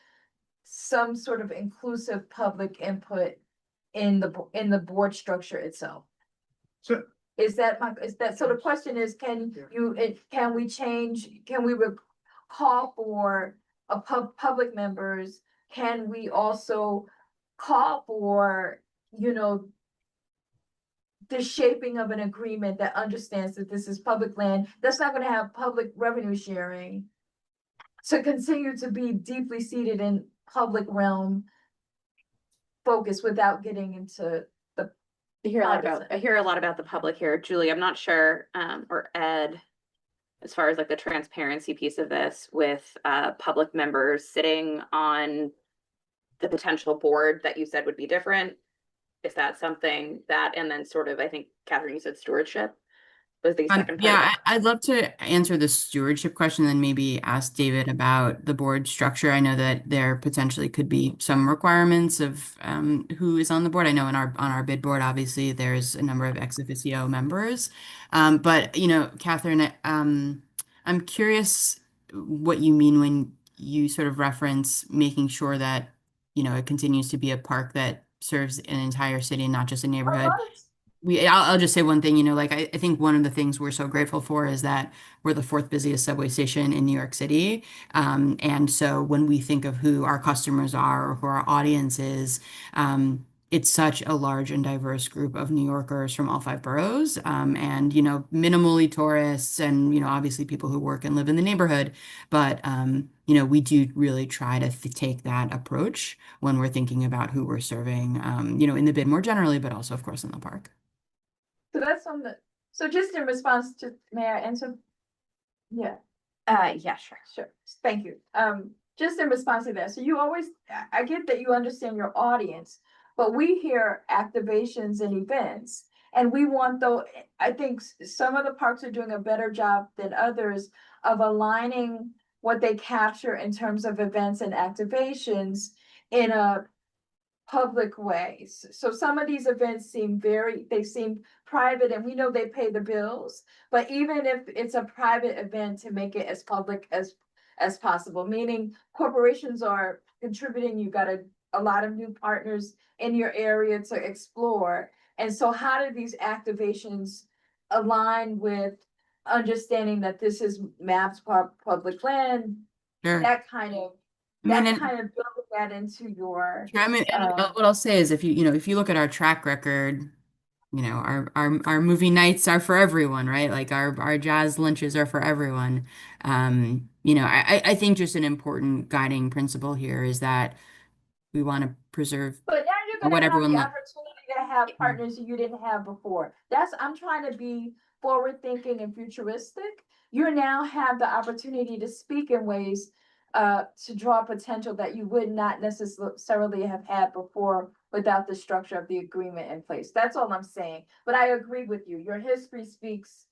some sort of inclusive public input in the board structure itself. So so the question is, can we call for public members? can we also call for, the shaping of an agreement that understands that this is public land, that's not gonna have public revenue sharing to continue to be deeply seated in public realm focus without getting into the. I hear a lot about the public here. Julie, I'm not sure, or Ed, as far as like the transparency piece of this with public members sitting on the potential board that you said would be different. If that's something that, and then sort of, I think, Catherine, you said stewardship was the second part. Yeah, I'd love to answer the stewardship question, then maybe ask David about the board structure. I know that there potentially could be some requirements of who is on the board. I know on our bid board, obviously, there's a number of ex officio members. But Catherine, I'm curious what you mean when you sort of reference making sure that it continues to be a park that serves an entire city and not just a neighborhood. I'll just say one thing, like I think one of the things we're so grateful for is that we're the fourth busiest subway station in New York City. And so when we think of who our customers are or who our audience is, it's such a large and diverse group of New Yorkers from all 5 boroughs, and minimally tourists and obviously people who work and live in the neighborhood. But we do really try to take that approach when we're thinking about who we're serving, in the bid more generally, but also of course in the park. So that's on the, so just in response to, may I answer? Yeah. Yeah, sure. Thank you. Just in response to that, so you always, I get that you understand your audience, but we hear activations and events. And we want, though, I think some of the parks are doing a better job than others of aligning what they capture in terms of events and activations in a public ways. So some of these events seem they seem private, and we know they pay the bills, but even if it's a private event, to make it as public as possible, meaning corporations are contributing, you've got a lot of new partners in your area to explore. And so how do these activations align with understanding that this is mapped public land? Sure. That kind of building that into your. I mean, what I'll say is if you look at our track record, our movie nights are for everyone, right? Like our jazz lunches are for everyone. I think just an important guiding principle here is that we want to preserve But now you're what gonna have everyone the opportunity to have partners you didn't have before. I'm trying to be forward thinking and futuristic. You now have the opportunity to speak in ways to draw potential that you would not necessarily have had before without the structure of the agreement in place. That's all I'm saying. But I agree with you. Your history speaks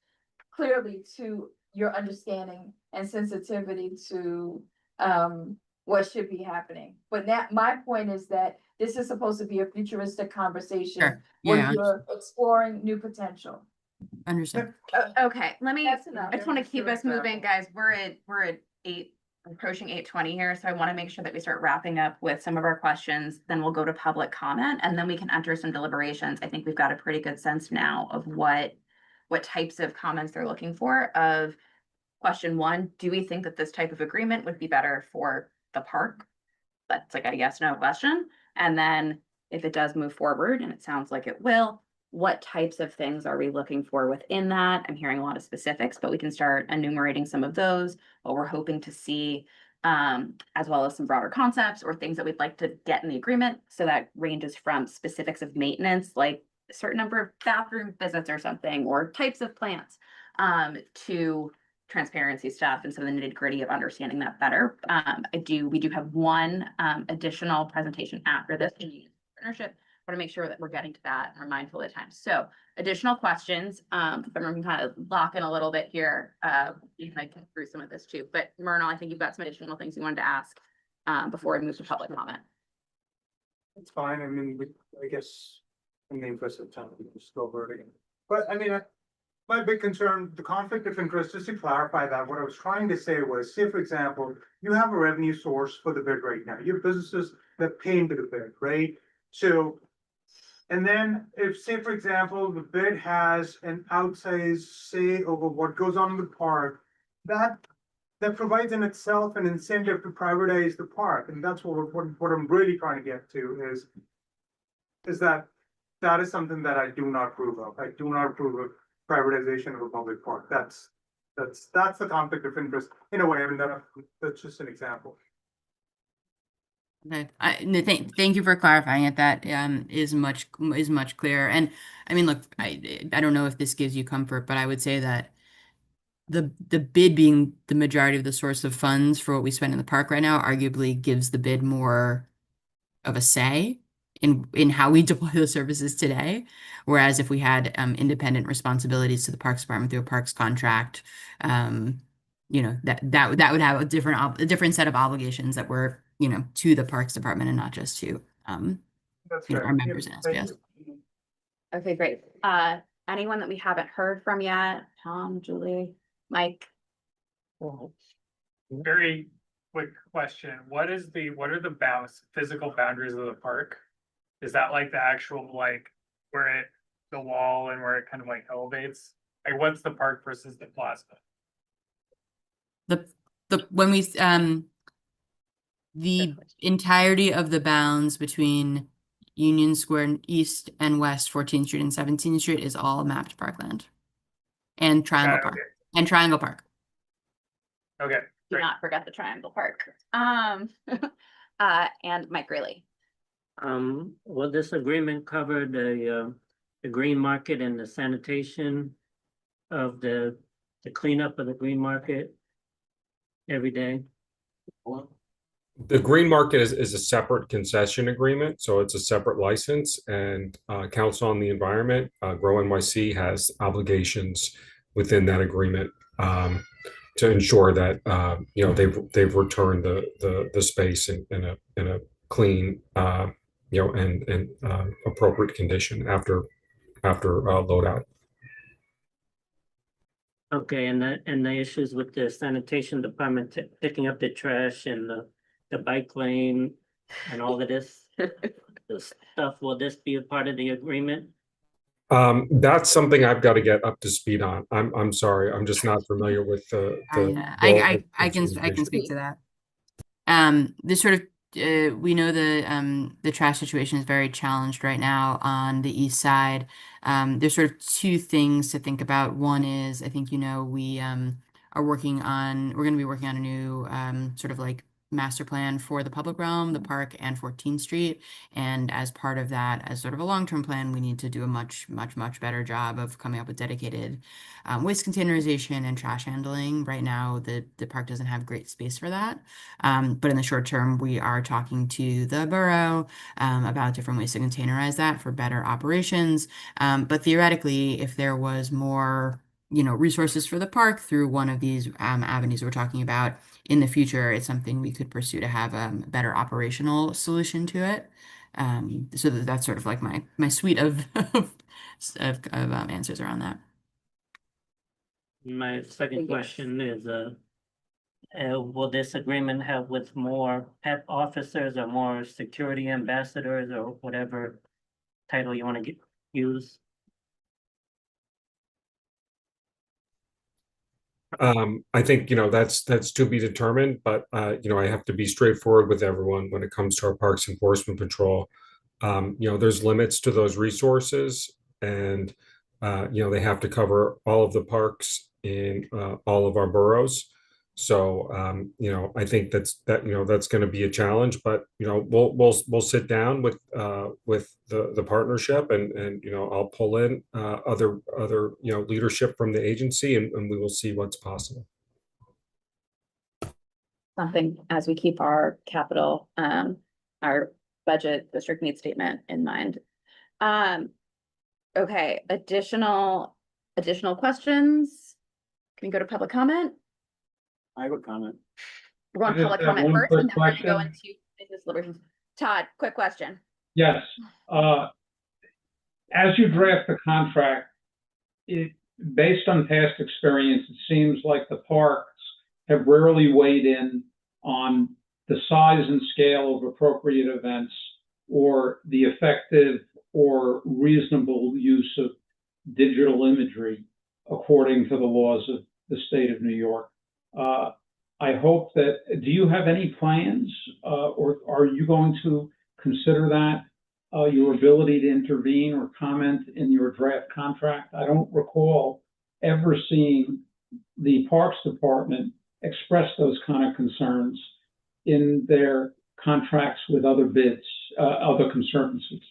clearly to your understanding and sensitivity to what should be happening. But my point is that this is supposed to be a futuristic conversation. Sure. Where Yeah. you're exploring new potential. Understand. Okay, That's enough. I just want to keep us moving, guys. We're at 8, approaching 8:20 here, so I want to make sure that we start wrapping up with some of our questions. Then we'll go to public comment, and then we can enter some deliberations. I think we've got a pretty good sense now of what types of comments they're looking for. Of question 1, do we think that this type of agreement would be better for the park? That's like a yes, no question. And then if it does move forward, and it sounds like it will, what types of things are we looking for within that? I'm hearing a lot of specifics, but we can start enumerating some of those, what we're hoping to see, as well as some broader concepts or things that we'd like to get in the agreement. So that ranges from specifics of maintenance, like a certain number of bathroom visits or something, or types of plants, to transparency stuff and some of the nitty gritty of understanding that better. We do have one additional presentation after this in partnership. I want to make sure that we're getting to that and we're mindful of the time. So additional questions, if I'm kind of lock in a little bit here, you can get through some of this too. But Myrna, I think you've got some additional things you wanted to ask before we move to public comment. It's fine. I mean, I guess in the interest of time, we can just go over it again. But I mean, my big concern, the conflict of interest, just to clarify that, what I was trying to say was, say, for example, you have a revenue source for the bid right now. You have businesses that pay into the bid, right? So, and then if, say, for example, the bid has an outsized say over what goes on in the park, that that provides in itself an incentive to privatize the park, and that's what I'm really trying to get to is that is something that I do not approve of. I do not approve of privatization of a public park. That's the conflict of interest in a way. I mean, that's just an example. Okay, no, thank you for clarifying it. That is much clearer. And I mean, look, I don't know if this gives you comfort, but I would say that the bid being the majority of the source of funds for what we spend in the park right now arguably gives the bid more of a say in how we deploy those services today. Whereas if we had independent responsibilities to the Parks Department through a parks contract, you know, that would have a different set of obligations that were, you know, to the Parks Department and not just to That's you know, fair. our members in Thank SBS. you. Okay, great. Anyone that we haven't heard from yet? Tom, Julie, Mike? Very quick question. What are the physical boundaries of the park? Is that like the actual, like, where the wall and where it kind of like elevates? Like, what's the park versus the plaza? The entirety of the bounds between Union Square East and West, 14th Street and 17th Street is all mapped parkland. And Triangle Park. Okay. And Triangle Park. Okay. Do not forget the Triangle Park. And Mike Greeley. Will this agreement cover the green market and the sanitation of the cleanup of the green market every day? The green market is a separate concession agreement, so it's a separate license, and Council on the Environment, Grow NYC, has obligations within that agreement to ensure that you know, they've returned the space in a clean you know, and appropriate condition after load out. Okay, and the issues with the sanitation department picking up the trash and the bike lane and all of this stuff, will this be a part of the agreement? That's something I've got to get up to speed on. I'm sorry, I'm just not familiar with I can speak to that. This sort of we know the trash situation is very challenged right now on the east side. There's sort of two things to think about. One is, I think, you know, we're going to be working on a new sort of like master plan for the public realm, the park, and 14th Street. And as part of that, as sort of a long-term plan, we need to do a much better job of coming up with dedicated waste containerization and trash handling. Right now, the park doesn't have great space for that. But in the short term, we are talking to the borough about different ways to containerize that for better operations. But theoretically, if there was more, you know, resources for the park through one of these avenues we're talking about in the future, it's something we could pursue to have a better operational solution to it. So that's sort of like my suite of answers around that. My second question is, will this agreement have with more PEP officers or more security ambassadors or whatever title you want to use? I think, you know, that's to be determined, but you know, I have to be straightforward with everyone when it comes to our Parks Enforcement Patrol. You know, there's limits to those resources, and you know, they have to cover all of the parks in all of our boroughs. So you know, I think you know, that's going to be a challenge, but you know, we'll sit down with the partnership, and you know, I'll pull in other you know, leadership from the agency, and we will see what's possible. Something as we keep our capital, our budget district need statement in mind. Okay, additional questions? Can we go to public comment? I have a comment. We're going I just public have comment one first, quick and then we're gonna go question. into business deliberations. Todd, quick question. Yes, as you draft the contract, based on past experience, it seems like the parks have rarely weighed in on the size and scale of appropriate events or the effective or reasonable use of digital imagery according to the laws of the state of New York. I hope that, do you have any plans, or are you going to consider that, your ability to intervene or comment in your draft contract? I don't recall ever seeing the Parks Department express those kind of concerns in their contracts with other bids, other conservancies.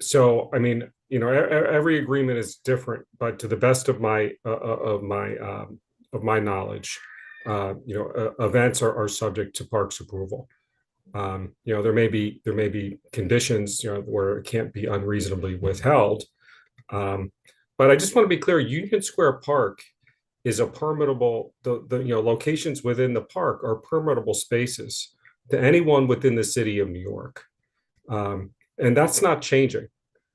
So, I mean, you know, every agreement is different, but to the best of my knowledge, you know, events are subject to Parks approval. You know, there may be conditions, you know, where it can't be unreasonably withheld. But I just want to be clear, Union Square Park is a permittable, the you know, locations within the park are permittable spaces to anyone within the city of New York. And that's not changing.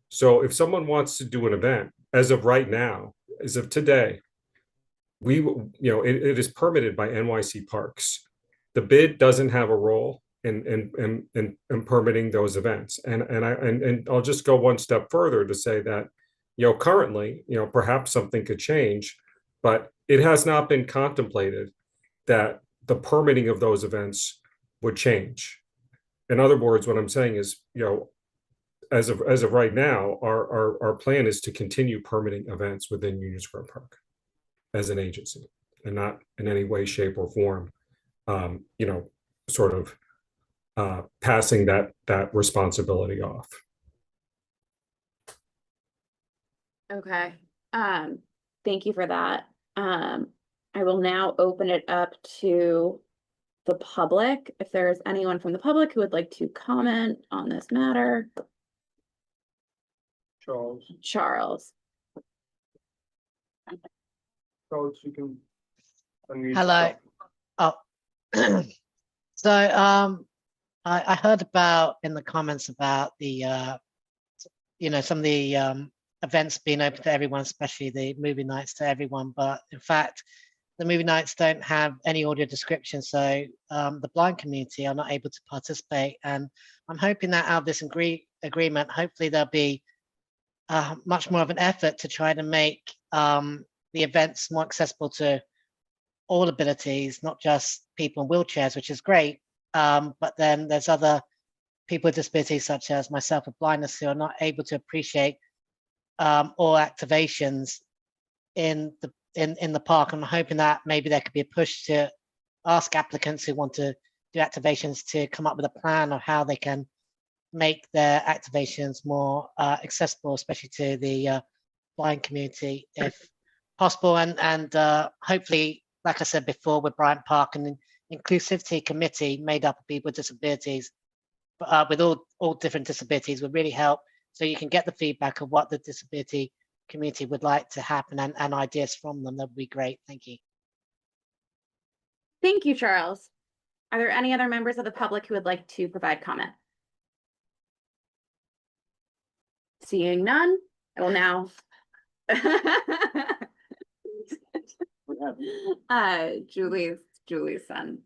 So if someone wants to do an event, as of right now, as of today, you know, it is permitted by NYC Parks. The bid doesn't have a role in permitting those events. And I'll just go one step further to say that, you know, currently, you know, perhaps something could change, but it has not been contemplated that the permitting of those events would change. In other words, what I'm saying is, you know, as of right now, our plan is to continue permitting events within Union Square Park as an agency, and not in any way, shape, or form, you know, sort of passing that responsibility off. Okay, thank you for that. I will now open it up to the public. If there's anyone from the public who would like to comment on this matter. Charles. Charles, you can unmute Hello. yourself. Oh, so I heard about in the comments about the you know, some of the events being open to everyone, especially the movie nights to everyone. But in fact, the movie nights don't have any audio description, so the blind community are not able to participate. And I'm hoping that out of this agreement, hopefully there'll be much more of an effort to try to make the events more accessible to all abilities, not just people in wheelchairs, which is great. But then there's other people with disabilities, such as myself with blindness, who are not able to appreciate all activations in the park. I'm hoping that maybe there could be a push to ask applicants who want to do activations to come up with a plan of how they can make their activations more accessible, especially to the blind community, if possible. And hopefully, like I said before, with Bryant Park, an inclusivity committee made up of people with disabilities, with all different disabilities, would really help. So you can get the feedback of what the disability community would like to happen, and ideas from them. That would be great. Thank you. Thank you, Charles. Are there any other members of the public who would like to provide comment? Seeing none, I will now. Julie's son,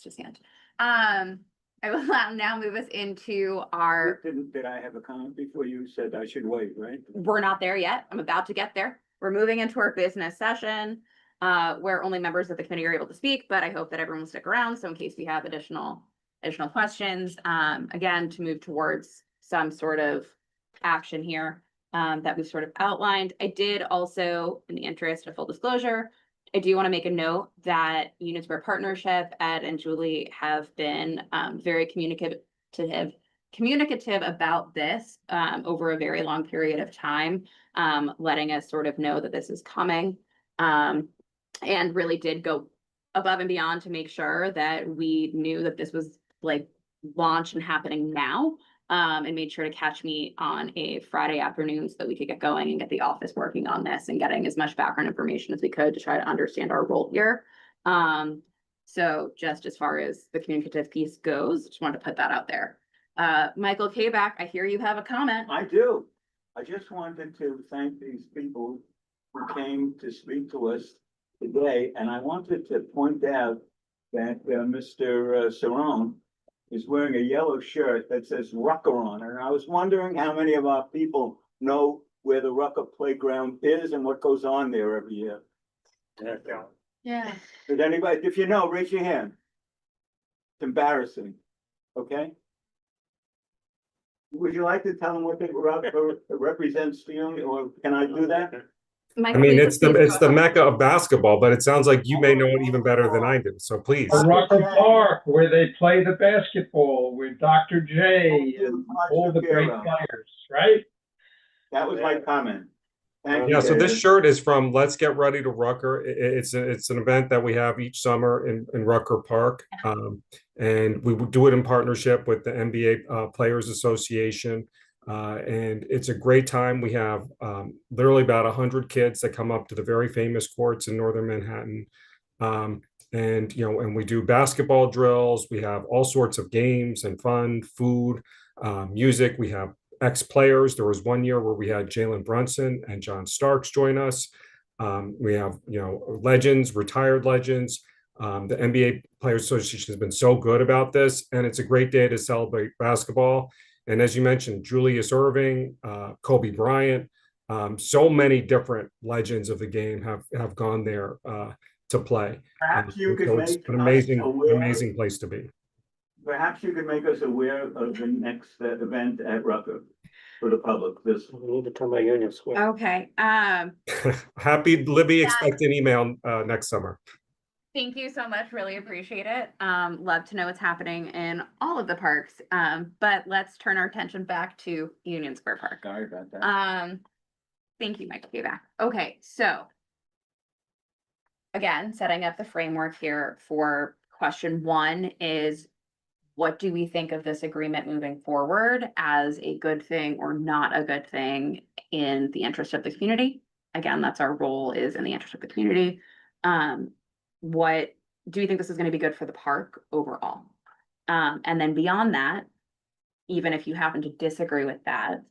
just hand. I will now move us into our. Did I have a comment before you said I should wait, right? We're not there yet. I'm about to get there. We're moving into our business session, where only members of the committee are able to speak, but I hope that everyone will stick around. So in case we have additional questions, again, to move towards some sort of action here, that we've sort of outlined. I did also, in the interest of full disclosure, I do want to make a note that Union Square Partnership, Ed and Julie, have been very communicative about this over a very long period of time, letting us sort of know that this is coming, and really did go above and beyond to make sure that we knew that this was like launched and happening now, and made sure to catch me on a Friday afternoon so that we could get going and get the office working on this and getting as much background information as we could to try to understand our role here. So just as far as the communicative piece goes, just wanted to put that out there. Michael Kabak, I hear you have a comment. I do. I just wanted to thank these people who came to speak to us today, and I wanted to point out that Mr. Cerrone is wearing a yellow shirt that says Rucker on it. And I was wondering how many of our people know where the Rucker playground is and what goes on there every year. Yeah. Yeah. Does anybody, if you know, raise your hand. It's embarrassing, okay? Would you like to tell them what it represents to you, or can I do that? I mean, it's the mecca of basketball, but it sounds like you may know it even better than I do. So please. The Rucker Park, where they play the basketball with Dr. J and all the great players, right? That was my comment. Thank Yeah, you, so this David. shirt is from Let's Get Ready to Rucker. It's an event that we have each summer in Rucker Park. And we would do it in partnership with the NBA Players Association. And it's a great time. We have literally about 100 kids that come up to the very famous courts in northern Manhattan. And and we do basketball drills. We have all sorts of games and fun, food, music. We have ex-players. There was one year where we had Jalen Brunson and John Starks join us. We have legends, retired legends. The NBA Players Association has been so good about this, and it's a great day to celebrate basketball. And as you mentioned, Julius Erving, Kobe Bryant, so many different legends of the game have gone there to play. Perhaps you could So it's make an us aware. amazing place to be. Perhaps you could make us aware of the next event at Rucker for the public. This. We need to talk about Union Square. Okay, Happy Libby, expect an email next summer. thank you so much. Really appreciate it. Love to know what's happening in all of the parks. But let's turn our attention back to Union Square Park. Sorry about that. Thank you, Michael Payback. Okay, so again, setting up the framework here for question one is, what do we think of this agreement moving forward as a good thing or not a good thing in the interest of the community? Again, that's our role, is in the interest of the community. What do you think this is going to be good for the park overall? And then beyond that, even if you happen to disagree with that,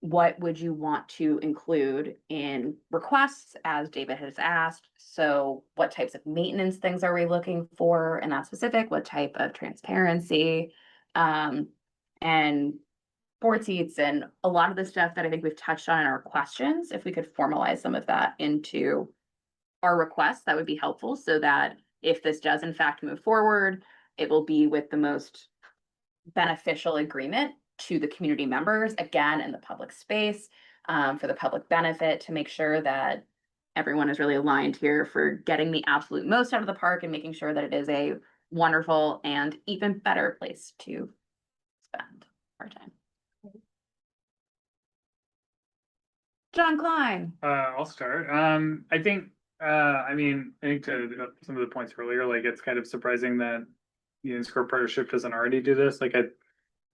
what would you want to include in requests, as David has asked? So what types of maintenance things are we looking for in that specific? What type of transparency? And board seats and a lot of the stuff that I think we've touched on in our questions. If we could formalize some of that into our requests, that would be helpful, so that if this does in fact move forward, it will be with the most beneficial agreement to the community members, again, in the public space, for the public benefit, to make sure that everyone is really aligned here for getting the absolute most out of the park and making sure that it is a wonderful and even better place to spend our time. John Klein. I'll start. I think, I think to some of the points earlier, like, it's kind of surprising that Union Square Partnership doesn't already do this. Like,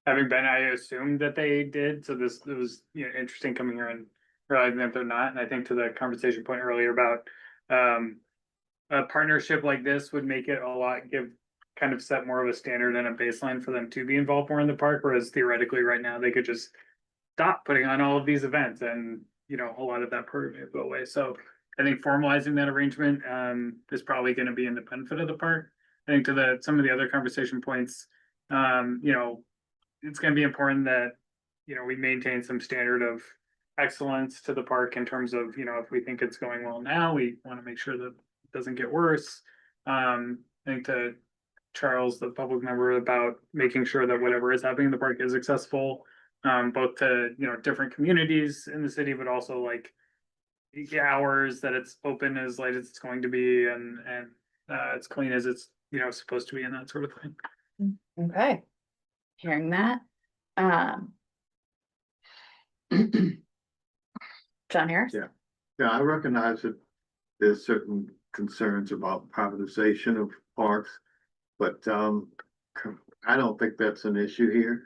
having been, I assumed that they did. So it was interesting coming here and realizing that they're not. And I think to the conversation point earlier about a partnership like this would make it kind of set more of a standard and a baseline for them to be involved more in the park. Whereas theoretically right now they could just stop putting on all of these events and, a lot of that program may go away. So I think formalizing that arrangement is probably going to be in the benefit of the park. I think to some of the other conversation points, it's going to be important that, we maintain some standard of excellence to the park in terms of, if we think it's going well now, we want to make sure that it doesn't get worse. I think to Charles, the public member, about making sure that whatever is happening in the park is accessible, both to, different communities in the city, but also like the hours that it's open as late as it's going to be, and as clean as it's, supposed to be, and that sort of thing. Okay. Hearing that. John Harris? Yeah, I recognize that there's certain concerns about privatization of parks, but I don't think that's an issue here.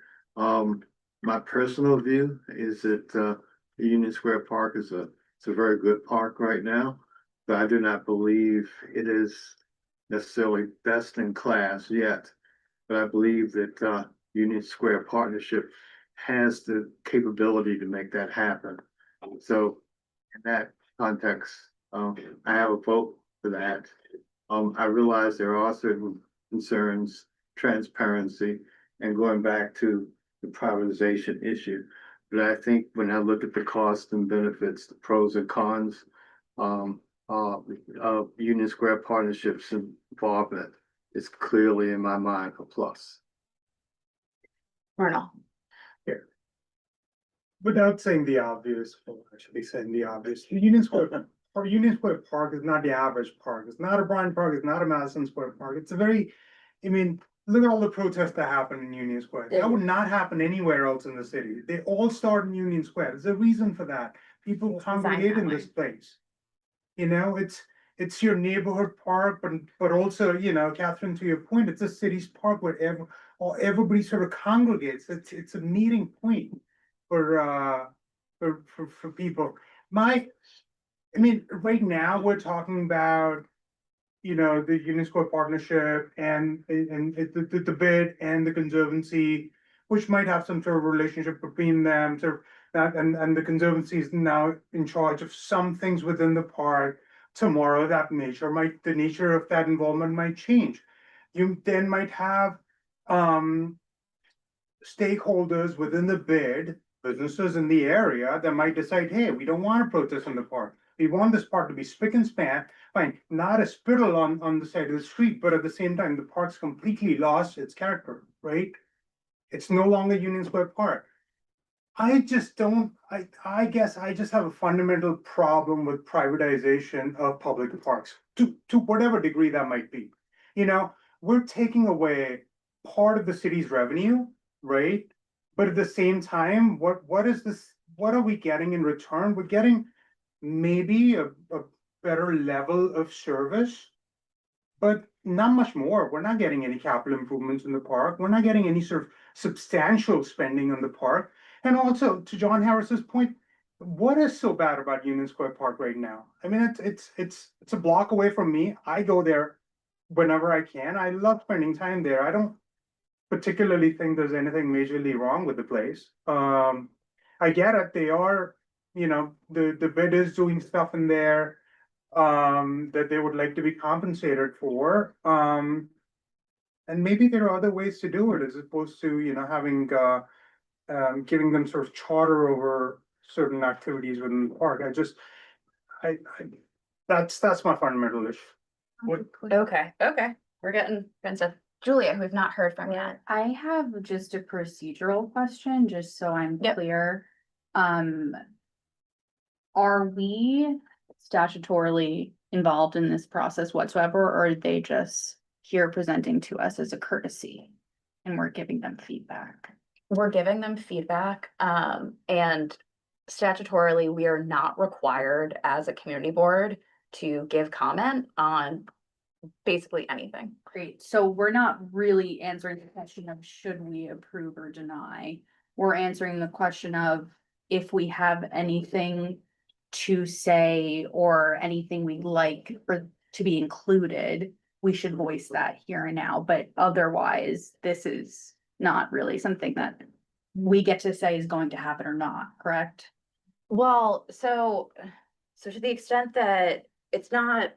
My personal view is that Union Square Park is it's a very good park right now, but I do not believe it is necessarily best in class yet. But I believe that Union Square Partnership has the capability to make that happen. So in that context, I have a vote for that. I realize there are certain concerns, transparency, and going back to the privatization issue. But I think when I look at the costs and benefits, the pros and cons, of Union Square Partnership's involvement is clearly in my mind a plus. Myrtle. Without saying the obvious, well, I should be saying the obvious, Union Square, or Union Square Park is not the average park. It's not a Bryant Park, it's not a Madison Square Park. It's a very, I mean, look at all the protests that happen in Union Square. That would not happen anywhere else in the city. They all start in Union Square. There's a reason for that. People congregate in this place. You know, it's your neighborhood park, but also, you know, Catherine, to your point, it's a city's park where everybody sort of congregates. It's a meeting point for people. I mean, right now, we're talking about, you know, the Union Square Partnership and the bid and the Conservancy, which might have some sort of relationship between them, sort of that, and the Conservancy is now in charge of some things within the park. Tomorrow, the nature of that involvement might change. You then might have stakeholders within the bid, businesses in the area that might decide, hey, we don't want to protest in the park. We want this park to be spick and span, fine, not a spittle on the side of the street, but at the same time, the park's completely lost its character, right? It's no longer Union Square Park. I just don't, I guess I just have a fundamental problem with privatization of public parks to whatever degree that might be. You know, we're taking away part of the city's revenue, right? But at the same time, what is this? What are we getting in return? We're getting maybe a better level of service, but not much more. We're not getting any capital improvements in the park. We're not getting any sort of substantial spending on the park. And also, to John Harris's point, what is so bad about Union Square Park right now? I mean, it's a block away from me. I go there whenever I can. I love spending time there. I don't particularly think there's anything majorly wrong with the place. I get it. They are, you know, the bid is doing stuff in there that they would like to be compensated for. And maybe there are other ways to do it as opposed to, you know, having giving them sort of charter over certain activities within the park. That's my fundamental issue. Okay, we're getting stuff. Julia, who we've not heard from yet. I have just a procedural question, just so I'm clear. Are we statutorily involved in this process whatsoever, or are they just here presenting to us as a courtesy and we're giving them feedback? We're giving them feedback, and statutorily, we are not required as a community board to give comment on basically anything. Great. So we're not really answering the question of should we approve or deny. We're answering the question of if we have anything to say or anything we'd like for to be included, we should voice that here and now. But otherwise, this is not really something that we get to say is going to happen or not, correct? Well, so to the extent that it's not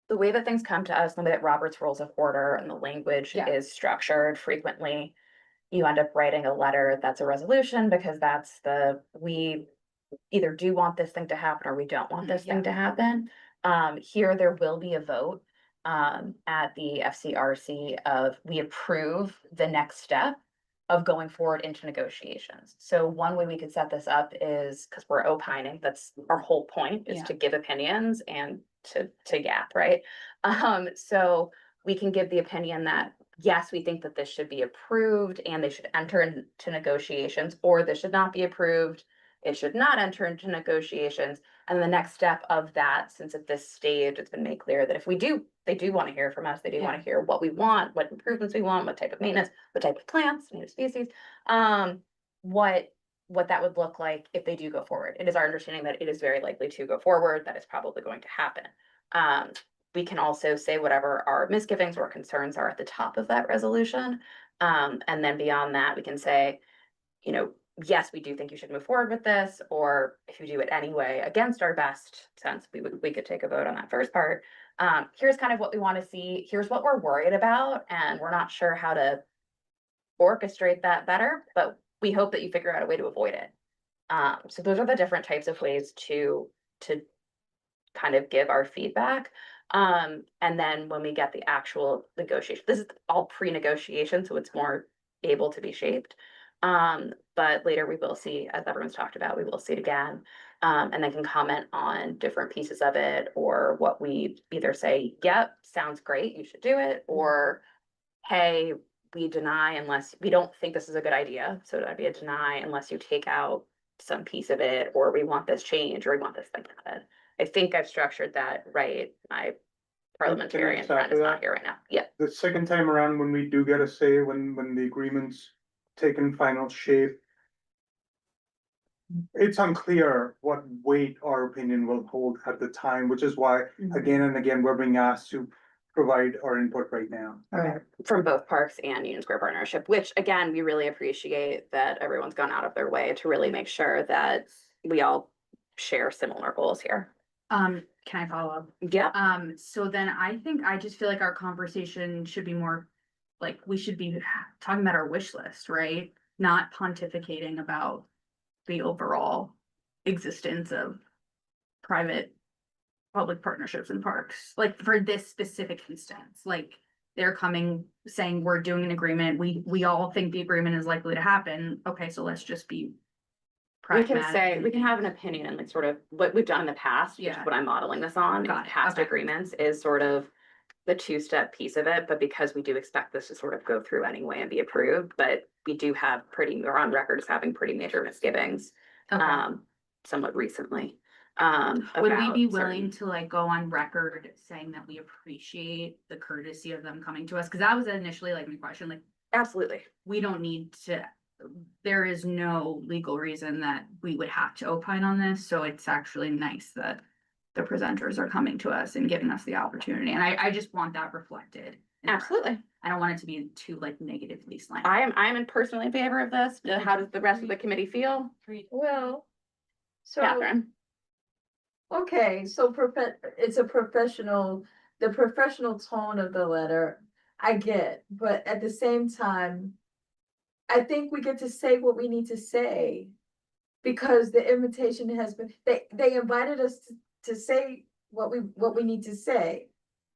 the way that things come to us, the way that Robert's Rules of Order and the language is structured, frequently you end up writing a letter that's a resolution because that's we either do want this thing to happen or we don't want this thing to happen. Here there will be a vote at the FCRC of we approve the next step of going forward into negotiations. So one way we could set this up is because we're opining, that's our whole point is to give opinions and to gap, right? So we can give the opinion that yes, we think that this should be approved and they should enter into negotiations, or this should not be approved. It should not enter into negotiations. And the next step of that, since at this stage, it's been made clear that if they do want to hear from us, they do want to hear what we want, what improvements we want, what type of maintenance, what type of plants, native species, what that would look like if they do go forward. It is our understanding that it is very likely to go forward. That is probably going to happen. We can also say whatever our misgivings or concerns are at the top of that resolution. And then beyond that, we can say, you know, yes, we do think you should move forward with this, or if you do it anyway, against our best sense, we could take a vote on that first part. Here's kind of what we want to see. Here's what we're worried about, and we're not sure how to orchestrate that better, but we hope that you figure out a way to avoid it. So those are the different types of ways to kind of give our feedback. And then when we get the actual negotiation, this is all pre-negotiation, so it's more able to be shaped. But later we will see, as everyone's talked about, we will see it again. And then can comment on different pieces of it, or what we either say, yep, sounds great, you should do it, or hey, we deny unless, we don't think this is a good idea, so that'd be a deny unless you take out some piece of it, or we want this change, or we want this thing added. I think I've structured that right. My parliamentarian friend is not here right now. Yeah. The second time around, when we do get a say, when the agreement's taken final shape, it's unclear what weight our opinion will hold at the time, which is why, again and again, we're being asked to provide our input right now. Okay. From both Parks and Union Square Partnership, which again, we really appreciate that everyone's gone out of their way to really make sure that we all share similar goals here. Can I follow up? Yeah. So then I think, I just feel like our conversation should be more, like, we should be talking about our wish list, right? Not pontificating about the overall existence of private public partnerships in parks, like for this specific instance, like they're coming saying we're doing an agreement, we all think the agreement is likely to happen. Okay, so let's just be We can pragmatic. say, we can have an opinion and like sort of what we've done in the past, which is Yeah. what I'm modeling this on. Got it. Past Okay. agreements is sort of the two-step piece of it, but because we do expect this to sort of go through anyway and be approved, but we do have we're on record as having pretty major misgivings, Okay. somewhat recently. Would we about be certain- willing to like go on record saying that we appreciate the courtesy of them coming to us? Cause that was initially like my question, like, Absolutely. we don't need to, there is no legal reason that we would have to opine on this, so it's actually nice that the presenters are coming to us and giving us the opportunity, and I just want that reflected. in the record. Absolutely. I don't want it to be too like negatively slanted. I'm personally in favor of this. How does the rest of the committee feel? Well, so. Catherine? Okay, so it's a professional, the professional tone of the letter, I get, but at the same time, I think we get to say what we need to say. Because the invitation has been, they invited us to say what we need to say.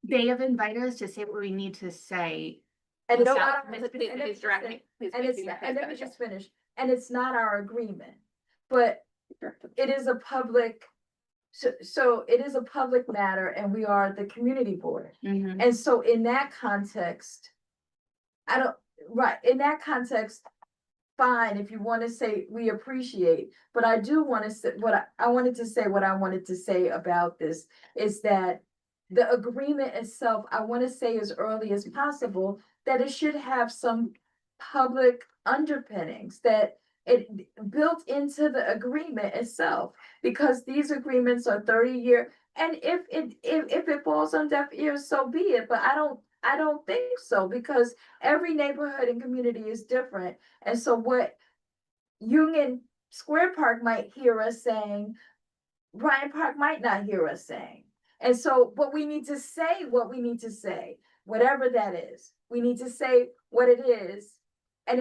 They have invited us to say what we need to say. And it's No, not, please, and please let me direct just me. say- Please, and please, it's, please, and let me finish just it. finish, and it's not our agreement, but it is a public. So it is a public matter and we are the community board. Mhm. And so in that context, in that context, fine, if you want to say we appreciate, but I do want to say I wanted to say what I wanted to say about this is that the agreement itself, I want to say as early as possible, that it should have some public underpinnings, that it built into the agreement itself, because these agreements are 30-year. And if it falls on deaf ears, so be it. But I don't think so, because every neighborhood and community is different. And so what Union Square Park might hear us saying, Bryant Park might not hear us saying. And so, but we need to say what we need to say, whatever that is. We need to say what it is. And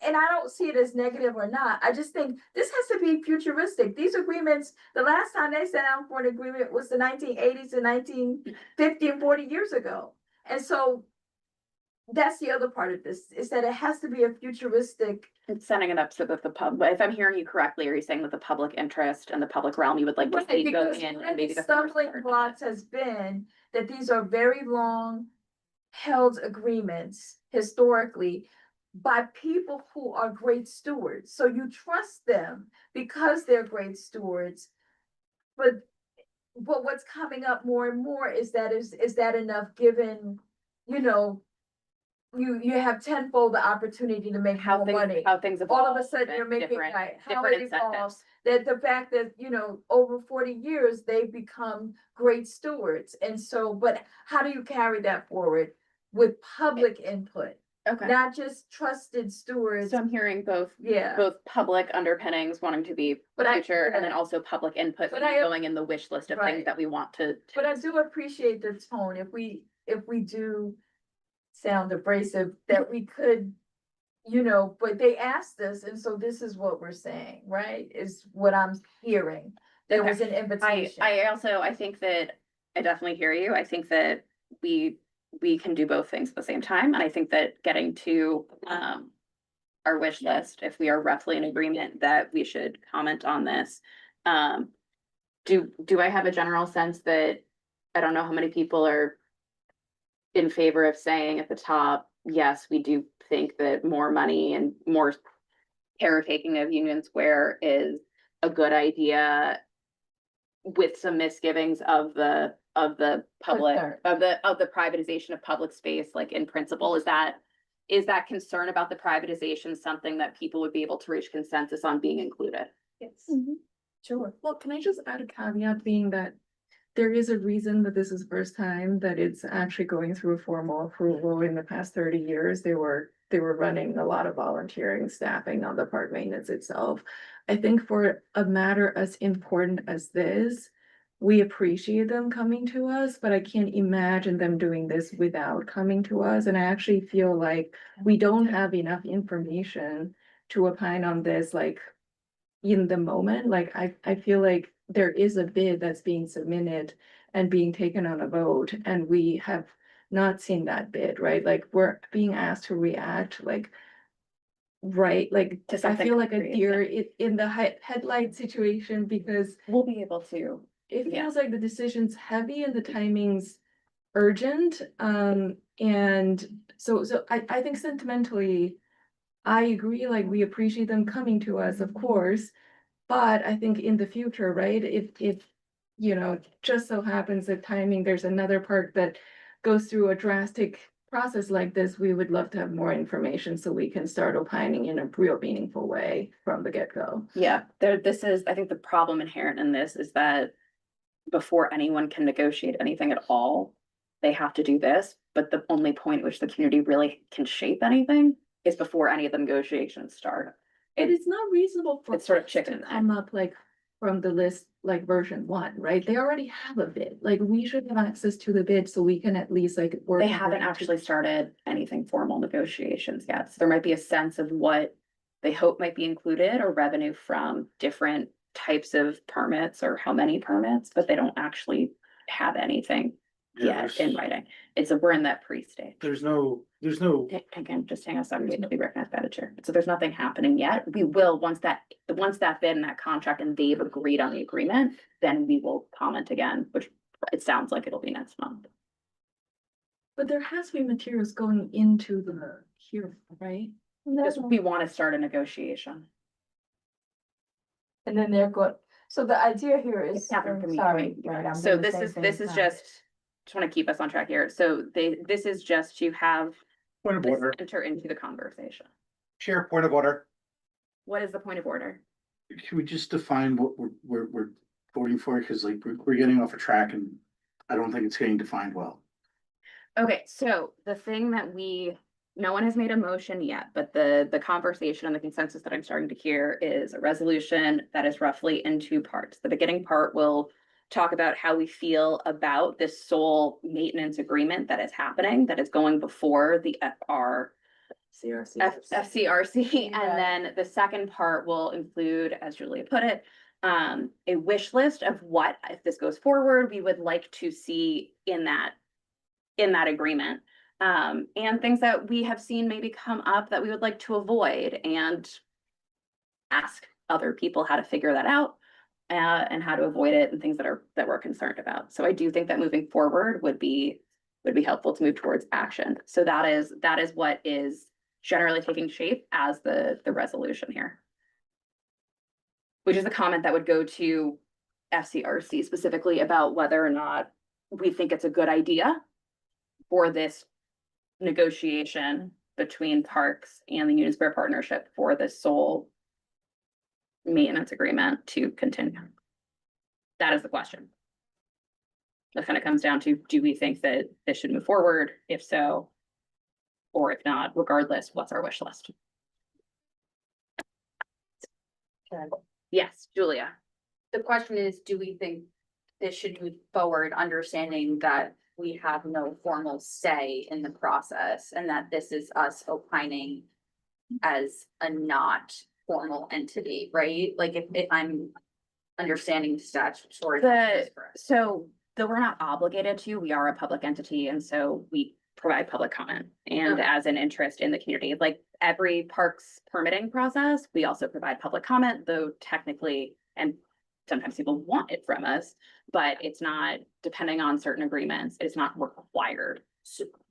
and I don't see it as negative or not. I just think this has to be futuristic. These agreements, the last time they sat down for an agreement was the 1980s and 1950 and 40 years ago. And so that's the other part of this, is that it has to be a futuristic. It's setting it up so that if I'm hearing you correctly, are you saying that the public interest and the public realm, you would like to Right, see go because in one and of maybe the the first stumbling part? blocks has been that these are very long held agreements historically by people who are great stewards. So you trust them because they're great stewards. But what's coming up more and more is that enough, given, you have tenfold the opportunity to make more money. How things All of evolve a sudden and you're making, different- right, how different it evolves, incentives. that the fact that, over 40 years, they've become great stewards. And so, but how do you carry that forward with public input? Okay. Not just trusted stewards. So I'm hearing both Yeah. public underpinnings wanting to be But future, and then also public input But maybe I- going in the wish list of Right. things that we want to. But I do appreciate the tone, if we do sound abrasive, that we could, but they asked us, and so this is what we're saying, right? Is what I'm hearing. there was an invitation. I think that I definitely hear you. I think that we can do both things at the same time. And I think that getting to our wish list, if we are roughly in agreement that we should comment on this. Do I have a general sense that I don't know how many people are in favor of saying at the top, yes, we do think that more money and more caretaking of Union Square is a good idea, with some misgivings of the public, of the privatization of public space, like in principle. Is that concern about the privatization something that people would be able to reach consensus on being included? Yes. Sure. Well, can I just add a caveat, being that there is a reason that this is the first time that it's actually going through a formal approval. In the past 30 years, they were running a lot of volunteering staffing on the park maintenance itself. I think for a matter as important as this, we appreciate them coming to us, but I can't imagine them doing this without coming to us. And I actually feel like we don't have enough information to opine on this, like in the moment. Like I feel like there is a bid that's being submitted and being taken on a vote, and we have not seen that bid, right? Like we're being asked to react, like, right, like To I something feel like a concrete, deer in the headlight situation, because we'll be able to. it Yeah. feels like the decision's heavy and the timing's urgent. And so I think sentimentally, I agree, like we appreciate them coming to us, of course. But I think in the future, right, if you know, just so happens that timing, there's another park that goes through a drastic process like this, we would love to have more information so we can start opining in a real meaningful way from the get-go. Yeah, I think the problem inherent in this is that before anyone can negotiate anything at all, they have to do this. But the only point at which the community really can shape anything is before any of the negotiations start. But it's not reasonable for It's sort of us chicken to and egg. come up like from the list, like version 1, right? They already have a bid, like we should have access to the bid so we can at least like work. They haven't actually started anything formal negotiations yet. So there might be a sense of what they hope might be included, or revenue from different types of permits or how many permits, but they don't actually have anything yet in writing. We're in that pre-stage. There's no, Again, just hang on a second, waiting to be recognized by the chair. So there's nothing happening yet. We will, once that bid and that contract and they've agreed on the agreement, then we will comment again, which it sounds like it'll be next month. But there has to be materials going into the hearing, right? Because we want to start a negotiation. And then they're good. So the idea here is, Catherine, can we- sorry, right, I'm So doing the this same is thing. just want to keep us on track here. So this is just to have point of this order, enter into the conversation. Chair, point of order. What is the point of order? Can we just define what we're voting for? Because like we're getting off a track and I don't think it's getting defined well. Okay, so the thing that no one has made a motion yet, but the conversation and the consensus that I'm starting to hear is a resolution that is roughly in 2 parts. The beginning part will talk about how we feel about this sole maintenance agreement that is happening, that is going before the FCRC. And then the second part will include, as Julia put it, a wish list of what, if this goes forward, we would like to see in that agreement. And things that we have seen maybe come up that we would like to avoid, and ask other people how to figure that out, and how to avoid it, and things that we're concerned about. So I do think that moving forward would be helpful to move towards action. So that is what is generally taking shape as the resolution here. Which is a comment that would go to FCRC specifically about whether or not we think it's a good idea for this negotiation between parks and the Union Square partnership for this sole maintenance agreement to continue. That is the question. That kind of comes down to, do we think that this should move forward? If so, or if not, regardless, what's our wish list? Yes, Julia. The question is, do we think this should move forward, understanding that we have no formal say in the process, and that this is us opining as a not formal entity, right? Like if I'm understanding statutory. So though we're not obligated to, we are a public entity, and so we provide public comment. And Okay. as an interest in the community, like every parks permitting process, we also provide public comment, though technically, and sometimes people want it from us, but it's not, depending on certain agreements, it's not required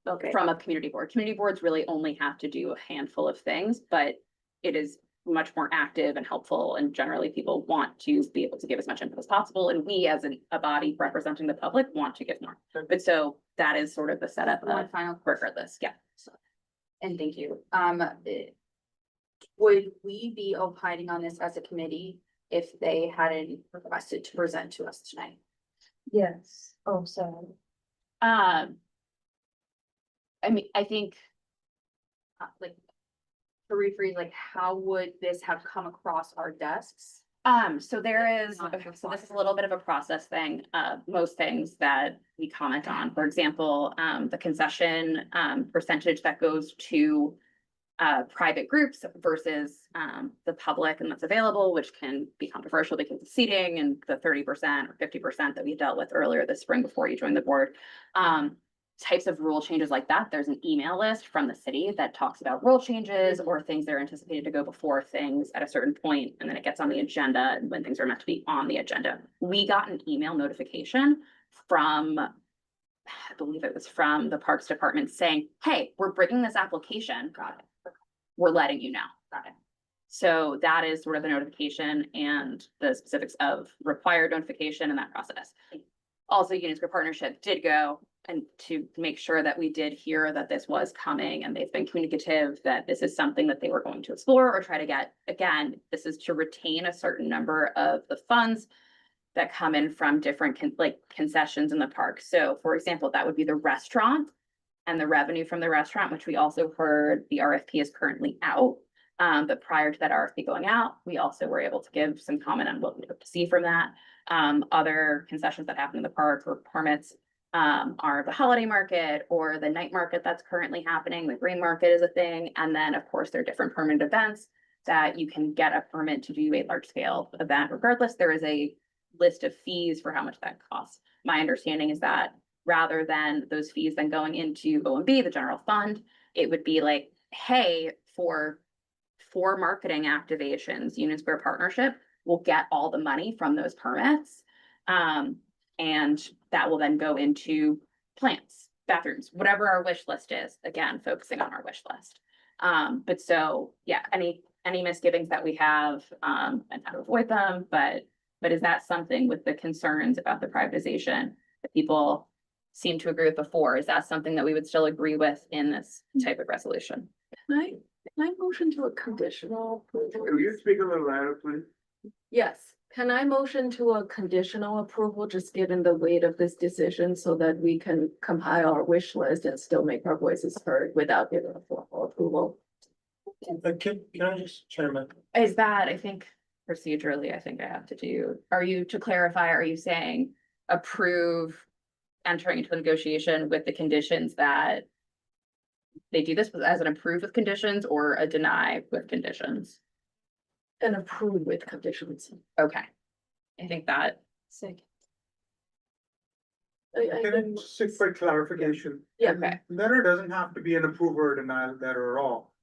Okay. from a community board. Community boards really only have to do a handful of things, but it is much more active and helpful, and generally people want to be able to give as much input as possible, and we as a body representing the public want to give more. But so that is sort of the setup One of final regardless, yeah. And thank you. Would we be opining on this as a committee if they hadn't requested to present to us tonight? Yes. Oh, sorry. I mean, I think Like, to rephrase, like, how would this have come across our desks? so there is, Not okay, so this is a little bit of a process thing. Most things that we comment on, for example, the concession percentage that goes to private groups versus the public and that's available, which can be controversial because of seating and the 30% or 50% that we dealt with earlier this spring before you joined the board. Types of rule changes like that, there's an email list from the city that talks about rule changes or things that are anticipated to go before things at a certain point, and then it gets on the agenda when things are meant to be on the agenda. We got an email notification from, I believe it was from the Parks Department saying, hey, we're bringing this application. Got it. We're letting you know. Got it. So that is sort of the notification and the specifics of required notification in that process. Also, Union Square Partnership did go and to make sure that we did hear that this was coming, and they've been communicative that this is something that they were going to explore or try to get. Again, this is to retain a certain number of the funds that come in from different concessions in the park. So for example, that would be the restaurant and the revenue from the restaurant, which we also heard the RFP is currently out. But prior to that RFP going out, we also were able to give some comment on what we hope to see from that. Other concessions that happen in the park or permits are the holiday market or the night market that's currently happening. The green market is a thing. And then of course, there are different permanent events that you can get a permit to do a large scale event. Regardless, there is a list of fees for how much that costs. My understanding is that rather than those fees then going into OMB, the general fund, it would be like, hey, for marketing activations, Union Square Partnership will get all the money from those permits. And that will then go into plants, bathrooms, whatever our wish list is, again, focusing on our wish list. But so, yeah, any misgivings that we have, and how to avoid them, but is that something with the concerns about the privatization that people seem to agree with before? Is that something that we would still agree with in this type of resolution? Can I motion to a conditional approval? Will you speak a little louder, please? Yes, can I motion to a conditional approval, just given the weight of this decision, so that we can compile our wish list and still make our voices heard without giving a formal approval? Can I just chime in? Is that, I think procedurally, I think I have to do, to clarify, are you saying approve entering into a negotiation with the conditions that they do this as an approve with conditions or a deny with conditions? And approve with conditions. Okay. I think that. Sick. Can I just seek for clarification? Yeah. Okay. Letter doesn't have to be an approval or denial letter at all.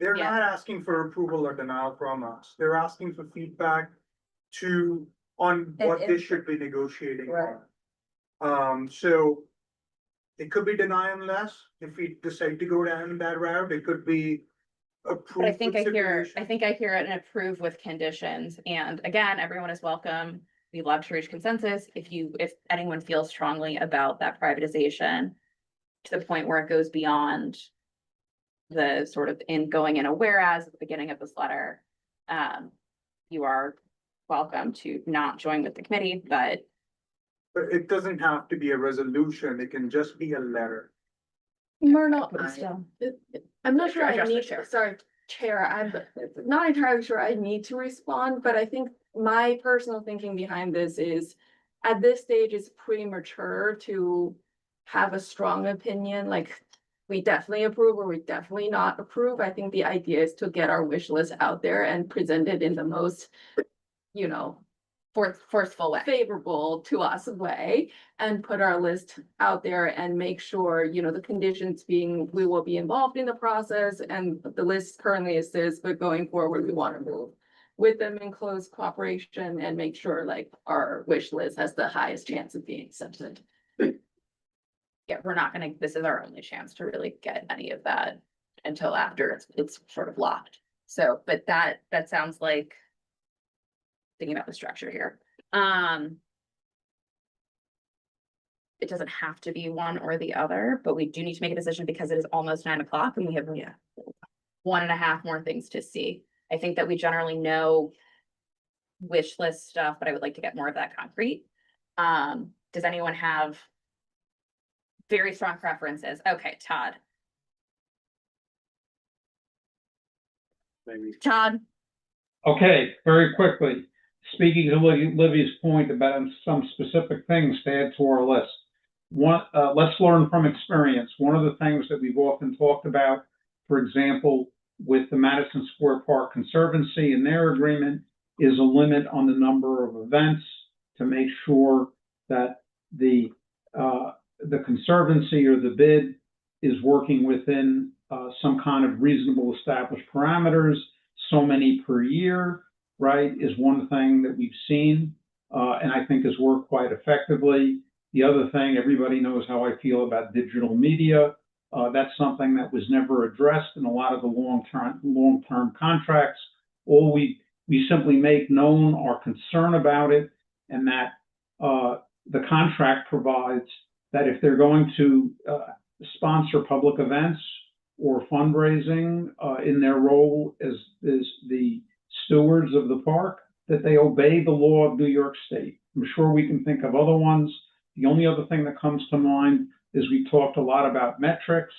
They're Yeah. not asking for approval or denial from us. They're asking for feedback on what they should be negotiating on. So it could be deny unless if we decide to go down that route, it could be But I approved think with I hear stipulation. an approve with conditions, and again, everyone is welcome. We love to reach consensus. If anyone feels strongly about that privatization to the point where it goes beyond the sort of going in a whereas at the beginning of this letter, you are welcome to not join with the committee, but it doesn't have to be a resolution. It can just be a letter. Myrna, still. I'm not sure I Address the need, chair. sorry, Chair, I'm not entirely sure I need to respond, but I think my personal thinking behind this is at this stage, it's premature to have a strong opinion, like we definitely approve or we definitely not approve. I think the idea is to get our wish list out there and present it in the most, forceful way. favorable to us way and put our list out there and make sure, you know, the conditions being, we will be involved in the process and the list currently is this, but going forward, we want to move with them in close cooperation and make sure like our wish list has the highest chance of being accepted. Yeah, we're not gonna, this is our only chance to really get any of that until after it's sort of locked. So, but that sounds like thinking about the structure here. It doesn't have to be one or the other, but we do need to make a decision because it is almost 9 o'clock and we have 1.5 more things to see. I think that we generally know wish list stuff, but I would like to get more of that concrete. Does anyone have very strong preferences? Okay, Todd. Todd. Okay, very quickly, speaking to Livy's point about some specific things to add to our list. One, let's learn from experience. One of the things that we've often talked about, for example, with the Madison Square Park Conservancy and their agreement, is a limit on the number of events to make sure that the conservancy or the bid is working within some kind of reasonable established parameters. So many per year, right, is one thing that we've seen and I think has worked quite effectively. The other thing, everybody knows how I feel about digital media. That's something that was never addressed in a lot of the long-term contracts. All we simply make known our concern about it, and that the contract provides that if they're going to sponsor public events or fundraising in their role as the stewards of the park, that they obey the law of New York State. I'm sure we can think of other ones. The only other thing that comes to mind is we talked a lot about metrics.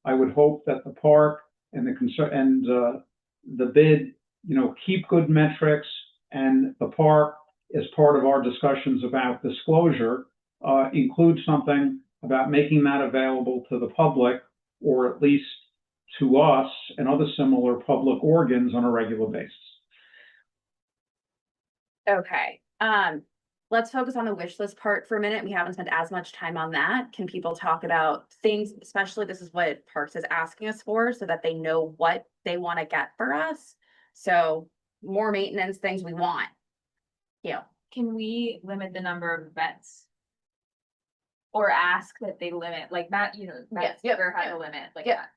I would hope that the park and the bid, you know, keep good metrics, and the park, as part of our discussions about disclosure, include something about making that available to the public, or at least to us and other similar public organs on a regular basis. Okay, let's focus on the wish list part for a minute. We haven't spent as much time on that. Can people talk about things, especially this is what Parks is asking us for, so that they know what they want to get for us? So more maintenance things we want. Yeah. Can we limit the number of events? Or ask that they limit, like Matt, you know, Matt Sugar had a limit, like that.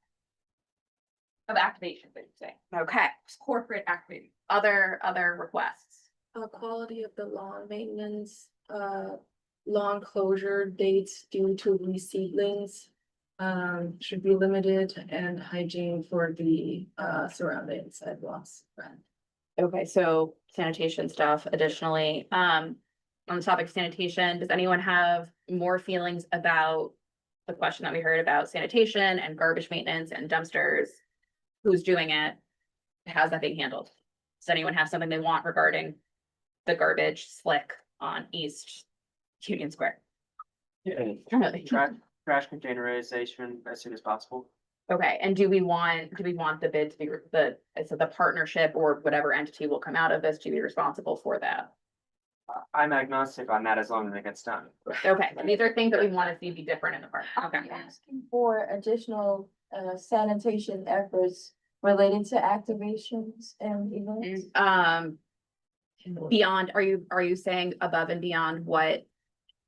Of activation, but you say. Okay. Corporate activity. Other requests. Quality of the lawn maintenance, lawn closure dates due to reseedlings should be limited, and hygiene for the surrounding sidewalks. Okay, so sanitation stuff additionally. On the topic of sanitation, does anyone have more feelings about the question that we heard about sanitation and garbage maintenance and dumpsters? Who's doing it? How's that being handled? Does anyone have something they want regarding the garbage slick on East Union Square? Trash containerization as soon as possible. Okay, and do we want the bid to be the partnership or whatever entity will come out of this to be responsible for that? I'm agnostic on that as long as it gets done. Okay, these are things that we want to see be different in the park. Okay. Asking for additional sanitation efforts related to activations and events. Beyond, are you saying above and beyond what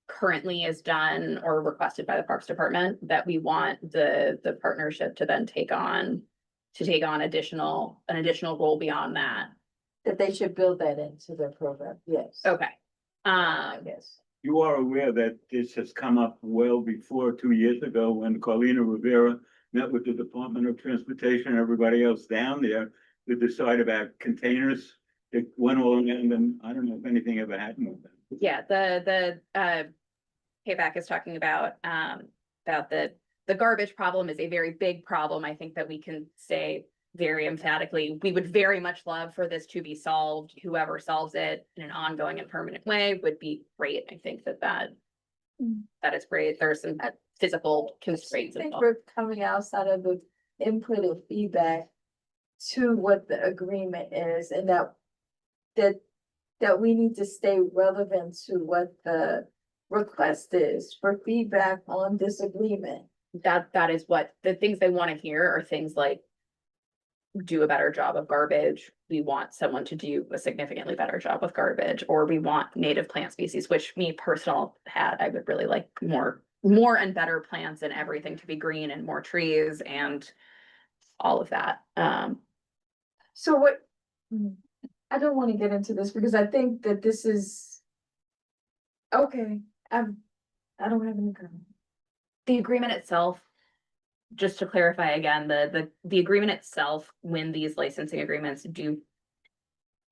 currently is done or requested by the Parks Department, that we want the partnership to then take on an additional role beyond that? That they should build that into their program, yes. Okay. Yes. You are aware that this has come up well before 2 years ago when Carlina Rivera met with the Department of Transportation and everybody else down there to decide about containers. It went on, and then I don't know if anything ever happened with them. Yeah, the payback is talking about the garbage problem is a very big problem. I think that we can say very emphatically, we would very much love for this to be solved. Whoever solves it in an ongoing and permanent way would be great. I think that is great. There's some physical constraints I think involved. we're coming outside of the input and feedback to what the agreement is, and that that we need to stay relevant to what the request is for feedback on this agreement. That is what, the things they want to hear are things like do a better job of garbage. We want someone to do a significantly better job with garbage, or we want native plant species, which me personal I would really like more and better plants and everything to be green and more trees and all of that. So what, I don't want to get into this because I think that this is, okay, I don't have any comment. The agreement itself, just to clarify again, the agreement itself, when these licensing agreements do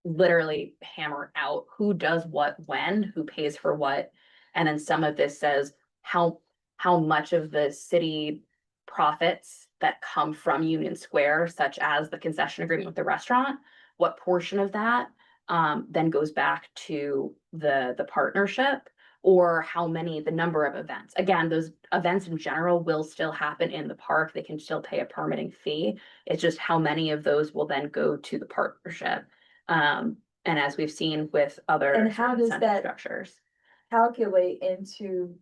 literally hammer out who does what, when, who pays for what. And then some of this says how much of the city profits that come from Union Square, such as the concession agreement with the restaurant, what portion of that then goes back to the partnership, or how many, the number of events. Again, those events in general will still happen in the park. They can still pay a permitting fee. It's just how many of those will then go to the partnership. And as we've seen with other And how does incentive that structures. calculate into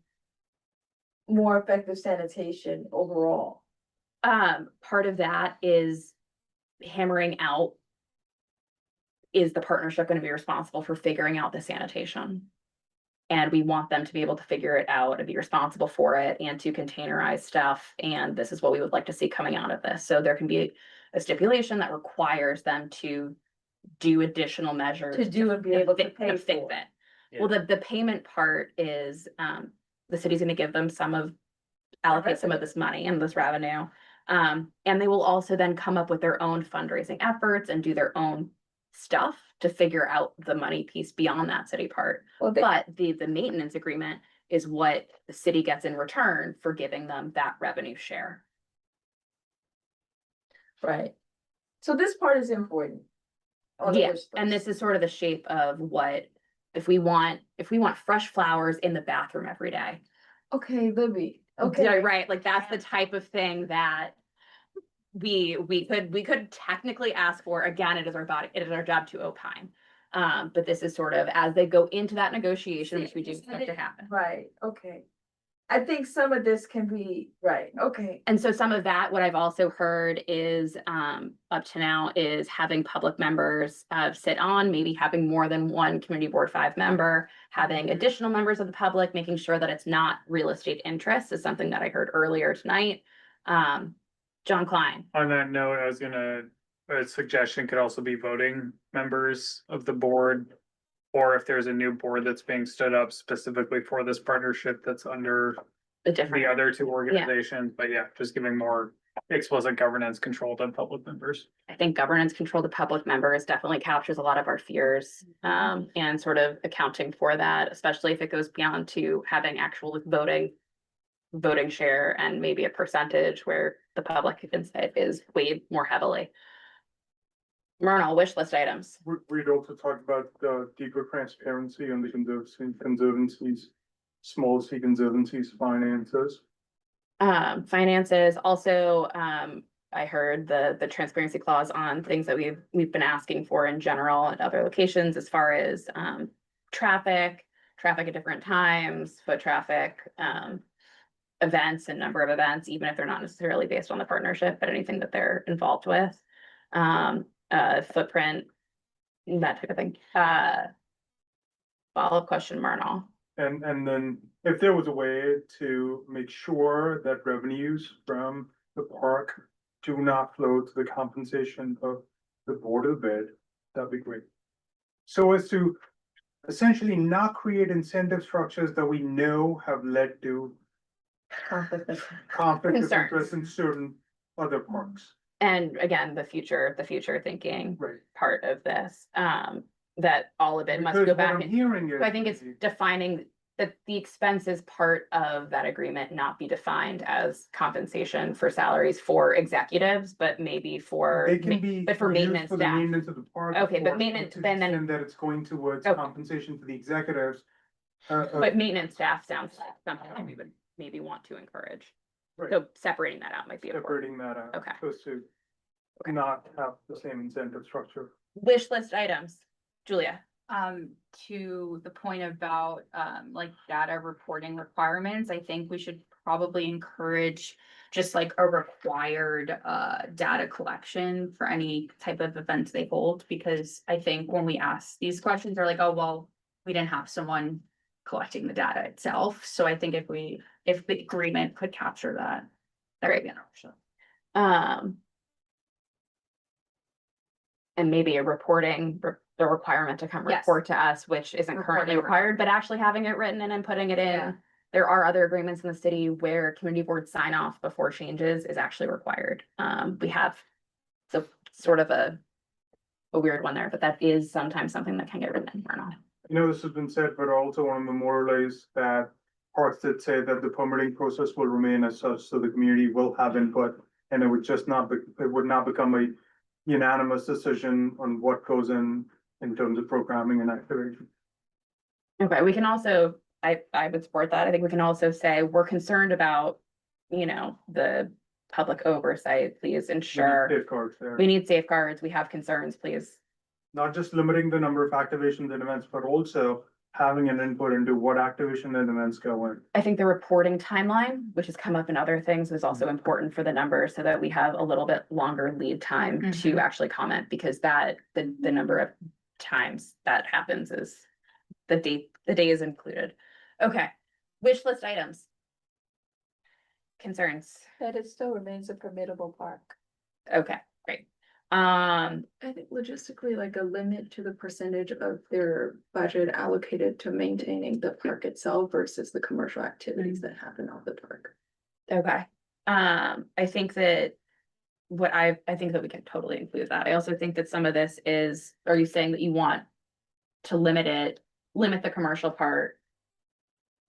more effective sanitation overall? Part of that is hammering out, is the partnership going to be responsible for figuring out the sanitation? And we want them to be able to figure it out and be responsible for it and to containerize stuff. And this is what we would like to see coming out of this. So there can be a stipulation that requires them to do additional measures. To do and be able to pay fix for. it. Well, the payment part is, the city's gonna give them allocate some of this money and this revenue. And they will also then come up with their own fundraising efforts and do their own stuff to figure out the money piece beyond that city part. Well, But the maintenance agreement is what the city gets in return for giving them that revenue share. Right. So this part is important. on the Yeah, wish and list. this is sort of the shape of what, if we want fresh flowers in the bathroom every day. Okay, Libby, Yeah, okay. right, like that's the type of thing that we could technically ask for. Again, it is our job to opine. But this is sort of as they go into that negotiation, which we do expect to happen. Right, okay. I think some of this can be, right, okay. And so some of that, what I've also heard is, up to now, is having public members sit on, maybe having more than one Community Board 5 member, having additional members of the public, making sure that it's not real estate interests is something that I heard earlier tonight. John Klein. On that note, a suggestion could also be voting members of the board. Or if there's a new board that's being stood up specifically for this partnership that's under the other two organizations, but yeah, just giving more explicit governance control to public members. I think governance control to public members definitely captures a lot of our fears, and sort of accounting for that, especially if it goes beyond to having actual voting share and maybe a percentage where the public insight is weighed more heavily. Myrtle, wish list items. We'd also talk about deeper transparency on the conservancies, small C conservancies finances. Finances, also, I heard the transparency clause on things that we've been asking for in general at other locations as far as traffic at different times, foot traffic, events and number of events, even if they're not necessarily based on the partnership, but anything that they're involved with. Footprint, that type of thing. Follow-up question, Myrtle. And then if there was a way to make sure that revenues from the park do not flow to the compensation of the Board of Ed, that'd be great. So as to essentially not create incentive structures that we know have led to conflict of interest in certain other parks. And again, the future thinking part of this, that all of it must Because go what back. I'm and- hearing is So I think it's defining that the expenses part of that agreement not be defined as compensation for salaries for executives, but maybe for, They can be. but for used maintenance for the staff. Maintenance of the park. Okay, but or maintenance, to the then extent that it's going towards Okay. compensation for the executives. But maintenance staff sounds like something that we would maybe want to encourage. Right. So separating that out might be important. Separating that out. Okay. Supposed to not have the same incentive structure. Wish list items, Julia. To the point about, like data reporting requirements, I think we should probably encourage just like a required, data collection for any type of events they hold, because I think when we ask these questions, they're like, oh, well, we didn't have someone collecting the data itself. So I think if the agreement could capture that, that would be an option. And maybe a reporting, the requirement to come Yes. report to us, which isn't currently Reporting required, but actually having it written and putting it in. Yeah. There are other agreements in the city where community board sign off before changes is actually required. We have so sort of a weird one there, but that is sometimes something that can get written in or not. You know, this has been said, but I also want to memorialize that parts that say that the permitting process will remain as such, so the community will have input. And it would just not be, it would not become a unanimous decision on what goes in terms of programming and activation. Okay, we can also, I would support that. I think we can also say, we're concerned about, the public oversight. Please ensure. Safeguards there. We need safeguards. We have concerns, please. Not just limiting the number of activations and events, but also having an input into what activation and events go in. I think the reporting timeline, which has come up in other things, is also important for the numbers so that we have a little bit longer lead time to actually comment, because that, the number of times that happens is the day is included. Okay, wish list items. Concerns. That it still remains a permittable park. Okay, great. I think logistically, like a limit to the percentage of their budget allocated to maintaining the park itself versus the commercial activities that happen off the park. Okay, I think that I think that we can totally include that. I also think that some of this is, are you saying that you want to limit the commercial part?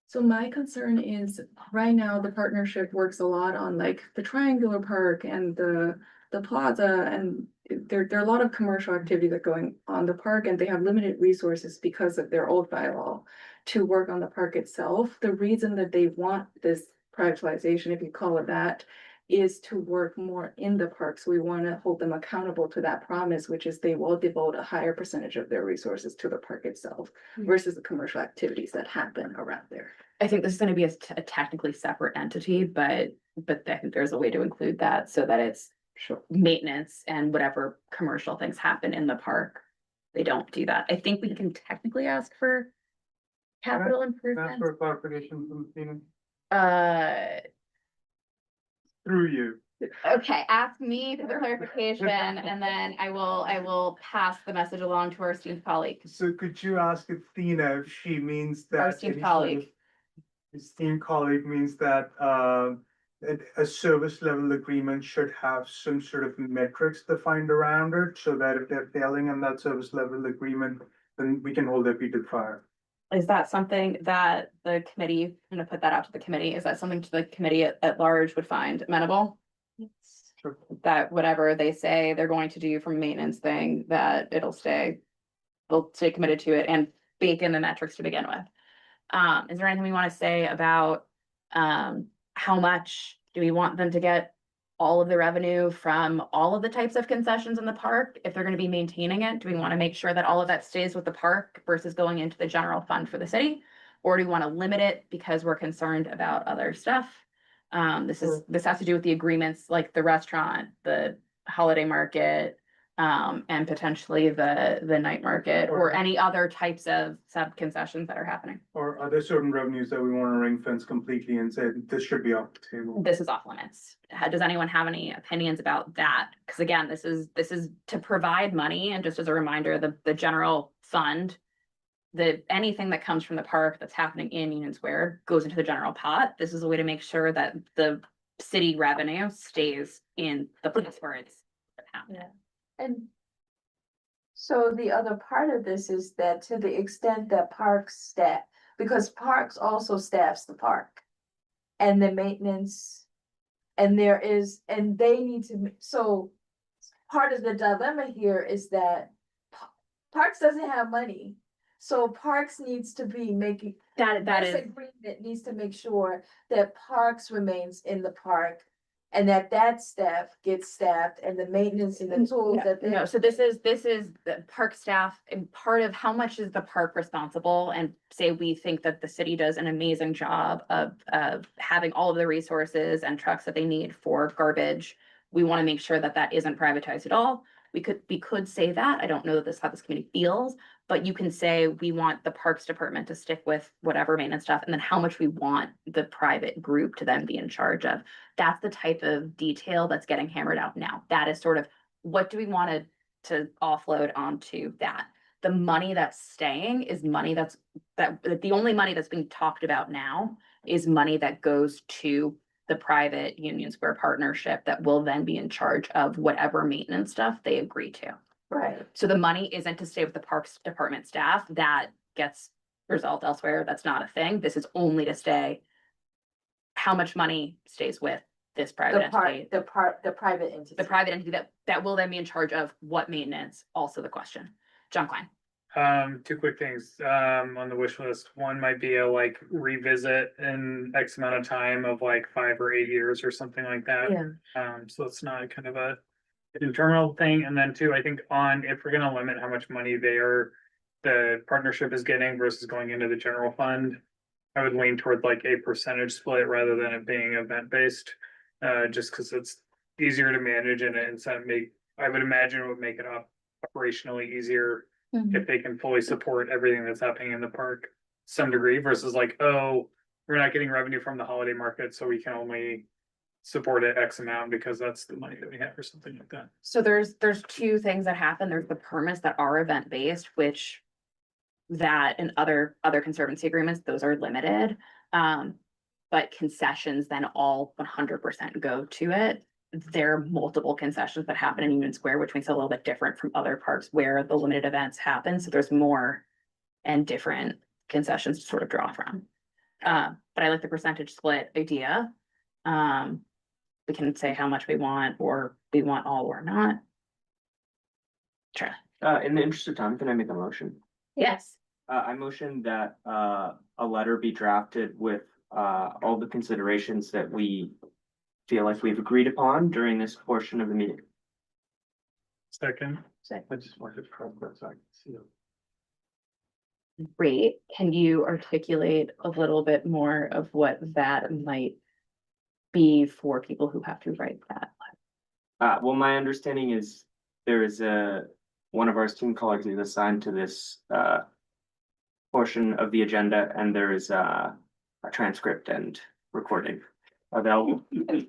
So my concern is, right now, the partnership works a lot on like the triangular park and the plaza, and there are a lot of commercial activity that going on the park, and they have limited resources because of their old bylaw to work on the park itself. The reason that they want this privatization, if you call it that, is to work more in the park. So we want to hold them accountable to that promise, which is they will devote a higher percentage of their resources to the park itself versus the commercial activities that happen around there. I think this is going to be a technically separate entity, but I think there's a way to include that so that it's maintenance and whatever commercial things happen in the park, they don't do that. I think we can technically ask for capital Ask improvements. for clarification from Tina. Through you. Okay, ask me for the clarification and then I will pass the message along to our esteemed colleague. So could you ask Athena if she means that? Our esteemed colleague. Esteemed colleague means that a service level agreement should have some sort of metrics defined around it, so that if they're failing on that service level agreement, then we can hold their feet to the fire. Is that something that the committee, I'm gonna put that out to the committee, is that something to the committee at large would find amenable? Sure. That whatever they say they're going to do from maintenance thing, that they'll stay committed to it and bake in the metrics to begin with. Is there anything we want to say about, how much do we want them to get all of the revenue from all of the types of concessions in the park? If they're going to be maintaining it, do we want to make sure that all of that stays with the park versus going into the general fund for the city? Or do we want to limit it because we're concerned about other stuff? This has to do with the agreements, like the restaurant, the holiday market, and potentially the night market, or any other types of sub concessions that are happening. Or are there certain revenues that we want to ring fence completely and say this should be off the table? This is off limits. Does anyone have any opinions about that? Because again, this is to provide money, and just as a reminder, the general fund, anything that comes from the park that's happening in Union Square goes into the general pot. This is a way to make sure that the city revenue stays in the place where it's happening. And so the other part of this is that to the extent that parks staff, because parks also staffs the park and the maintenance, and they need to, so part of the dilemma here is that parks doesn't have money. So parks needs to be making, this agreement needs to make sure that parks remains in the park and that staff gets staffed and the maintenance and the tools that they. No, so this is the park staff, and part of how much is the park responsible, and say we think that the city does an amazing job of having all of the resources and trucks that they need for garbage. We want to make sure that that isn't privatized at all. We could say that. I don't know that this how this committee feels, but you can say we want the Parks Department to stick with whatever maintenance stuff, and then how much we want the private group to then be in charge of. That's the type of detail that's getting hammered out now. That is sort of what do we want to offload onto that. The money that's staying is money that the only money that's being talked about now is money that goes to the private Union Square partnership that will then be in charge of whatever maintenance stuff they agree to. Right. So the money isn't to stay with the Parks Department staff. That gets resolved elsewhere. That's not a thing. This is only to stay. How much money stays with this private entity? The private entity. The private entity that will then be in charge of what maintenance, also the question. John Klein. Two quick things, on the wish list. One might be a like revisit in X amount of time of like 5 or 8 years or something like that. Yeah. So it's not kind of a internal thing. And then two, I think if we're gonna limit how much money the partnership is getting versus going into the general fund, I would lean toward like a percentage split rather than it being event-based. Just because it's easier to manage and I would imagine it would make it operationally easier if they can fully support everything that's happening in the park to some degree versus like, oh, we're not getting revenue from the holiday market, so we can only support it X amount because that's the money that we have or something like that. So there's two things that happen. There's the permits that are event-based, which that and other conservancy agreements, those are limited. But concessions then all 100% go to it. There are multiple concessions that happen in Union Square, which makes it a little bit different from other parks where the limited events happen. So there's more and different concessions to sort of draw from. But I like the percentage split idea. We can say how much we want, or we want all or not. Charlie. In the interest of time, can I make a motion? Yes. I motion that a letter be drafted with all the considerations that we feel like we've agreed upon during this portion of the meeting. Second. I just wanted to progress, I can see it. Great. Can you articulate a little bit more of what that might be for people who have to write that? Well, my understanding is there is one of our esteemed colleagues is assigned to this portion of the agenda, and there is a transcript and recording available. Is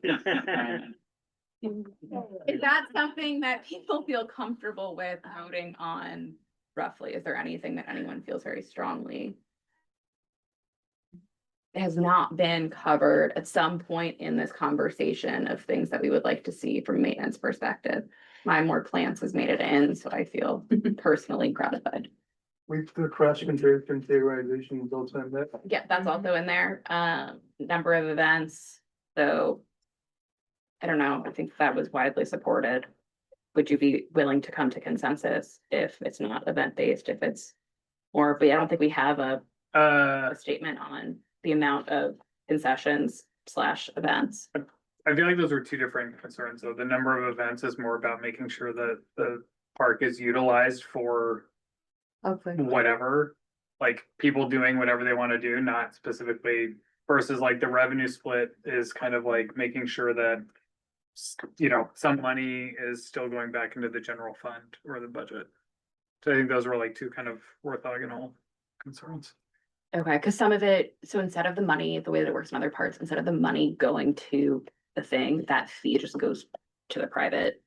that something that people feel comfortable with voting on roughly? Is there anything that anyone feels very strongly has not been covered at some point in this conversation of things that we would like to see from a maintenance perspective? My more plants has made it in, so I feel personally gratified. With the crash configuration is also in there. Yeah, that's also in there. Number of events, so I don't know, I think that was widely supported. Would you be willing to come to consensus if it's not event-based, if it's more, but I don't think we have a statement on the amount of concessions / events. I feel like those are two different concerns, though. The number of events is more about making sure that the park is utilized for whatever, like people doing whatever they want to do, not specifically versus like the revenue split is kind of like making sure that, you know, some money is still going back into the general fund or the budget. So I think those were like two kind of orthogonal concerns. Okay, because some of it, so instead of the money, the way that it works in other parts, instead of the money going to the thing, that fee just goes to the private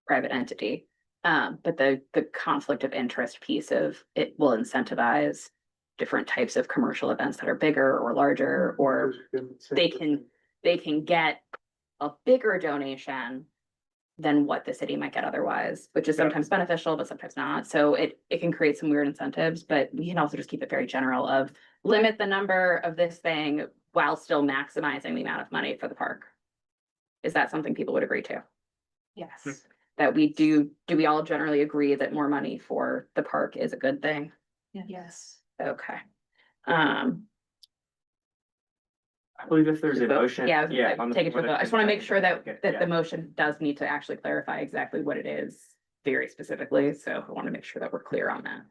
entity. But the conflict of interest piece of it will incentivize different types of commercial events that are bigger or larger, or they can get a bigger donation than what the city might get otherwise, which is sometimes beneficial, but sometimes not. So it can create some weird incentives, but we can also just keep it very general of limit the number of this thing while still maximizing the amount of money for the park. Is that something people would agree to? Yes. That we do we all generally agree that more money for the park is a good thing? Yes. Okay. I believe if there's a motion. Yeah, I was gonna say, on the take it to floor a vote. I that's just want to been make sure that, seconded. that Yeah. the motion does need to actually clarify exactly what it is very specifically. So I want to make sure that we're clear on that.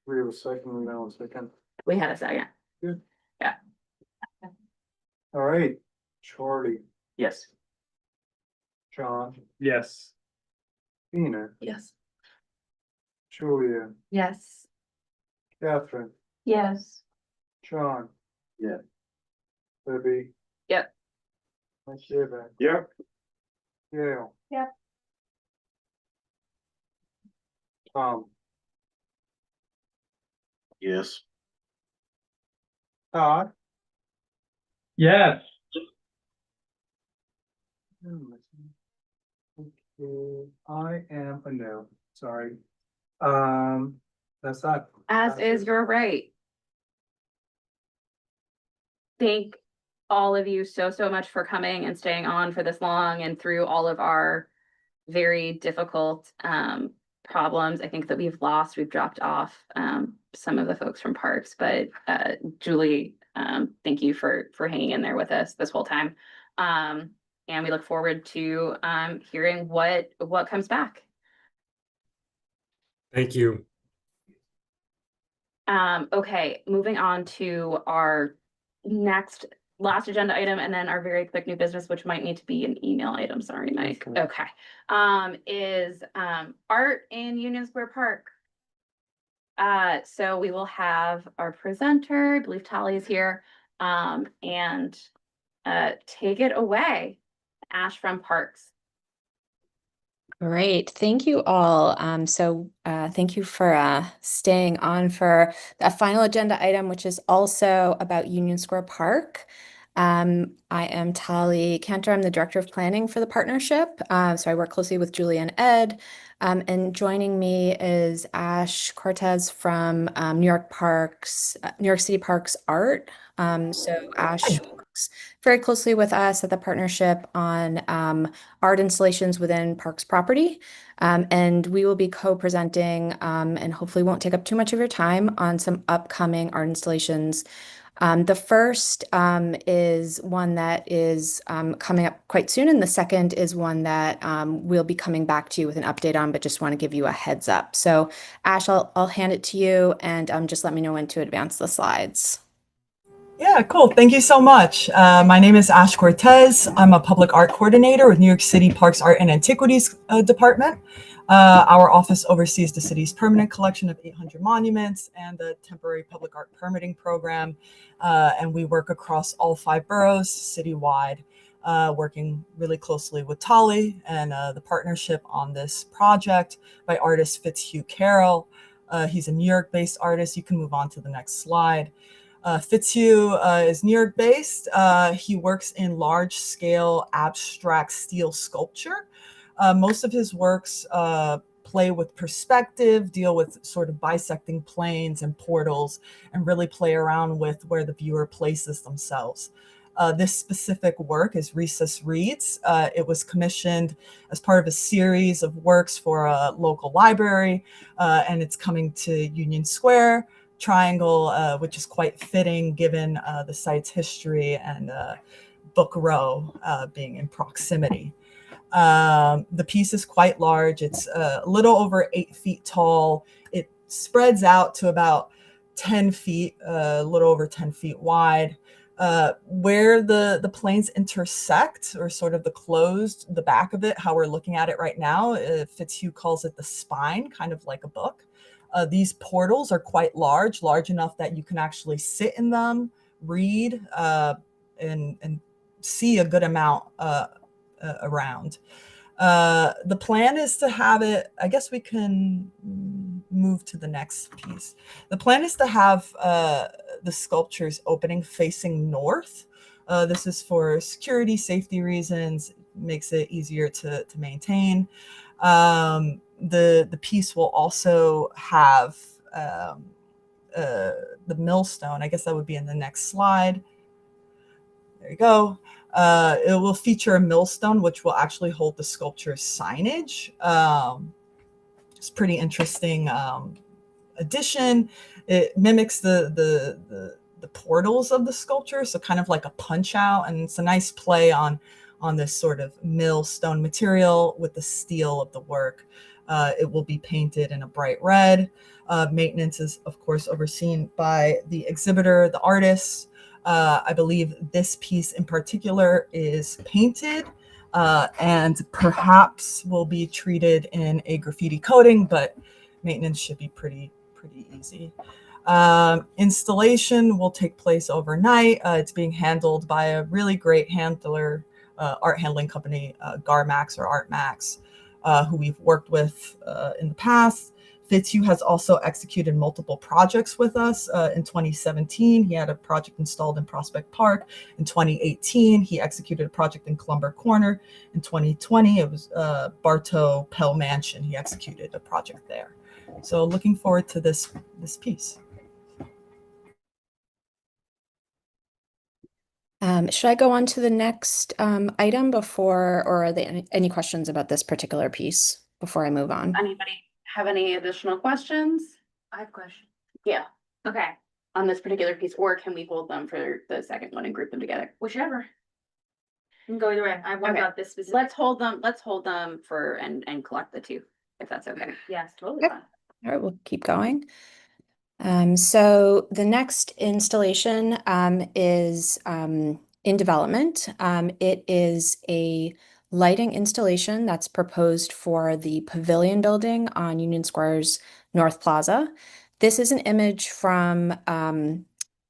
We have a second, now a second. We had a second. Good. Yeah. All right, Charlie, Yes. John, Yes. Tina, Yes. Julia, Yes. Catherine, Yes. John. Yeah. Debbie. Yep. Mike Shaven. Yep. Gail. Yep. Tom. Yes. Todd. Yes. Okay, I am a no, sorry. That's that. As is your right. Thank all of you so, so much for coming and staying on for this long and through all of our very difficult problems. I think that we've dropped off some of the folks from Parks, but Julie, thank you for hanging in there with us this whole time. And we look forward to hearing what comes back. Thank you. Okay, moving on to our last agenda item, and then our very quick new business, which might need to be an email item. Sorry, Mike. Okay. Is art in Union Square Park. So we will have our presenter, I believe Tali is here, and take it away, Ash from Parks. Great. Thank you all. Thank you for staying on for a final agenda item, which is also about Union Square Park. I am Tali Cantor. I'm the Director of Planning for the partnership. So I work closely with Julie and Ed. And joining me is Ash Cortez from New York City Parks Art. So Ash works very closely with us at the partnership on art installations within Parks property. And we will be co-presenting and hopefully won't take up too much of your time on some upcoming art installations. The first is one that is coming up quite soon, and the second is one that we'll be coming back to you with an update on, but just want to give you a heads up. So Ash, I'll hand it to you, and just let me know when to advance the slides. Yeah, cool. Thank you so much. My name is Ash Cortez. I'm a public art coordinator with New York City Parks Art and Antiquities Department. Our office oversees the city's permanent collection of 800 monuments and the temporary public art permitting program. And we work across all 5 boroughs citywide, working really closely with Tali and the partnership on this project by artist Fitzhugh Carroll. He's a New York-based artist. You can move on to the next slide. Fitzhugh is New York based. He works in large scale abstract steel sculpture. Most of his works play with perspective, deal with sort of bisecting planes and portals, and really play around with where the viewer places themselves. This specific work is Recess Reads. It was commissioned as part of a series of works for a local library, and it's coming to Union Square Triangle, which is quite fitting given the site's history and Book Row being in proximity. The piece is quite large. It's a little over 8 feet tall. It spreads out to about 10 feet, a little over 10 feet wide. Where the planes intersect, or sort of the back of it, how we're looking at it right now, Fitzhugh calls it the spine, kind of like a book. These portals are quite large enough that you can actually sit in them, read, and see a good amount around. The plan is to have it, I guess we can move to the next piece. The plan is to have the sculptures opening facing north. This is for security, safety reasons, makes it easier to maintain. The piece will also have the millstone. I guess that would be in the next slide. There you go. It will feature a millstone, which will actually hold the sculpture's signage. It's pretty interesting addition. It mimics the the portals of the sculpture, so kind of like a punch out, and it's a nice play on this sort of millstone material with the steel of the work. It will be painted in a bright red. Maintenance is, of course, overseen by the exhibitor, the artist. I believe this piece in particular is painted and perhaps will be treated in a graffiti coating, but maintenance should be pretty easy. Installation will take place overnight. It's being handled by a really great handler, art handling company, Garmax or Artmax, who we've worked with in the past. Fitzhugh has also executed multiple projects with us. In 2017, he had a project installed in Prospect Park. In 2018, he executed a project in Clumber Corner. In 2020, it was Bartow Pell Mansion. He executed a project there. So looking forward to this piece. Should I go on to the next item before, or are there any questions about this particular piece before I move on? Anybody have any additional questions? I have a question. Yeah, Okay, on this particular piece, or can we hold them for the second one and group them together? whichever. You can go either way. I have one Okay. about this specific. Let's hold them for and collect the two, if that's okay. Yes, totally Okay. fine. All right, we'll keep going. So the next installation is in development. It is a lighting installation that's proposed for the Pavilion building on Union Square's North Plaza. This is an image from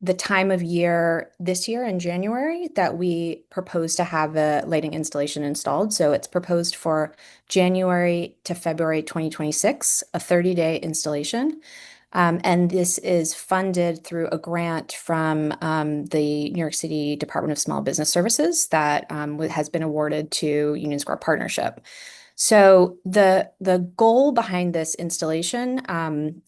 the time of year this year in January that we propose to have a lighting installation installed. So it's proposed for January to February 2026, a 30-day installation. And this is funded through a grant from the New York City Department of Small Business Services that has been awarded to Union Square Partnership. So the goal behind this installation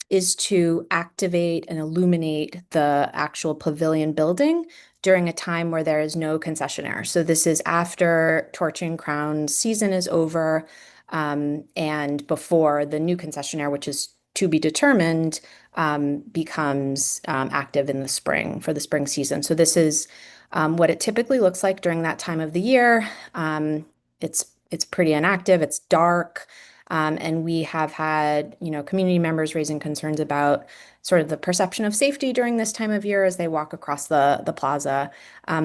is to activate and illuminate the actual pavilion building during a time where there is no concessionaire. So this is after Torching Crown season is over and before the new concessionaire, which is to be determined, becomes active in the spring for the spring season. So this is what it typically looks like during that time of the year. It's pretty inactive, it's dark, and we have had, community members raising concerns about sort of the perception of safety during this time of year as they walk across the plaza.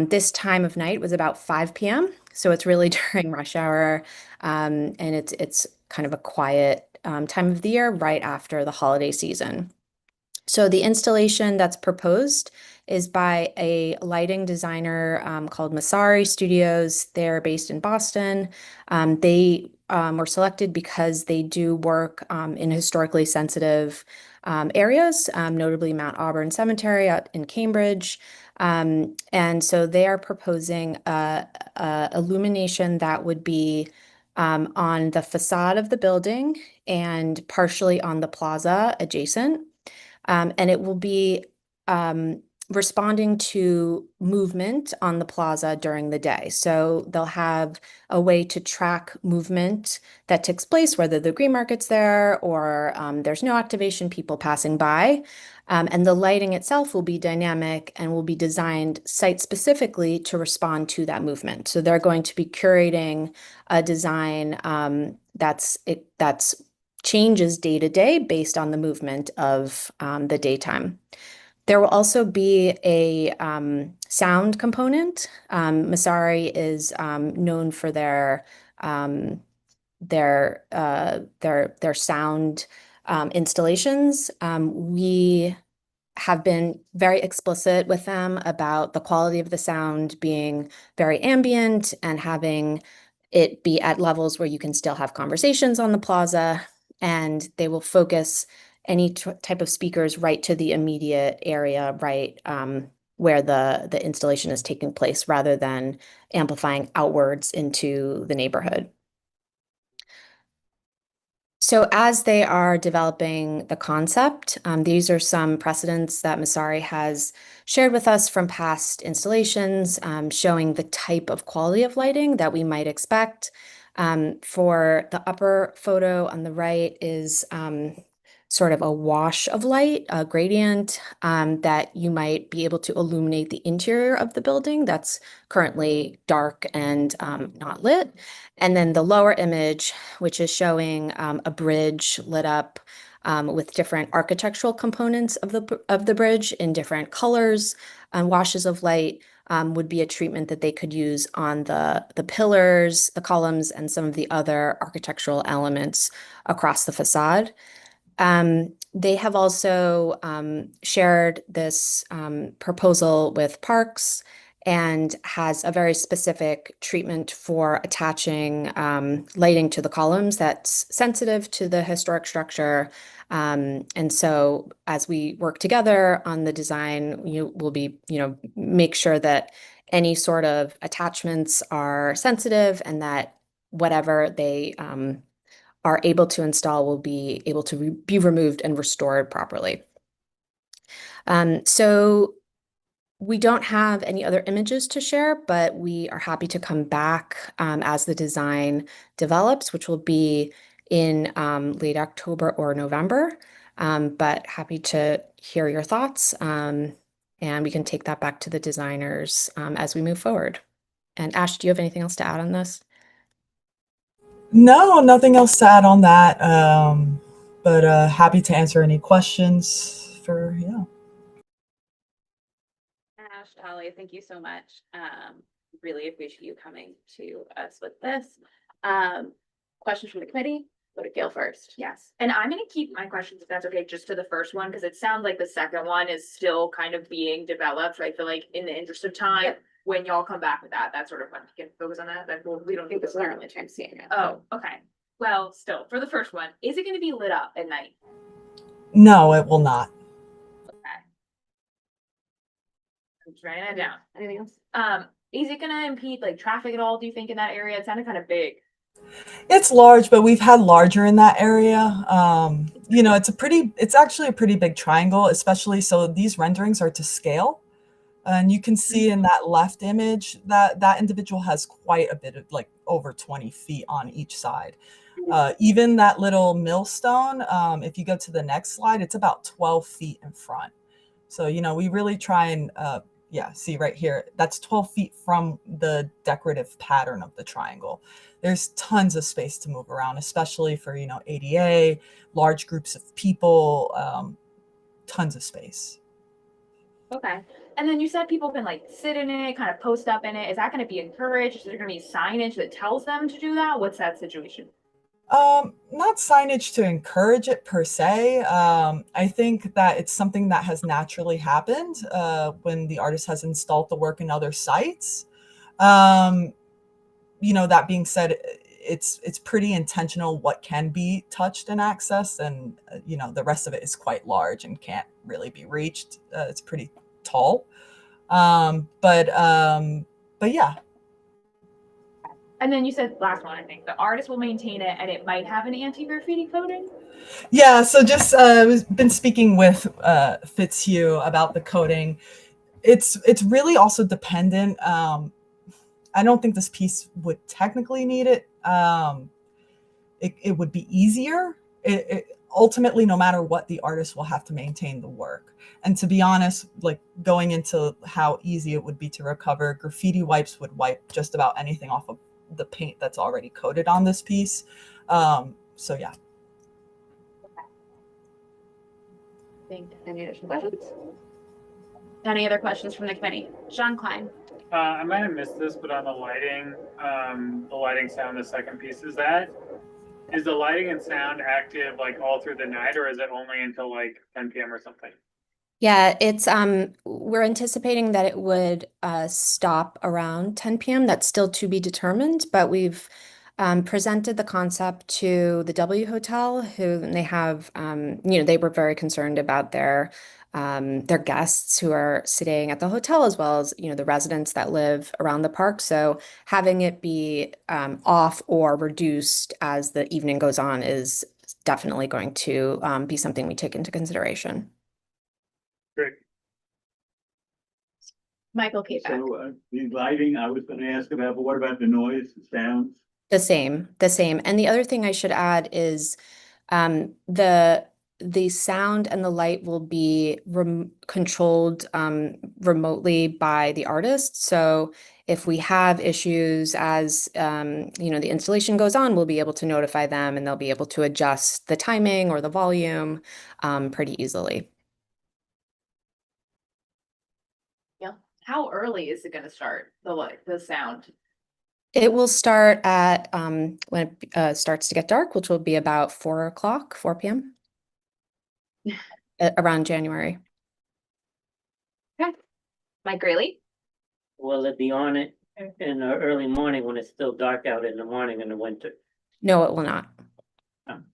This time of night was about 5 p.m., so it's really during rush hour, and it's kind of a quiet time of the year right after the holiday season. So the installation that's proposed is by a lighting designer called Masari Studios. They're based in Boston. They were selected because they do work in historically sensitive areas, notably Mount Auburn Cemetery out in Cambridge. And so they are proposing a illumination that would be on the facade of the building and partially on the plaza adjacent. And it will be responding to movement on the plaza during the day. So they'll have a way to track movement that takes place, whether the green market's there or there's no activation, people passing by. And the lighting itself will be dynamic and will be designed site-specifically to respond to that movement. So they're going to be curating a design that's changes day to day based on the movement of the daytime. There will also be a sound component. Masari is known for their sound installations. We have been very explicit with them about the quality of the sound being very ambient and having it be at levels where you can still have conversations on the plaza, and they will focus any type of speakers right to the immediate area, right where the installation is taking place, rather than amplifying outwards into the neighborhood. So as they are developing the concept, these are some precedents that Masari has shared with us from past installations, showing the type of quality of lighting that we might expect. For the upper photo on the right is sort of a wash of light, a gradient, that you might be able to illuminate the interior of the building that's currently dark and not lit. And then the lower image, which is showing a bridge lit up with different architectural components of the bridge in different colors and washes of light, would be a treatment that they could use on the pillars, the columns, and some of the other architectural elements across the facade. They have also shared this proposal with Parks and has a very specific treatment for attaching lighting to the columns that's sensitive to the historic structure. And so as we work together on the design, you will be, make sure that any sort of attachments are sensitive and that whatever they are able to install will be able to be removed and restored properly. So we don't have any other images to share, but we are happy to come back as the design develops, which will be in late October or November. But happy to hear your thoughts, and we can take that back to the designers as we move forward. And Ash, do you have anything else to add on this? No, nothing else to add on that. But happy to answer any questions for, yeah. Ash, Holly, thank you so much. Really appreciate you coming to us with this. Questions from the committee? Go to Gail first. Yes, and I'm gonna keep my questions, if that's okay, just to the first one, because it sounds like the second one is still kind of being developed. I feel like in the interest of time, when y'all come back with that, that's sort of when we can focus on that, we don't think this is our only time seeing it. Oh, okay. Well, still, for the first one, is it gonna be lit up at night? No, it will not. Okay. I'm just writing that down. Anything else? Is it gonna impede like traffic at all, do you think, in that area? It sounded kind of big. It's large, but we've had larger in that area. It's actually a pretty big triangle, especially so these renderings are to scale. And you can see in that left image that that individual has quite a bit of like over 20 feet on each side. Even that little millstone, if you go to the next slide, it's about 12 feet in front. So, we really try and, see right here, that's 12 feet from the decorative pattern of the triangle. There's tons of space to move around, especially for, ADA, large groups of people, tons of space. Okay. And then you said people can like sit in it, kind of post up in it. Is that going to be encouraged? Is there going to be signage that tells them to do that? What's that situation? Not signage to encourage it per se. I think that it's something that has naturally happened when the artist has installed the work in other sites. That being said, it's pretty intentional what can be touched and accessed, and the rest of it is quite large and can't really be reached. It's pretty tall. But yeah. And then you said last one, I think the artist will maintain it and it might have an anti-graffiti coating. Yeah, so just been speaking with Fitzhugh about the coating. It's really also dependent. I don't think this piece would technically need it. It would be easier. Ultimately, no matter what, the artist will have to maintain the work. And to be honest, like going into how easy it would be to recover, graffiti wipes would wipe just about anything off of the paint that's already coated on this piece. So yeah. Any additional questions? Any other questions from the committee? Sean Klein. I might have missed this, but on the lighting sound, the second piece, is the lighting and sound active like all through the night, or is it only until like 10 p.m. or something? Yeah, it's we're anticipating that it would stop around 10 p.m. That's still to be determined, but we've presented the concept to the W Hotel, who they have, they were very concerned about their guests who are staying at the hotel, as well as, the residents that live around the park. So having it be off or reduced as the evening goes on is definitely going to be something we take into consideration. Great. Michael Kate. So the lighting, I was going to ask about, but what about the noise, the sounds? The same. And the other thing I should add is the the sound and the light will be controlled remotely by the artist. So if we have issues as the installation goes on, we'll be able to notify them and they'll be able to adjust the timing or the volume pretty easily. Yeah. How early is it gonna start, the sound? It will start at when it starts to get dark, which will be about 4 o'clock, 4 p.m. Around January. Okay. Mike Grayley? Will it be on it in the early morning when it's still dark out in the morning in the winter? No, it will not.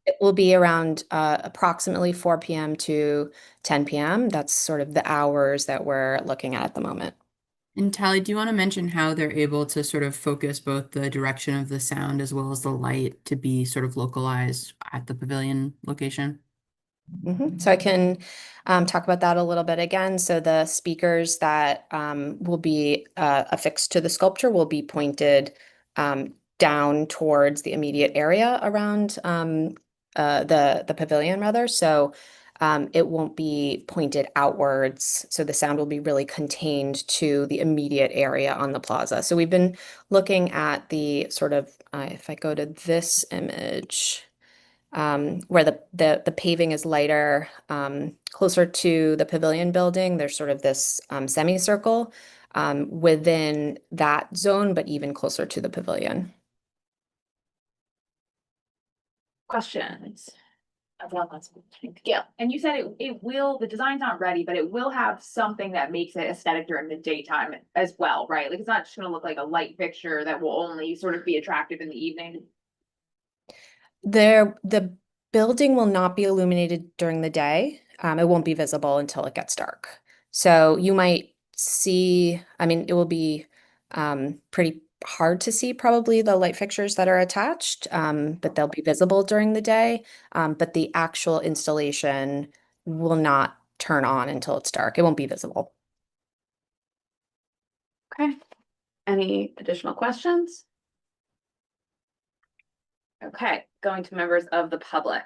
It will be around approximately 4 p.m. to 10 p.m. That's sort of the hours that we're looking at the moment. And Tally, do you want to mention how they're able to sort of focus both the direction of the sound as well as the light to be sort of localized at the pavilion location? So I can talk about that a little bit again. So the speakers that will be affixed to the sculpture will be pointed down towards the immediate area around the pavilion rather. So it won't be pointed outwards. So the sound will be really contained to the immediate area on the plaza. So we've been looking at the sort of, if I go to this image, where the paving is lighter, closer to the pavilion building, there's sort of this semicircle within that zone, but even closer to the pavilion. Questions? Yeah, and you said the design's not ready, but it will have something that makes it aesthetic during the daytime as well, right? Like, it's not just gonna look like a light fixture that will only sort of be attractive in the evening. The building will not be illuminated during the day. It won't be visible until it gets dark. So you might see, I mean, it will be pretty hard to see probably the light fixtures that are attached, but they'll be visible during the day. But the actual installation will not turn on until it's dark. It won't be visible. Okay. Any additional questions? Okay, going to members of the public.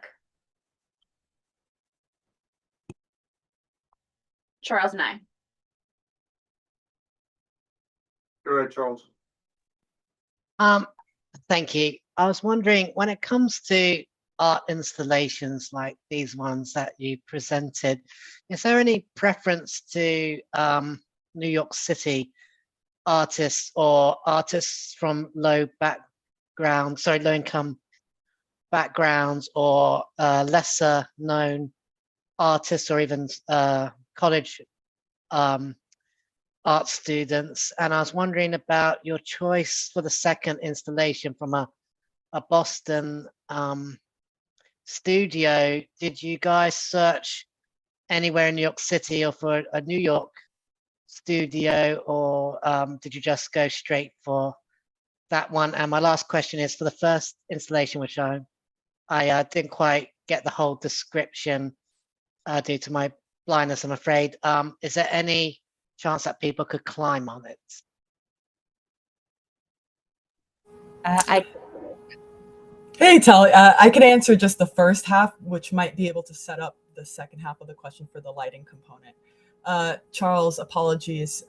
Charles and I. Go ahead, Charles. Thank you. I was wondering, when it comes to art installations like these ones that you presented, is there any preference to New York City artists or artists from low income backgrounds, or lesser known artists, or even college art students? And I was wondering about your choice for the second installation from a Boston studio. Did you guys search anywhere in New York City or for a New York studio, or did you just go straight for that one? And my last question is, for the first installation, which I didn't quite get the whole description due to my blindness, I'm afraid. Is there any chance that people could climb on it? Hey, Tally, I could answer just the first half, which might be able to set up the second half of the question for the lighting component. Charles, apologies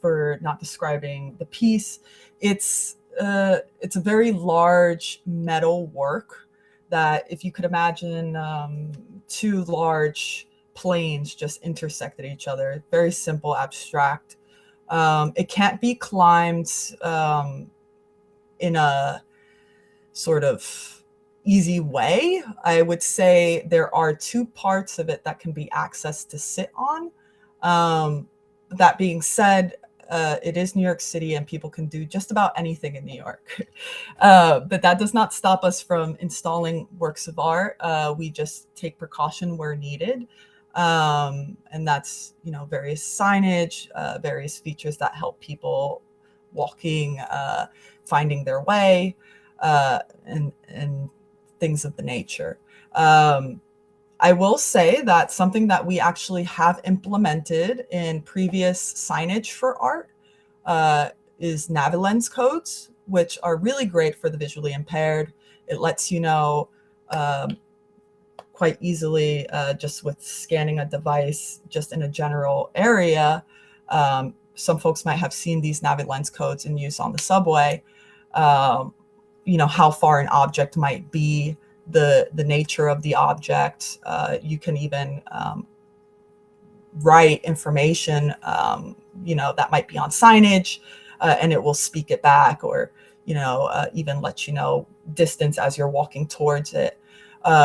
for not describing the piece. It's a very large metal work that, if you could imagine two large planes just intersected each other, very simple, abstract. It can't be climbed in a sort of easy way. I would say there are two parts of it that can be accessed to sit on. That being said, it is New York City and people can do just about anything in New York. But that does not stop us from installing works of art. We just take precaution where needed. And that's, various signage, various features that help people walking, finding their way, and things of the nature. I will say that something that we actually have implemented in previous signage for art is Navilens codes, which are really great for the visually impaired. It lets you know quite easily, just with scanning a device, just in a general area. Some folks might have seen these NaviLens codes in use on the subway. How far an object might be, the nature of the object. You can even write information, that might be on signage, and it will speak it back, or even let you know distance as you're walking towards it.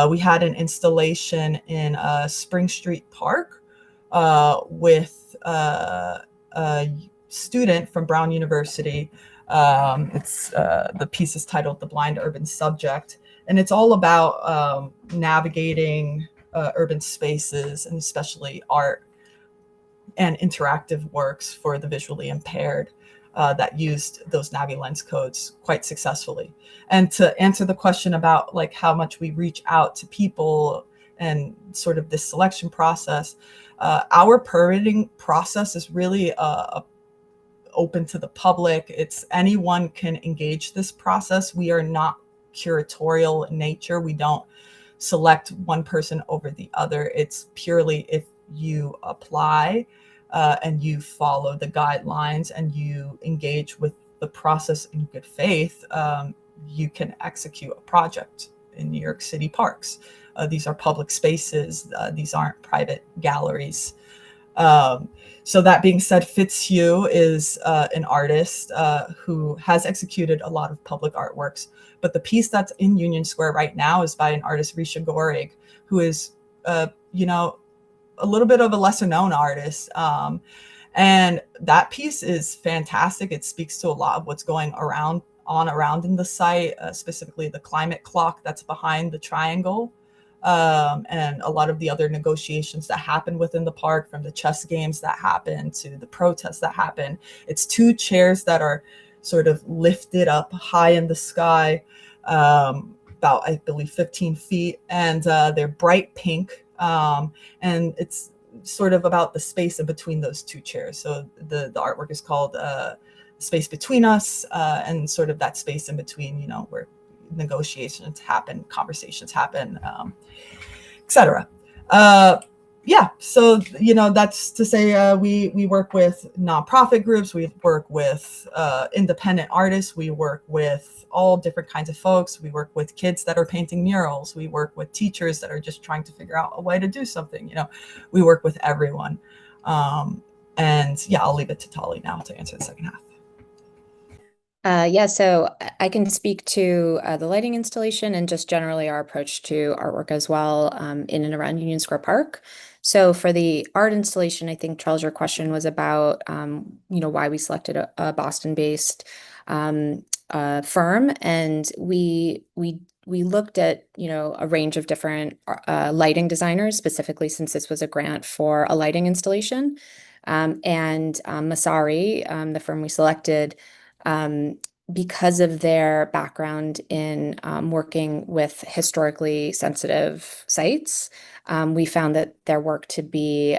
We had an installation in Spring Street Park with a student from Brown University. The piece is titled "The Blind Urban Subject," and it's all about navigating urban spaces, and especially art and interactive works for the visually impaired that used those NaviLens codes quite successfully. And to answer the question about like how much we reach out to people and sort of this selection process, our permitting process is really open to the public. It's anyone can engage this process. We are not curatorial in nature. We don't select one person over the other. It's purely if you apply and you follow the guidelines and you engage with the process in good faith, you can execute a project in New York City parks. These are public spaces. These aren't private galleries. So that being said, Fitzhugh is an artist who has executed a lot of public artworks. But the piece that's in Union Square right now is by an artist, Risha Gorig, who is, a little bit of a lesser known artist. And that piece is fantastic. It speaks to a lot of what's going around in the site, specifically the climate clock that's behind the triangle. And a lot of the other negotiations that happen within the park, from the chess games that happen to the protests that happen. It's two chairs that are sort of lifted up high in the sky, about, I believe, 15 feet, and they're bright pink. And it's sort of about the space in between those two chairs. So the artwork is called Space Between Us, and sort of that space in between, where negotiations happen, conversations happen, etc. Yeah, so that's to say we work with nonprofit groups, we work with independent artists, we work with all different kinds of folks, we work with kids that are painting murals, we work with teachers that are just trying to figure out a way to do something. We work with everyone. And yeah, I'll leave it to Tali now to answer the second half. Yeah, so I can speak to the lighting installation and just generally our approach to artwork as well, in and around Union Square Park. So for the art installation, I think, Charles, your question was about, why we selected a Boston-based firm, and we looked at, a range of different lighting designers, specifically since this was a grant for a lighting installation. And Masari, the firm we selected, because of their background in working with historically sensitive sites, we found that their work to be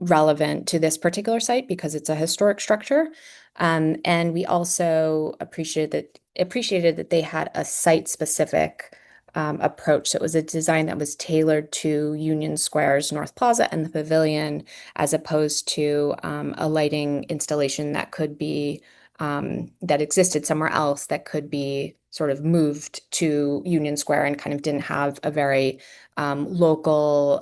relevant to this particular site because it's a historic structure. And we also appreciated that they had a site-specific approach. So it was a design that was tailored to Union Square's North Plaza and the Pavilion, as opposed to a lighting installation that could be that existed somewhere else that could be sort of moved to Union Square and kind of didn't have a very local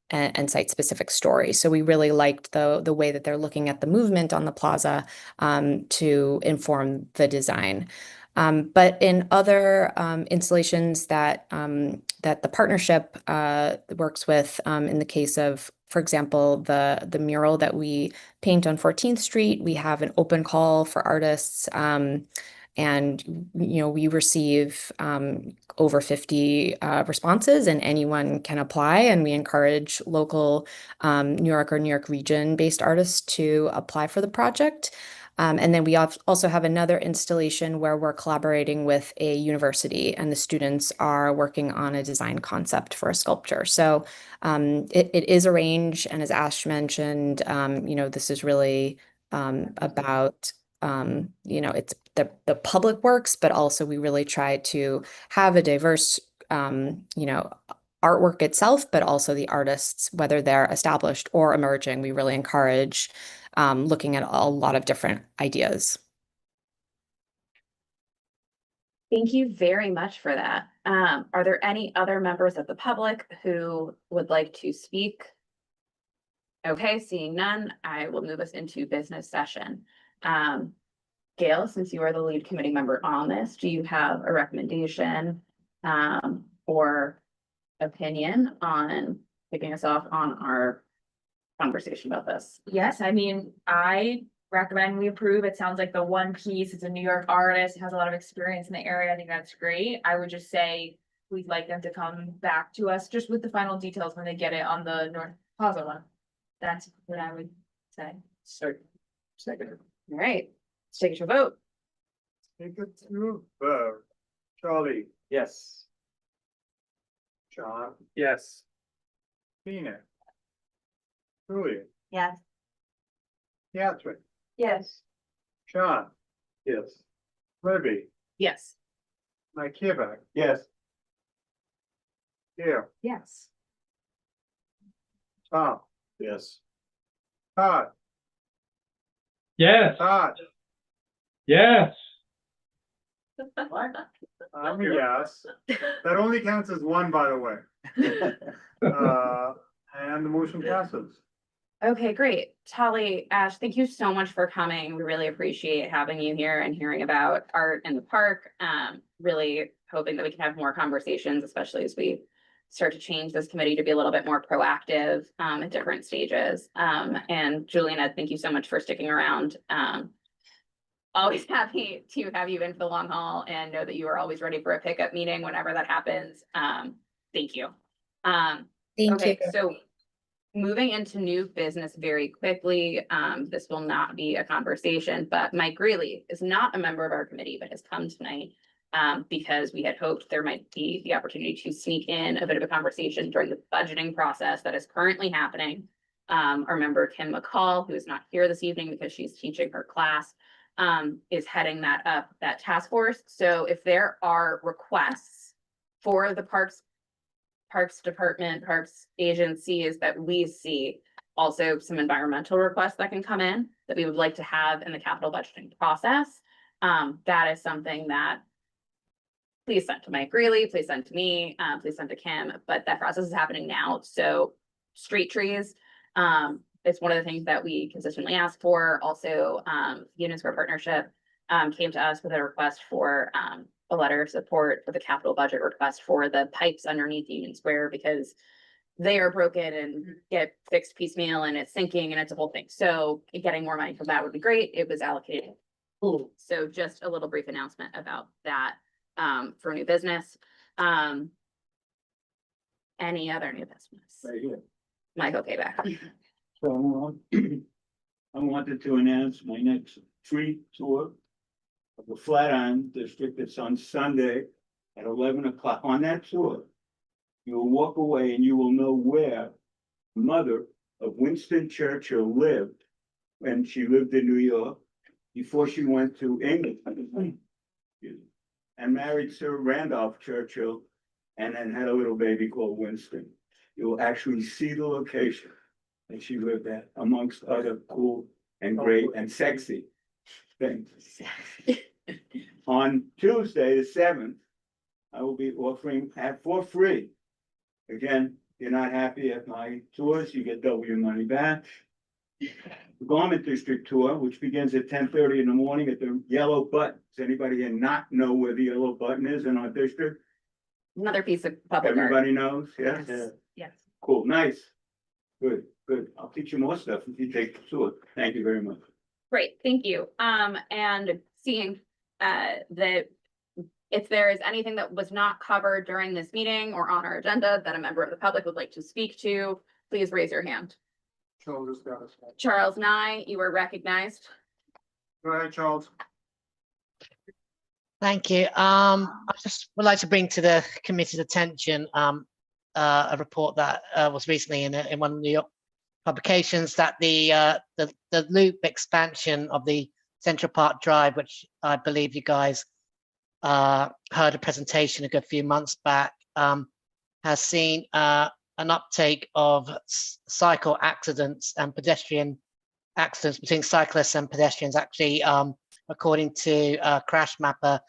and site-specific story. So we really liked the way that they're looking at the movement on the plaza to inform the design. But in other installations that the partnership works with, in the case of, for example, the mural that we paint on 14th Street, we have an open call for artists. And we receive over 50 responses, and anyone can apply. And we encourage local New York or New York region-based artists to apply for the project. And then we also have another installation where we're collaborating with a university, and the students are working on a design concept for a sculpture. So it is a range, and as Ash mentioned, this is really about it's the public works, but also we really try to have a diverse artwork itself, but also the artists, whether they're established or emerging. We really encourage looking at a lot of different ideas. Thank you very much for that. Are there any other members of the public who would like to speak? Okay, seeing none, I will move us into business session. Gail, since you are the lead committee member on this, do you have a recommendation or opinion on kicking us off on our conversation about this? Yes, I mean, I recommend we approve. It sounds like the one piece is a New York artist, has a lot of experience in the area. I think that's great. I would just say we'd like them to come back to us just with the final details when they get it on the North Plaza one. That's what I would say. Second. All right, let's take it to a vote. Take it to vote. Charlie, Yes. John, Yes. Tina, Julia, Yes. Catherine, Yes. Sean. Yes. Libby, Yes. Mike Quebec, Yes. Gail, Yes. Tom. Yes. Todd, Yes, Todd, yes. I'm a yes. That only counts as one, by the way. And the motion passes. Okay, great. Tali, Ash, thank you so much for coming. We really appreciate having you here and hearing about art in the park. Really hoping that we can have more conversations, especially as we start to change this committee to be a little bit more proactive at different stages. And Juliana, thank you so much for sticking around. Always happy to have you in for the long haul and know that you are always ready for a pickup meeting whenever that happens. Thank you. Okay, so moving into new business very quickly, this will not be a conversation, but Mike Greeley is not a member of our committee, but has come tonight because we had hoped there might be the opportunity to sneak in a bit of a conversation during the budgeting process that is currently happening. Our member Kim McCall, who is not here this evening because she's teaching her class, is heading that task force. So if there are requests for the Parks Department, Parks agencies that we see, also some environmental requests that can come in that we would like to have in the capital budgeting process. That is something that please send to Mike Greeley, please send to me, please send to Kim, but that process is happening now. So street trees, it's one of the things that we consistently ask for. Also, Union Square Partnership came to us with a request for a letter of support for the capital budget request for the pipes underneath Union Square because they are broken and get fixed piecemeal and it's sinking and it's a whole thing. So getting more money from that would be great. It was allocated. So just a little brief announcement about that for new business. Any other new business? Right here. Michael Payback. So, I wanted to announce my next tree tour of the Flatiron District. It's on Sunday at 11 o'clock. On that tour, you will walk away and you will know where the mother of Winston Churchill lived when she lived in New York before she went to England and married Sir Randolph Churchill and then had a little baby called Winston. You will actually see the location that she lived at, amongst other cool and great and sexy things. On Tuesday, the 7th, I will be offering for free. Again, if you're not happy at my tours, you get double your money back. The Garment District Tour, which begins at 10:30 in the morning at the Yellow Button. Does anybody here not know where the Yellow Button is in our district? Another piece of public art. Everybody knows, yes? Yes. Cool, nice. Good, good. I'll teach you more stuff if you take the tour. Thank you very much. Great, thank you. And seeing that if there is anything that was not covered during this meeting or on our agenda that a member of the public would like to speak to, please raise your hand. Charles Nye, you are recognized. Go ahead, Charles. Thank you. I just would like to bring to the committee's attention a report that was recently in one of the New York publications that the loop expansion of the Central Park Drive, which I believe you guys heard a presentation a good few months back, has seen an uptake of cycle accidents and pedestrian accidents between cyclists and pedestrians. Actually, according to Crash Mapper,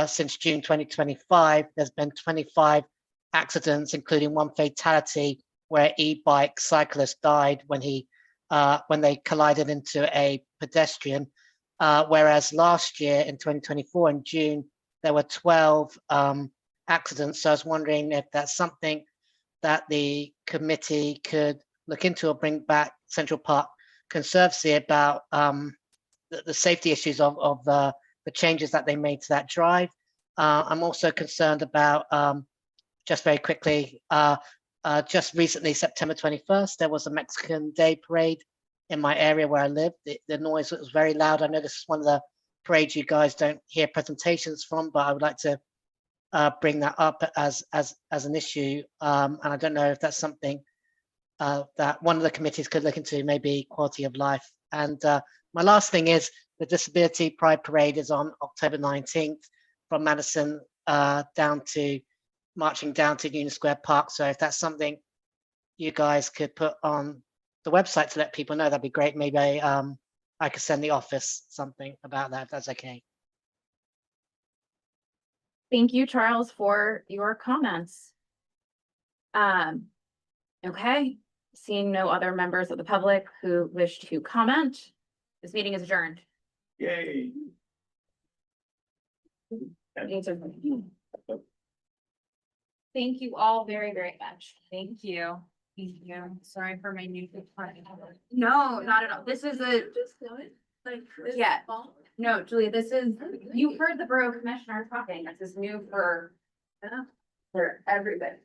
since June 2025, there's been 25 accidents, including one fatality where e-bike cyclist died when they collided into a pedestrian. Whereas last year in 2024 in June, there were 12 accidents. So I was wondering if that's something that the committee could look into or bring back Central Park Conservancy about the safety issues of the changes that they made to that drive. I'm also concerned about, just very quickly, just recently, September 21st, there was a Mexican Day parade in my area where I live. The noise was very loud. I know this is one of the parades you guys don't hear presentations from, but I would like to bring that up as an issue. And I don't know if that's something that one of the committees could look into, maybe quality of life. And my last thing is the Disability Pride Parade is on October 19th from Madison marching down to Union Square Park. So if that's something you guys could put on the website to let people know, that'd be great. Maybe I could send the office something about that, if that's okay. Thank you, Charles, for your comments. Okay, seeing no other members of the public who wish to comment, this meeting is adjourned. Yay. Thank you all very, very much. Thank you. Thank you. Sorry for my new. No, not at all. This is yeah. No, Julia, this is, you heard the borough commissioner talking. This is new for everybody.